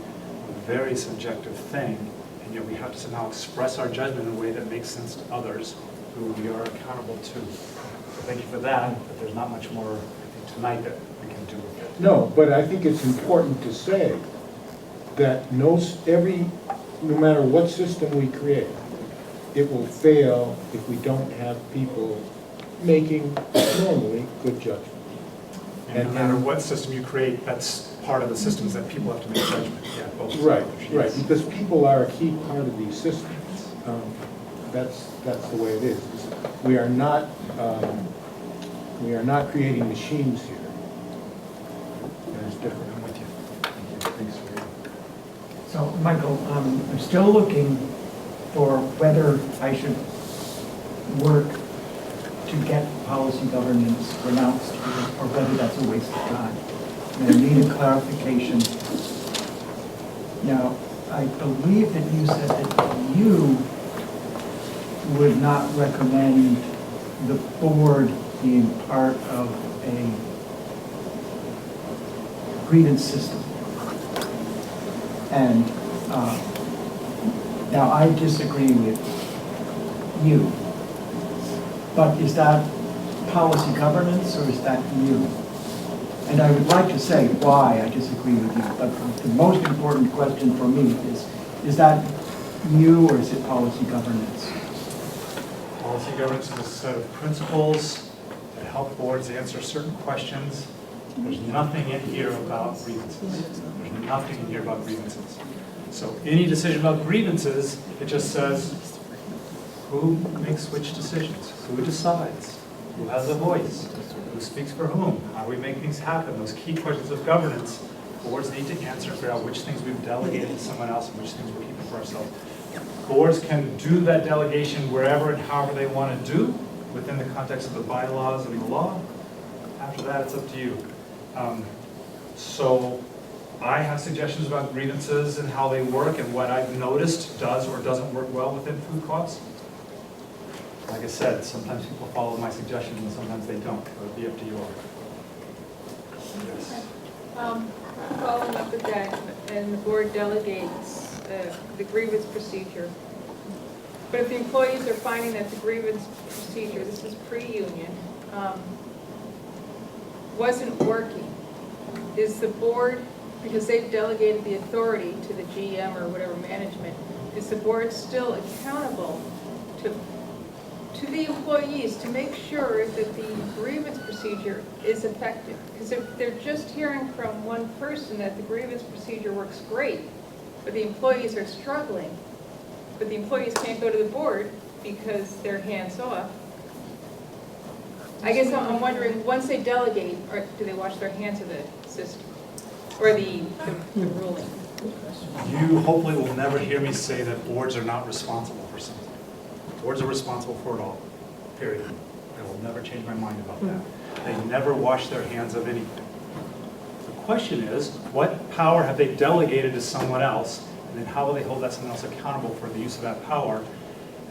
a very subjective thing, and yet we have to somehow express our judgment in a way that makes sense to others who we are accountable to. So thank you for that, but there's not much more, I think, tonight that we can do with it.
No, but I think it's important to say that no matter what system we create, it will fail if we don't have people making normally good judgment.
And no matter what system you create, that's part of the systems that people have to make judgment. Yeah, both
Right,
sides,
right,
yes.
because people are a key part of these systems. That's the way it is. We are not creating machines here. And it's different.
I'm with you. Thanks for your...
So, Michael, I'm still looking for whether I should work to get policy governance pronounced here, or whether that's a waste of time. And I need a clarification. Now, I believe that you said that you would not recommend the board being part of a grievance system. And now I disagree with you, but is that policy governance or is that you? And I would like to say why I disagree with you, but the most important question for me is that you or is it policy governance?
Policy governance is a set of principles that help boards answer certain questions. There's nothing in here about grievances. There's nothing in here about grievances. So any decision about grievances, it just says who makes which decisions, who decides, who has a voice, who speaks for whom, how we make things happen. Those key questions of governance, boards need to answer, figure out which things we've delegated to someone else and which things we're keeping for ourselves. Boards can do that delegation wherever and however they want to do within the context of the bylaws and the law. After that, it's up to you. So I have suggestions about grievances and how they work and what I've noticed does or doesn't work well within food co-ops. Like I said, sometimes people follow my suggestions and sometimes they don't. It'll be up to you all. Yes.
Following up with that, and the board delegates the grievance procedure. But if the employees are finding that the grievance procedure, this is pre-union, wasn't working, is the board, because they've delegated the authority to the GM or whatever management, is the board still accountable to the employees to make sure that the grievance procedure is effective? Because if they're just hearing from one person that the grievance procedure works great, but the employees are struggling, but the employees can't go to the board because they're hands off, I guess I'm wondering, once they delegate, or do they wash their hands of the system, or the ruling?
You hopefully will never hear me say that boards are not responsible for something. Boards are responsible for it all, period. I will never change my mind about that. They never wash their hands of anything. The question is, what power have they delegated to someone else, and then how will they hold that someone else accountable for the use of that power?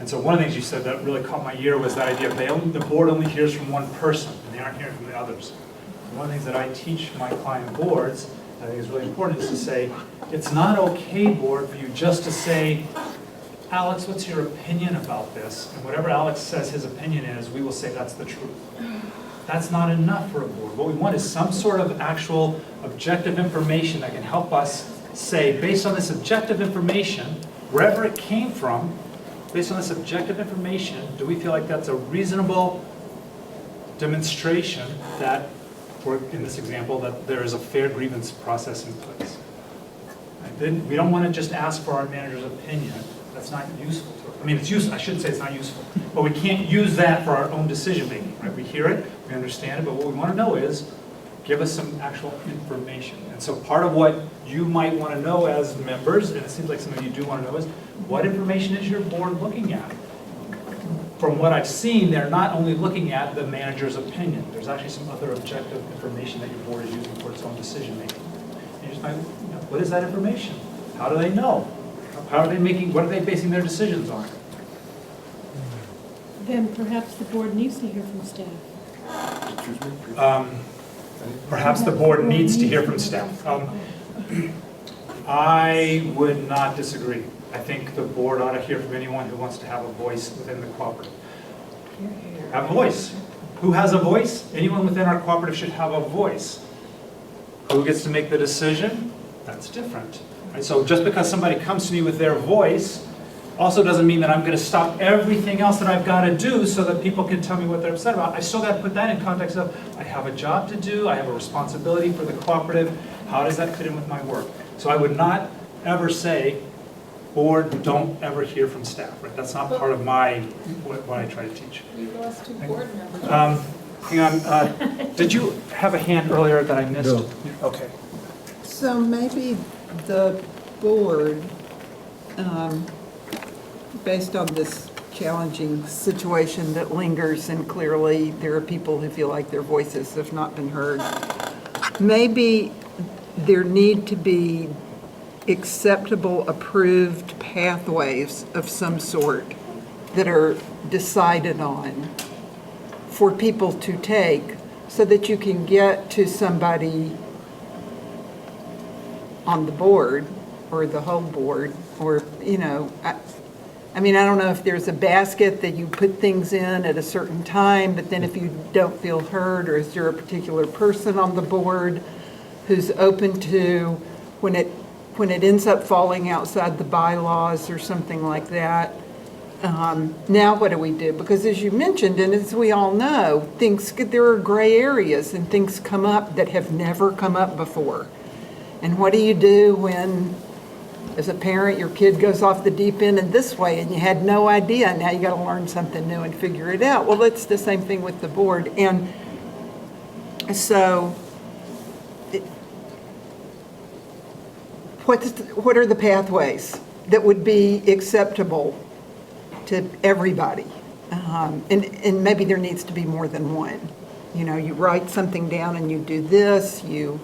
And so one of the things you said that really caught my ear was that idea of the board only hears from one person, and they aren't hearing from the others. And one of the things that I teach my client boards, I think is really important, is to say, it's not okay, board, for you just to say, Alex, what's your opinion about this? And whatever Alex says his opinion is, we will say that's the truth. That's not enough for a board. What we want is some sort of actual objective information that can help us say, based on this objective information, wherever it came from, based on this objective information, do we feel like that's a reasonable demonstration that, or in this example, that there is a fair grievance process in place? And then we don't want to just ask for our manager's opinion. That's not useful to us. I mean, it's useful, I shouldn't say it's not useful, but we can't use that for our own decision making, right? We hear it, we understand it, but what we want to know is, give us some actual information. And so part of what you might want to know as members, and it seems like some of you do want to know, is what information is your board looking at? From what I've seen, they're not only looking at the manager's opinion. There's actually some other objective information that your board is using for its own decision making. And you just might, what is that information? How do they know? How are they making, what are they basing their decisions on?
Then perhaps the board needs to hear from staff.
Perhaps the board needs to hear from staff. I would not disagree. I think the board ought to hear from anyone who wants to have a voice within the cooperative. Have a voice. Who has a voice? Anyone within our cooperative should have a voice. Who gets to make the decision? That's different. Right? So just because somebody comes to me with their voice also doesn't mean that I'm going to stop everything else that I've got to do so that people can tell me what they're upset about. I still got to put that in context of, I have a job to do, I have a responsibility for the cooperative, how does that fit in with my work? So I would not ever say, board, don't ever hear from staff, right? That's not part of my, what I try to teach.
We lost 2 board members.
Hang on, did you have a hand earlier that I missed?
No.
Okay.
So maybe the board, based on this challenging situation that lingers, and clearly there are people who feel like their voices have not been heard, maybe there need to be acceptable, approved pathways of some sort that are decided on for people to take so that you can get to somebody on the board or the whole board, or, I mean, I don't know if there's a basket that you put things in at a certain time, but then if you don't feel heard, or is there a particular person on the board who's open to, when it ends up falling outside the bylaws or something like that, now what do we do? Because as you mentioned, and as we all know, there are gray areas and things come up that have never come up before. And what do you do when, as a parent, your kid goes off the deep end in this way and you had no idea, and now you got to learn something new and figure it out? Well, it's the same thing with the board. And so what are the pathways that would be acceptable to everybody? And maybe there needs to be more than one. You write something down and you do this, you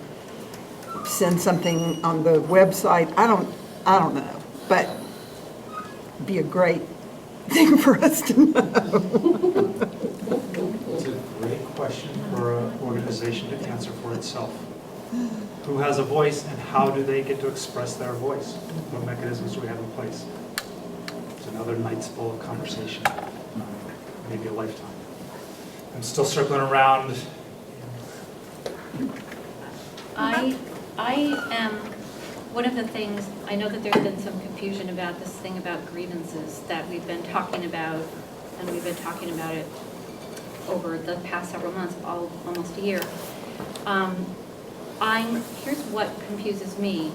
send something on the website. I don't know, but it'd be a great thing for us to know.
It's a great question for an organization to answer for itself. Who has a voice, and how do they get to express their voice? What mechanisms do we have in place? It's another night's full of conversation, maybe a lifetime. I'm still circling around.
I am, one of the things, I know that there's been some confusion about this thing about grievances that we've been talking about, and we've been talking about it over the past several months, almost a year. Here's what confuses me.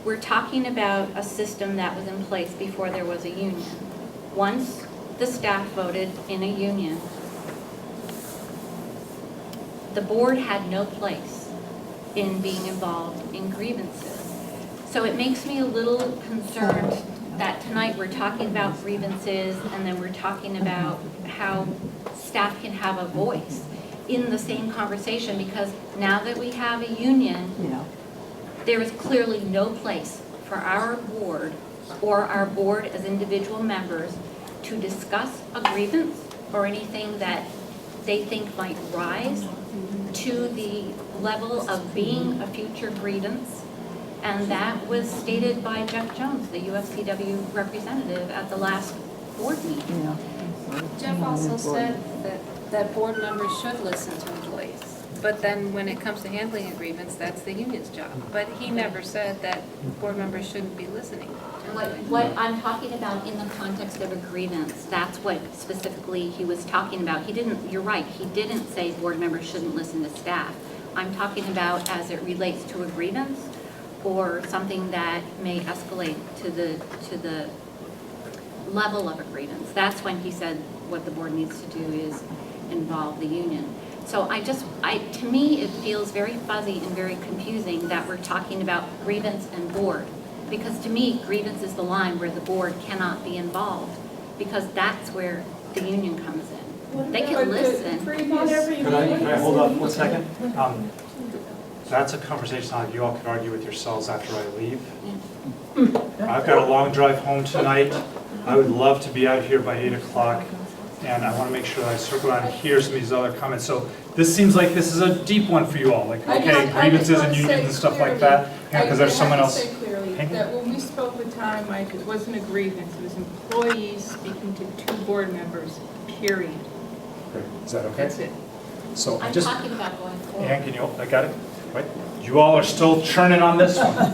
We're talking about a system that was in place before there was a union. Once the staff voted in a union, the board had no place in being involved in grievances. So it makes me a little concerned that tonight we're talking about grievances, and then we're talking about how staff can have a voice in the same conversation, because now that we have a union, there is clearly no place for our board or our board as individual members to discuss a grievance or anything that they think might rise to the level of being a future grievance. And that was stated by Jeff Jones, the UFCW representative, at the last board meeting.
Jeff also said that board members should listen to employees.
but then when it comes to handling a grievance, that's the union's job. But he never said that board members shouldn't be listening.
What I'm talking about in the context of a grievance, that's what specifically he was talking about. He didn't, you're right, he didn't say board members shouldn't listen to staff. I'm talking about as it relates to a grievance or something that may escalate to the level of a grievance. That's when he said what the board needs to do is involve the union. So to me, it feels very fuzzy and very confusing that we're talking about grievance and board. Because to me, grievance is the line where the board cannot be involved, because that's where the union comes in. They can listen.
Could I hold up 1 second? That's a conversation that you all could argue with yourselves after I leave. I've got a long drive home tonight. I would love to be out here by 8 o'clock, and I want to make sure that I circle around and hear some of these other comments. So this seems like this is a deep one for you all, like, okay, grievances and unions and stuff like that, because there's someone else.
That when we spoke with Tom, Mike, it wasn't a grievance, it was employees speaking to 2 board members, period.
Great. Is that okay?
That's it.
So
I'm talking about going forward.
Ann, can you, I got it? Right. You all are still churning on this one.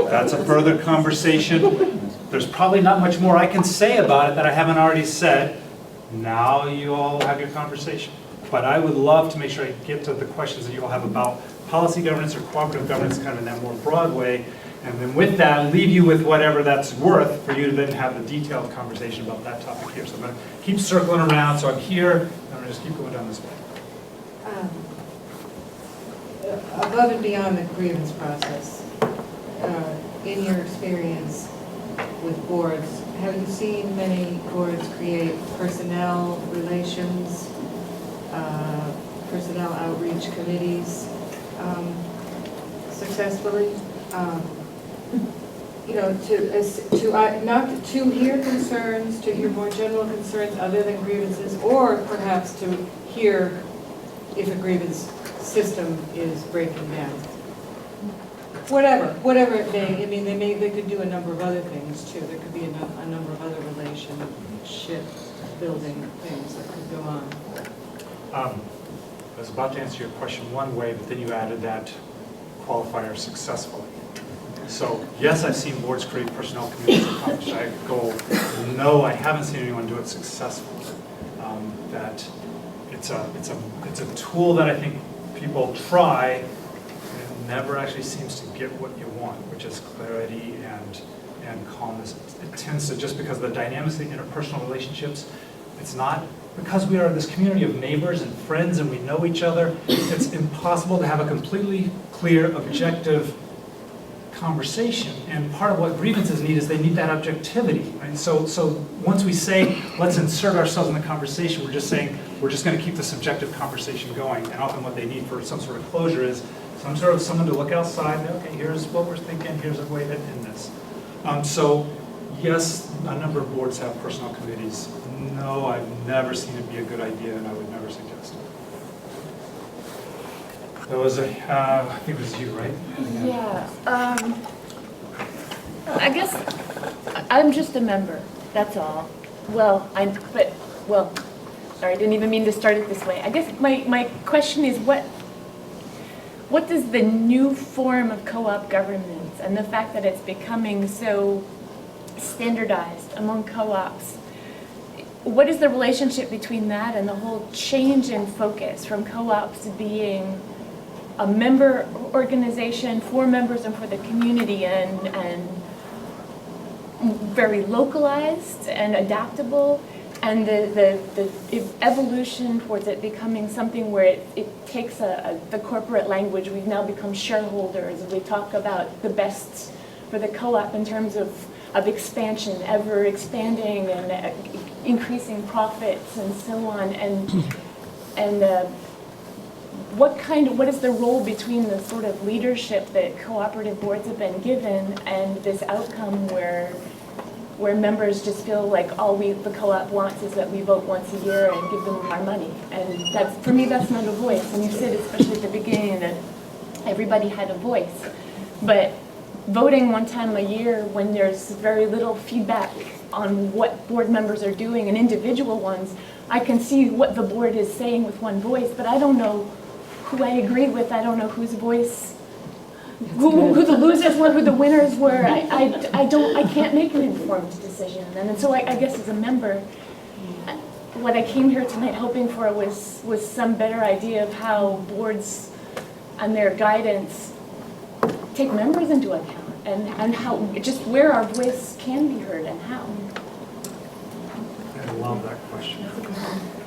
That's a further conversation. There's probably not much more I can say about it that I haven't already said. Now you all have your conversation. But I would love to make sure I get to the questions that you all have about policy governance or cooperative governance kind of in that more broad way. And then with that, leave you with whatever that's worth for you to then have the detailed conversation about that topic here. So I'm going to keep circling around. So I'm here, and I'm going to just keep going down this way.
Above and beyond the grievance process, in your experience with boards, have you seen many boards create personnel relations, personnel outreach committees successfully? To hear concerns, to hear more general concerns other than grievances, or perhaps to hear if a grievance system is breaking down. Whatever it may, I mean, they could do a number of other things too. There could be a number of other relationship building things that could go on.
I was about to answer your question one way, but then you added that qualifier successfully. So yes, I've seen boards create personnel committees to accomplish that goal. No, I haven't seen anyone do it successfully. That it's a tool that I think people try, and it never actually seems to get what you want, which is clarity and calmness. It tends to, just because of the dynamics of the interpersonal relationships, it's not because we are this community of neighbors and friends and we know each other, it's impossible to have a completely clear, objective conversation. And part of what grievances need is they need that objectivity. Right? So once we say, let's insert ourselves in the conversation, we're just saying, we're just going to keep the subjective conversation going. And often what they need for some sort of closure is some sort of someone to look outside and, okay, here's what we're thinking, here's a way to end this. So yes, a number of boards have personnel committees. No, I've never seen it be a good idea, and I would never suggest it. That was I think it was you, right?
Yeah. I guess I'm just a member. That's all. Sorry, I didn't even mean to start it this way. I guess my question is what does the new form of co-op governance and the fact that it's becoming so standardized among co-ops, what is the relationship between that and the whole change in focus from co-ops to being a member organization for members and for the community and very localized and adaptable, and the evolution towards it becoming something where it takes the corporate language. We've now become shareholders. We talk about the best for the co-op in terms of expansion, ever expanding and increasing profits and so on. What is the role between the sort of leadership that cooperative boards have been given and this outcome where members just feel like all the co-op wants is that we vote once a year and give them our money? And that's, for me, that's not a voice. And you said, especially at the beginning, that everybody had a voice. But voting one time a year when there's very little feedback on what board members are doing and individual ones, I can see what the board is saying with one voice, but I don't know who I agree with. I don't know whose voice, who the losers were, who the winners were. I can't make an informed decision. And so I guess as a member, what I came here tonight hoping for was some better idea of how boards and their guidance take members into account and how, just where our voice can be heard and how.
I love that question.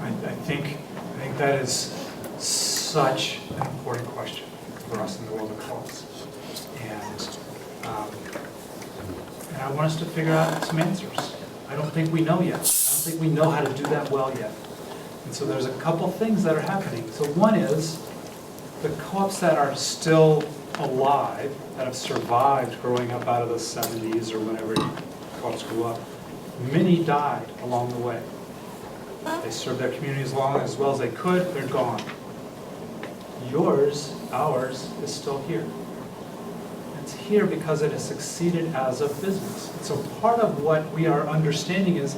I think that is such an important question for us in the world of co-ops. And I want us to figure out some answers. I don't think we know yet. I don't think we know how to do that well yet. And so there's a couple things that are happening. So one is the co-ops that are still alive, that have survived growing up out of the 70s or whenever co-ops grew up, many died along the way. They served their community as well as they could, they're gone. Yours, ours, is still here. It's here because it has succeeded as a business. And so part of what we are understanding is,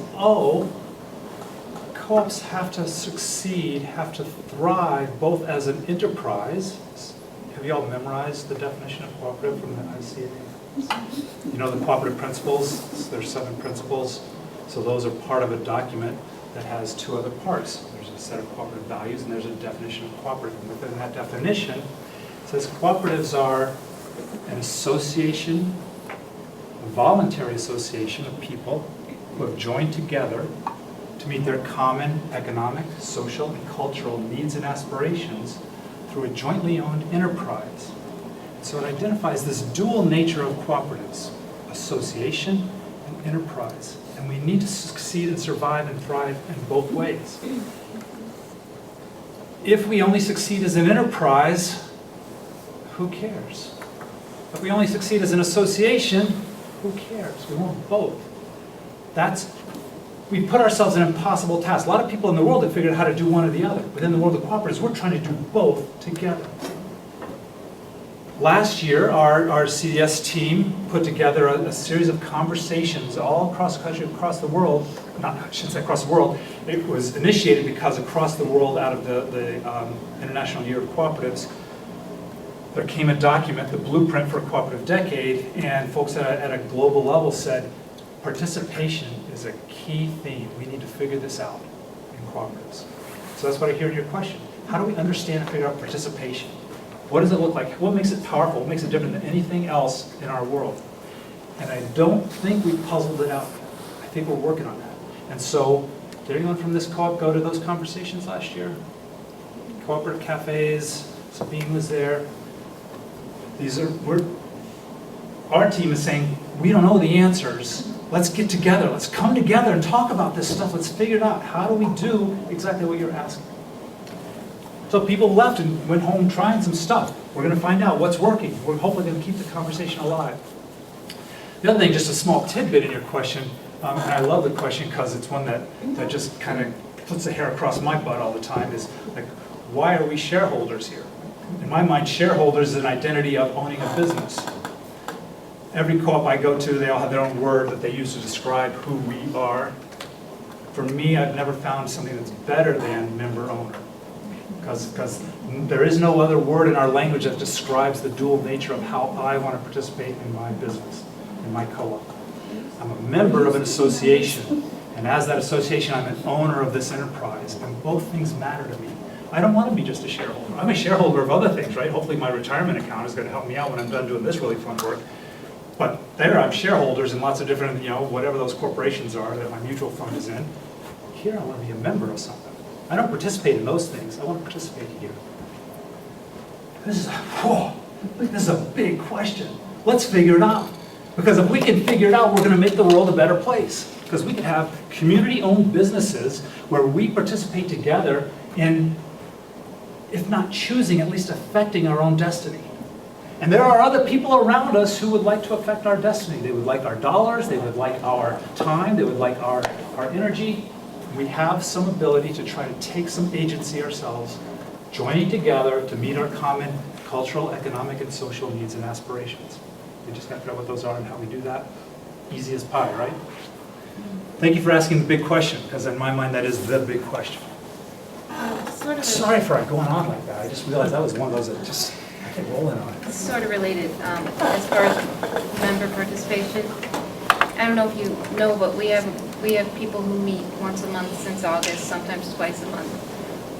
co-ops have to succeed, have to thrive, both as an enterprise. Have you all memorized the definition of cooperative from the ICA? You know the cooperative principles? There's 7 principles. So those are part of a document that has 2 other parts. There's a set of cooperative values and there's a definition of cooperative. And within that definition, it says cooperatives are an association, a voluntary association of people who have joined together to meet their common economic, social, and cultural needs and aspirations through a jointly owned enterprise. So it identifies this dual nature of cooperatives, association and enterprise. And we need to succeed and survive and thrive in both ways. If we only succeed as an enterprise, who cares? If we only succeed as an association, who cares? We want both. We put ourselves in an impossible task. A lot of people in the world have figured out how to do one or the other. But in the world of cooperatives, we're trying to do both together. Last year, our CDS team put together a series of conversations all across the country, across the world. I shouldn't say across the world. It was initiated because across the world, out of the International Year of Cooperatives, there came a document, the Blueprint for a Cooperative Decade, and folks at a global level said, participation is a key theme. We need to figure this out in cooperatives. So that's what I hear in your question. How do we understand and figure out participation? What does it look like? What makes it powerful? What makes it different than anything else in our world? And I don't think we puzzled it out. I think we're working on that. And so, did anyone from this co-op go to those conversations last year? Cooperative cafes, Sabine was there. Our team is saying, we don't know the answers. Let's get together. Let's come together and talk about this stuff. Let's figure it out. How do we do exactly what you're asking? So people left and went home trying some stuff. We're going to find out what's working. We're hopefully going to keep the conversation alive. The other thing, just a small tidbit in your question, and I love the question because it's one that just kind of puts the hair across my butt all the time, is like, why are we shareholders here? In my mind, shareholders is an identity of owning a business. Every co-op I go to, they all have their own word that they use to describe who we are. For me, I've never found something that's better than member-owner. Because there is no other word in our language that describes the dual nature of how I want to participate in my business, in my co-op. I'm a member of an association, and as that association, I'm an owner of this enterprise, and both things matter to me. I don't want to be just a shareholder. I'm a shareholder of other things, right? Hopefully my retirement account is going to help me out when I'm done doing this really fun work. But there I'm shareholders in lots of different, whatever those corporations are that my mutual fund is in. Here I want to be a member of something. I don't participate in those things. I want to participate here. This is a big question. Let's figure it out. Because if we can figure it out, we're going to make the world a better place. Because we can have community-owned businesses where we participate together in, if not choosing, at least affecting our own destiny. And there are other people around us who would like to affect our destiny. They would like our dollars, they would like our time, they would like our energy. We have some ability to try to take some agency ourselves, joining together to meet our common cultural, economic, and social needs and aspirations. We just got to figure out what those are and how we do that. Easy as pie, right? Thank you for asking the big question, because in my mind that is the big question.
sort of.
Sorry for going on like that. I just realized that was one of those that just, I kept rolling on it.
It's sort of related, as far as member participation. I don't know if you know, but we have people who meet once a month since August, sometimes twice a month.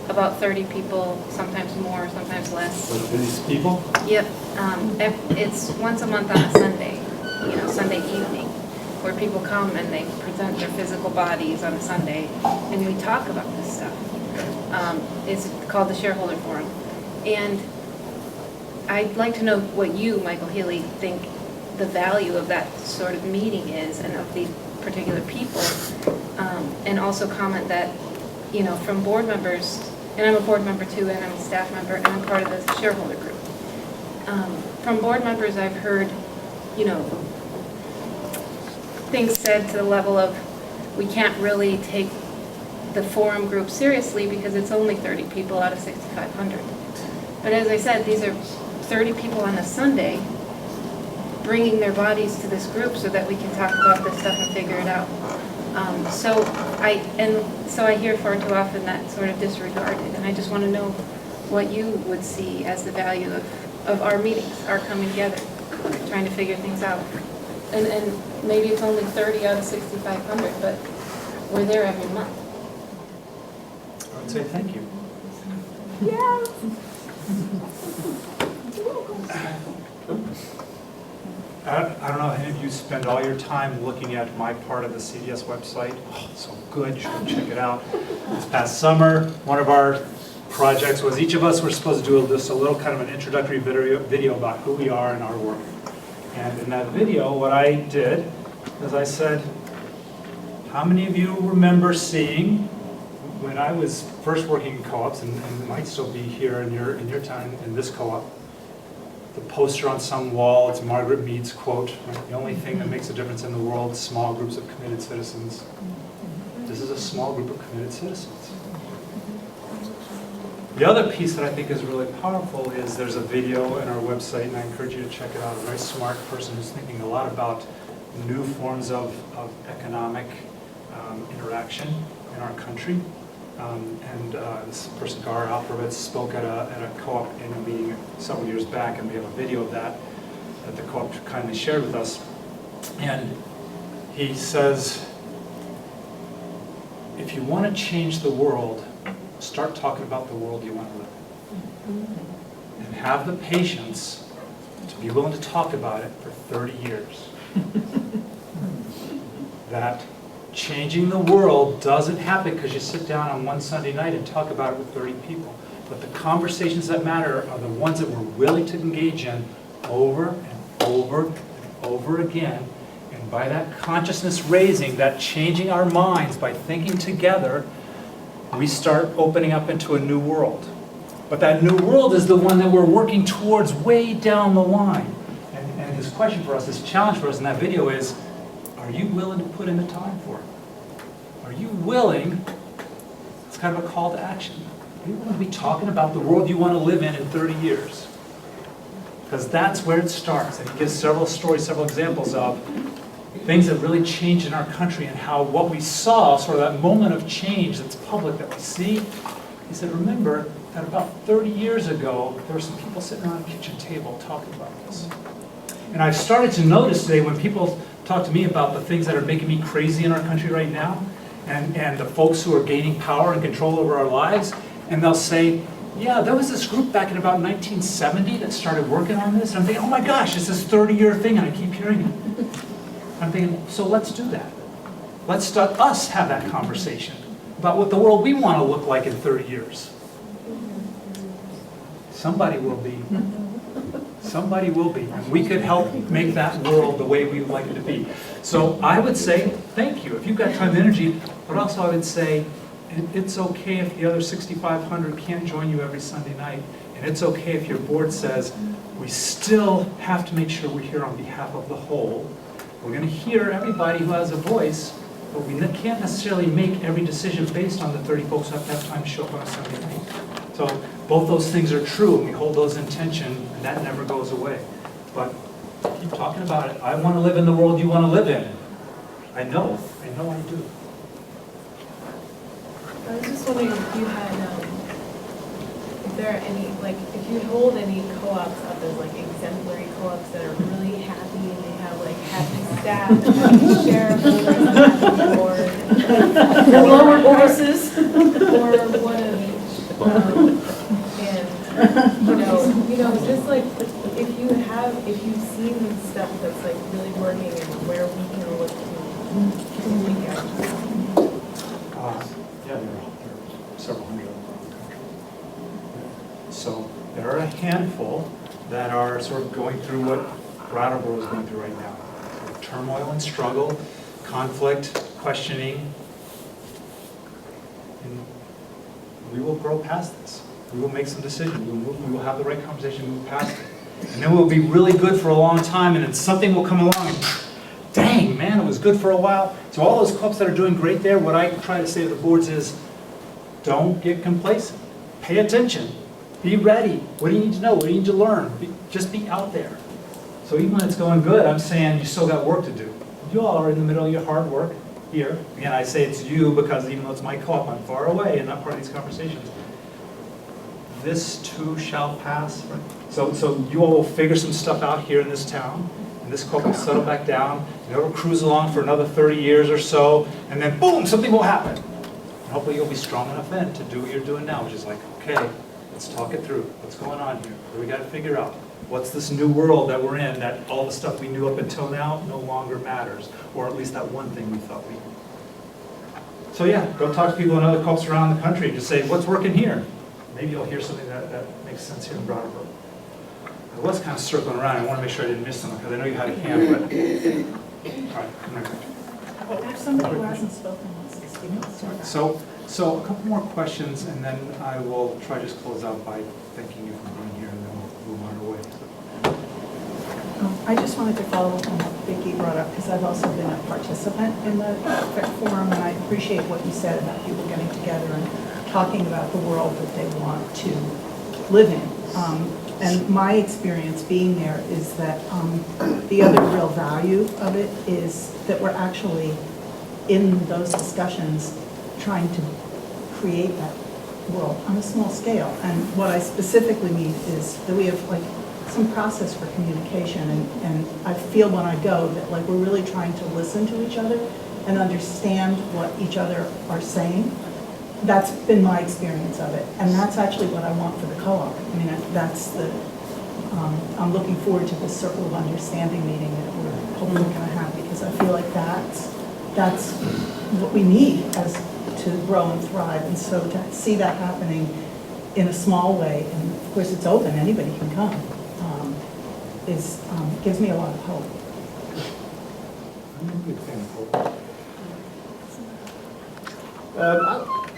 About 30 people, sometimes more, sometimes less.
These people?
Yep. It's once a month on a Sunday, Sunday evening, where people come and they present their physical bodies on a Sunday, and we talk about this stuff. It's called the Shareholder Forum. And I'd like to know what you, Michael Healy, think the value of that sort of meeting is, and of these particular people. And also comment that, from board members, and I'm a board member too, and I'm a staff member, and I'm part of the shareholder group. From board members, I've heard, things said to the level of, we can't really take the forum group seriously because it's only 30 people out of 6,500. But as I said, these are 30 people on a Sunday bringing their bodies to this group so that we can talk about this stuff and figure it out. So I hear far too often that sort of disregarded, and I just want to know what you would see as the value of our meetings, our coming together, trying to figure things out. And maybe it's only 30 out of 6,500, but we're there every month.
I would say thank you.
Yeah.
I don't know if any of you spend all your time looking at my part of the CDS website. Oh, it's so good, you should check it out. This past summer, one of our projects was each of us were supposed to do just a little kind of an introductory video about who we are and our work. And in that video, what I did is I said, how many of you remember seeing, when I was first working in co-ops, and might still be here in your time in this co-op, the poster on some wall, it's Margaret Mead's quote, right? The only thing that makes a difference in the world is small groups of committed citizens. This is a small group of committed citizens. The other piece that I think is really powerful is there's a video on our website, and I encourage you to check it out. A very smart person who's thinking a lot about new forms of economic interaction in our country. This person, Gar Alperovitz, spoke at a co-op annual meeting several years back, and we have a video of that the co-op kindly shared with us. And he says, if you want to change the world, start talking about the world you want to live in. And have the patience to be willing to talk about it for 30 years. That changing the world doesn't happen because you sit down on one Sunday night and talk about it with 30 people. But the conversations that matter are the ones that we're willing to engage in over and over and over again. And by that consciousness raising, that changing our minds by thinking together, we start opening up into a new world. But that new world is the one that we're working towards way down the line. And his question for us, his challenge for us in that video is, are you willing to put in the time for it? Are you willing, it's kind of a call to action, are you willing to be talking about the world you want to live in 30 years? Because that's where it starts. And he gives several stories, several examples of things that really changed in our country and how what we saw, sort of that moment of change that's public that we see. He said, remember that about 30 years ago, there were some people sitting around a kitchen table talking about this. And I've started to notice today when people talk to me about the things that are making me crazy in our country right now, and the folks who are gaining power and control over our lives, and they'll say, yeah, there was this group back in about 1970 that started working on this. And I'm thinking, oh my gosh, it's this 30-year thing, and I keep hearing it. I'm thinking, so let's do that. Let's start us have that conversation about what the world we want to look like in 30 years. Somebody will be. Somebody will be. And we could help make that world the way we would like it to be. So I would say, thank you. If you've got time and energy, but also I would say, it's okay if the other 6,500 can't join you every Sunday night. And it's okay if your board says, we still have to make sure we're here on behalf of the whole. We're going to hear everybody who has a voice, but we can't necessarily make every decision based on the 30 folks who have to have time to show up on a Sunday night. So both those things are true, and we hold those in tension, and that never goes away. But keep talking about it. I want to live in the world you want to live in. I know I do.
I was just wondering if you had
Is there any, like, if you hold any co-ops up as like exemplary co-ops that are really happy and they have like happy staff and happy shareholders and happy board?
Lower prices.
Or one of each. And, just like, if you've seen stuff that's like really working and where we can look to together.
Yeah, there are several hundred around the country. So there are a handful that are sort of going through what Brattleboro is going through right now. Turmoil and struggle, conflict, questioning. And we will grow past this. We will make some decisions. We will have the right conversation, move past it. And then we'll be really good for a long time, and then something will come along and dang, man, it was good for a while. So all those clubs that are doing great there, what I try to say to the boards is, don't get complacent. Pay attention. Be ready. What do you need to know? What do you need to learn? Just be out there. So even when it's going good, I'm saying you still got work to do. You all are in the middle of your hard work here. Again, I say it's you because even though it's my co-op, I'm far away and not part of these conversations. This too shall pass. Right? So you all will figure some stuff out here in this town. And this co-op will settle back down. And it'll cruise along for another 30 years or so. And then boom, something will happen. And hopefully you'll be strong enough then to do what you're doing now, which is like, okay, let's talk it through. What's going on here? What do we got to figure out? What's this new world that we're in that all the stuff we knew up until now no longer matters? Or at least that one thing we thought we knew. So yeah, go talk to people in other co-ops around the country and just say, what's working here? Maybe you'll hear something that makes sense here in Brattleboro. I was kind of circling around. I want to make sure I didn't miss something because I know you had a hand, but... All right, come on.
If somebody who hasn't spoken wants to speak.
So a couple more questions, and then I will try to just close out by thanking you for being here, and then we'll move on our way.
I just wanted to follow up on what Vicki brought up, because I've also been a participant in the forum, and I appreciate what you said about people getting together and talking about the world that they want to live in. And my experience being there is that the other real value of it is that we're actually in those discussions trying to create that world on a small scale. And what I specifically mean is that we have like some process for communication, and I feel when I go that like we're really trying to listen to each other and understand what each other are saying. That's been my experience of it, and that's actually what I want for the co-op. I mean, that's the, I'm looking forward to this circle of understanding meeting that we're hopefully going to have, because I feel like that's what we need as to grow and thrive. And so to see that happening in a small way, and of course it's open, anybody can come, gives me a lot of hope.
I'm a big fan of hope.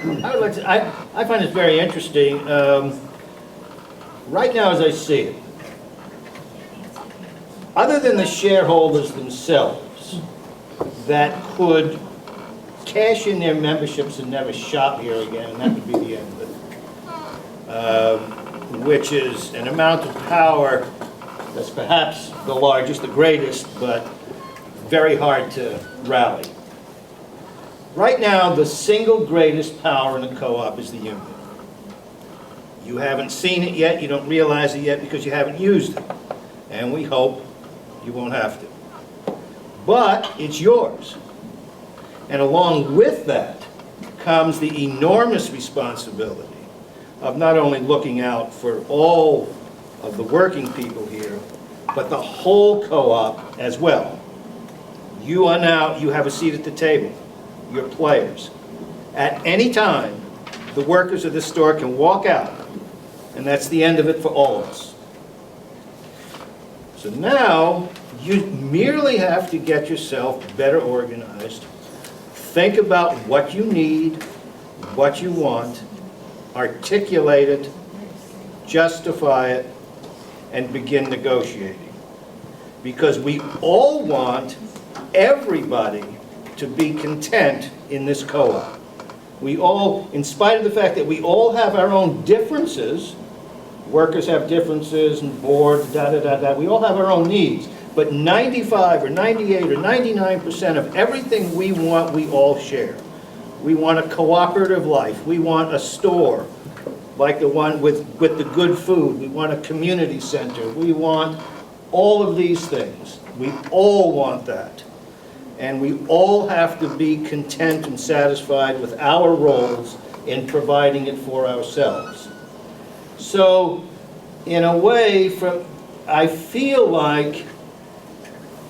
I would like to, I find this very interesting. Right now, as I see it, other than the shareholders themselves that could cash in their memberships and never shop here again, and that would be the end of it, which is an amount of power that's perhaps the largest, the greatest, but very hard to rally. Right now, the single greatest power in the co-op is the union. You haven't seen it yet, you don't realize it yet because you haven't used it. And we hope you won't have to. But it's yours. And along with that comes the enormous responsibility of not only looking out for all of the working people here, but the whole co-op as well. You are now, you have a seat at the table. Your players. At any time, the workers of this store can walk out, and that's the end of it for all of us. So now, you merely have to get yourself better organized, think about what you need, what you want, articulate it, justify it, and begin negotiating. Because we all want everybody to be content in this co-op. We all, in spite of the fact that we all have our own differences, workers have differences and boards, we all have our own needs, but 95 or 98 or 99% of everything we want, we all share. We want a cooperative life. We want a store like the one with the good food. We want a community center. We want all of these things. We all want that. And we all have to be content and satisfied with our roles in providing it for ourselves. So, in a way, I feel like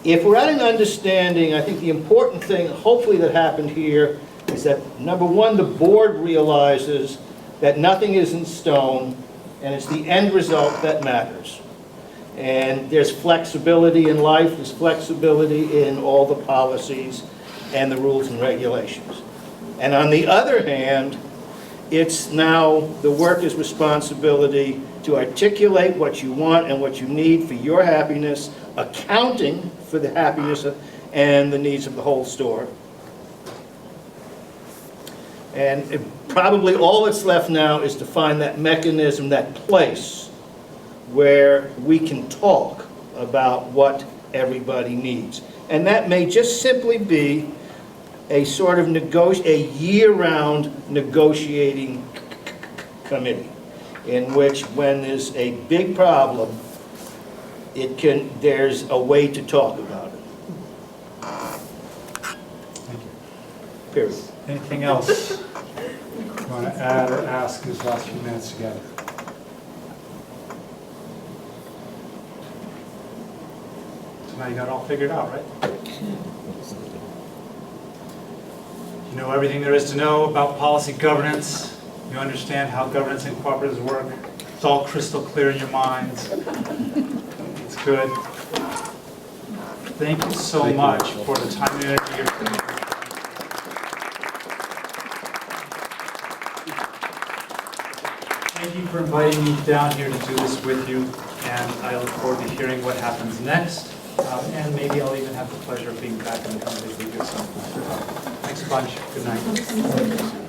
if we're at an understanding, I think the important thing, hopefully, that happened here is that, number one, the board realizes that nothing is in stone, and it's the end result that matters. And there's flexibility in life, there's flexibility in all the policies and the rules and regulations. And on the other hand, it's now the worker's responsibility to articulate what you want and what you need for your happiness, accounting for the happiness and the needs of the whole store. And probably all that's left now is to find that mechanism, that place where we can talk about what everybody needs. And that may just simply be a sort of a year-round negotiating committee, in which when there's a big problem, there's a way to talk about it.
Thank you.
Period.
Anything else you want to add or ask in these last few minutes together? So now you got it all figured out, right? You know everything there is to know about policy governance. You understand how governance and cooperatives work. It's all crystal clear in your minds. It's good. Thank you so much for the time and energy you're putting. Thank you for inviting me down here to do this with you, and I look forward to hearing what happens next. And maybe I'll even have the pleasure of being back in the company with you at some point. Thanks a bunch. Good night.